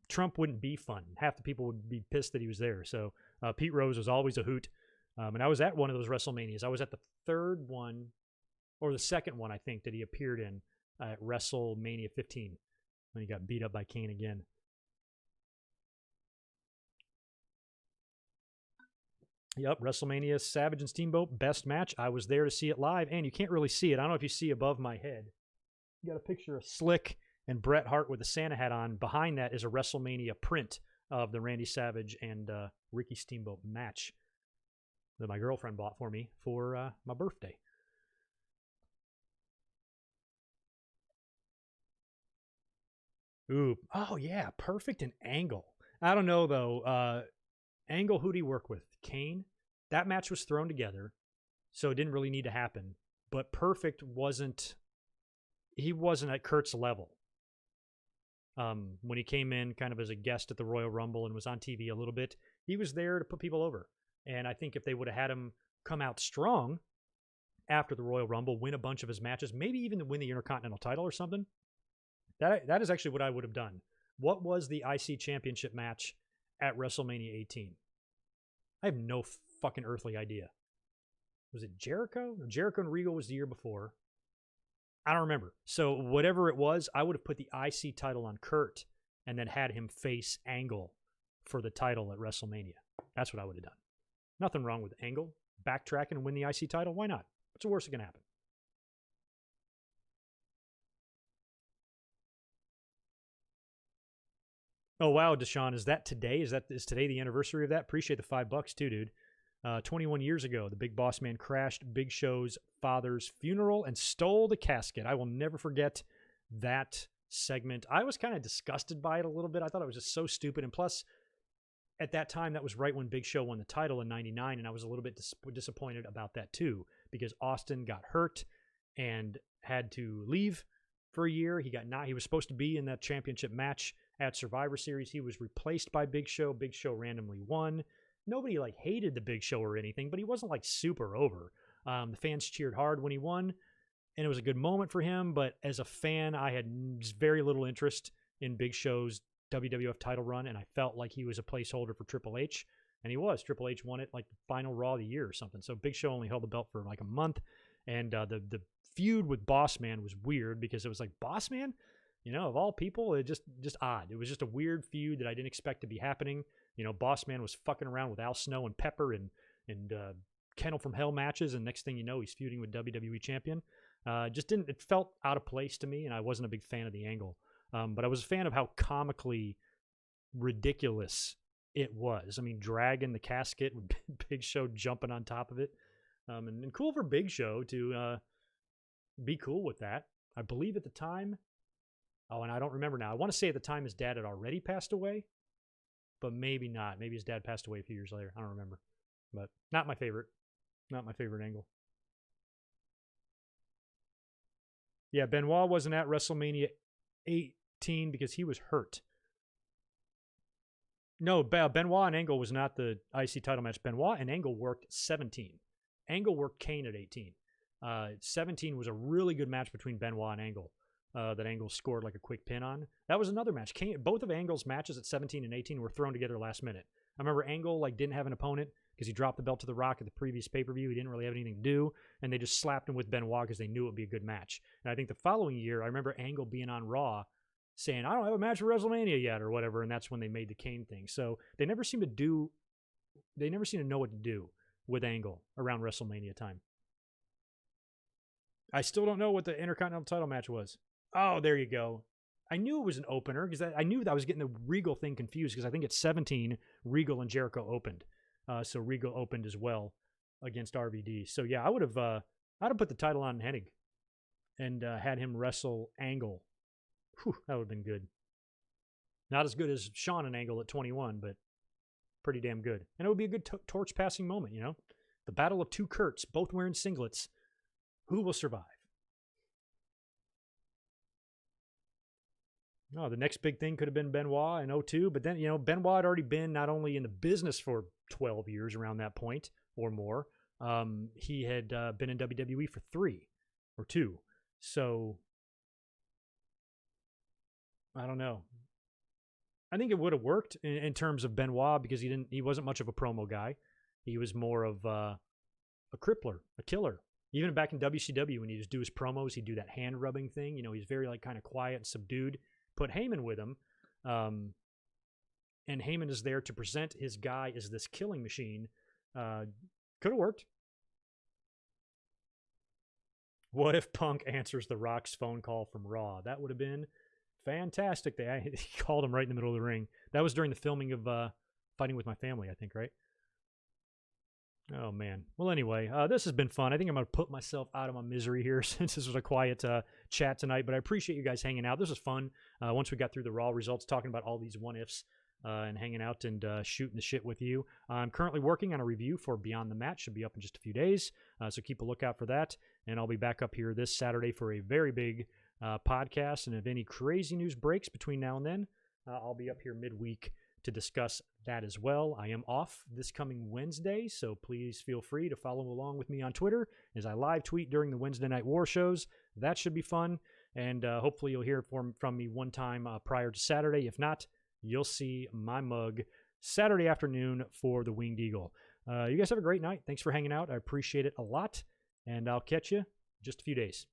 Trump wouldn't be fun. Half the people would be pissed that he was there. So Pete Rose was always a hoot. And I was at one of those WrestleManias. I was at the third one, or the second one, I think, that he appeared in at WrestleMania 15 when he got beat up by Kane again. Yep, WrestleMania, Savage and Steamboat, best match. I was there to see it live, and you can't really see it. I don't know if you see above my head. You got a picture of Slick and Bret Hart with a Santa hat on. Behind that is a WrestleMania print of the Randy Savage and Ricky Steamboat match that my girlfriend bought for me for my birthday. Ooh, oh yeah, Perfect and Angle. I don't know though. Angle, who'd he work with? Kane? That match was thrown together, so it didn't really need to happen. But Perfect wasn't at Kurt's level. When he came in kind of as a guest at the Royal Rumble and was on TV a little bit, he was there to put people over. And I think if they would have had him come out strong after the Royal Rumble, win a bunch of his matches, maybe even win the Intercontinental title or something, that is actually what I would have done. What was the IC Championship match at WrestleMania 18? I have no fucking earthly idea. Was it Jericho? Jericho and Regal was the year before. I don't remember. So whatever it was, I would have put the IC title on Kurt and then had him face Angle for the title at WrestleMania. That's what I would have done. Nothing wrong with Angle. Backtrack and win the IC title. Why not? What's the worst that can happen? Oh, wow, Deshaun. Is that today? Is today the anniversary of that? Appreciate the $5 too, dude. 21 years ago, the Big Boss Man crashed Big Show's father's funeral and stole the casket. I will never forget that segment. I was kind of disgusted by it a little bit. I thought it was just so stupid. And plus, at that time, that was right when Big Show won the title in 99, and I was a little bit disappointed about that too, because Austin got hurt and had to leave for a year. He was supposed to be in that championship match at Survivor Series. He was replaced by Big Show. Big Show randomly won. Nobody hated the Big Show or anything, but he wasn't super over. The fans cheered hard when he won, and it was a good moment for him. But as a fan, I had very little interest in Big Show's WWF title run, and I felt like he was a placeholder for Triple H, and he was. Triple H won it the final Raw of the year or something. So Big Show only held the belt for a month, and the feud with Boss Man was weird because it was Boss Man, of all people, it just odd. It was just a weird feud that I didn't expect to be happening. Boss Man was fucking around with Al Snow and Pepper and Kennel from Hell matches, and next thing you know, he's feuding with WWE champion. It felt out of place to me, and I wasn't a big fan of the angle. But I was a fan of how comically ridiculous it was. I mean, dragging the casket with Big Show jumping on top of it. And cool for Big Show to be cool with that. I believe at the time, and I don't remember now. I want to say at the time his dad had already passed away, but maybe not. Maybe his dad passed away a few years later. I don't remember. But not my favorite. Not my favorite angle. Yeah, Benoit wasn't at WrestleMania 18 because he was hurt. No, Benoit and Angle was not the IC title match. Benoit and Angle worked 17. Angle worked Kane at 18. 17 was a really good match between Benoit and Angle that Angle scored a quick pin on. That was another match. Both of Angle's matches at 17 and 18 were thrown together last minute. I remember Angle didn't have an opponent because he dropped the belt to The Rock at the previous pay-per-view. He didn't really have anything to do, and they just slapped him with Benoit because they knew it would be a good match. And I think the following year, I remember Angle being on Raw saying, I don't have a match for WrestleMania yet or whatever, and that's when they made the Kane thing. So they never seem to know what to do with Angle around WrestleMania time. I still don't know what the Intercontinental title match was. Oh, there you go. I knew it was an opener because I knew that I was getting the Regal thing confused because I think at 17, Regal and Jericho opened. So Regal opened as well against RVD. So yeah, I'd have put the title on Hennig and had him wrestle Angle. Whew, that would have been good. Not as good as Shawn and Angle at 21, but pretty damn good. And it would be a good torch passing moment, The battle of two Kurts, both wearing singlets. Who will survive? No, the next big thing could have been Benoit in 2002, but then, Benoit had already been not only in the business for 12 years around that point or more, he had been in WWE for 3 or 2. So, I don't know. I think it would have worked in terms of Benoit because he wasn't much of a promo guy. He was more of a crippler, a killer. Even back in WCW, when he'd just do his promos, he'd do that hand rubbing thing. He's very kind of quiet and subdued. Put Heyman with him, and Heyman is there to present his guy as this killing machine. Could have worked. What if Punk answers The Rock's phone call from Raw? That would have been fantastic. He called him right in the middle of the ring. That was during the filming of Fighting With My Family, I think, right? Oh, man. Well, anyway, this has been fun. I think I'm going to put myself out of my misery here since this was a quiet chat tonight, but I appreciate you guys hanging out. This was fun. Once we got through the Raw results, talking about all these what-ifs and hanging out and shooting the shit with you. I'm currently working on a review for Beyond the Match. Should be up in just a few days, so keep a lookout for that. And I'll be back up here this Saturday for a very big podcast, and if any crazy news breaks between now and then, I'll be up here midweek to discuss that as well. I am off this coming Wednesday, so please feel free to follow along with me on Twitter as I live tweet during the Wednesday Night War shows. That should be fun, and hopefully you'll hear from me one time prior to Saturday. If not, you'll see my mug Saturday afternoon for the Winged Eagle. You guys have a great night. Thanks for hanging out. I appreciate it a lot, and I'll catch you in just a few days.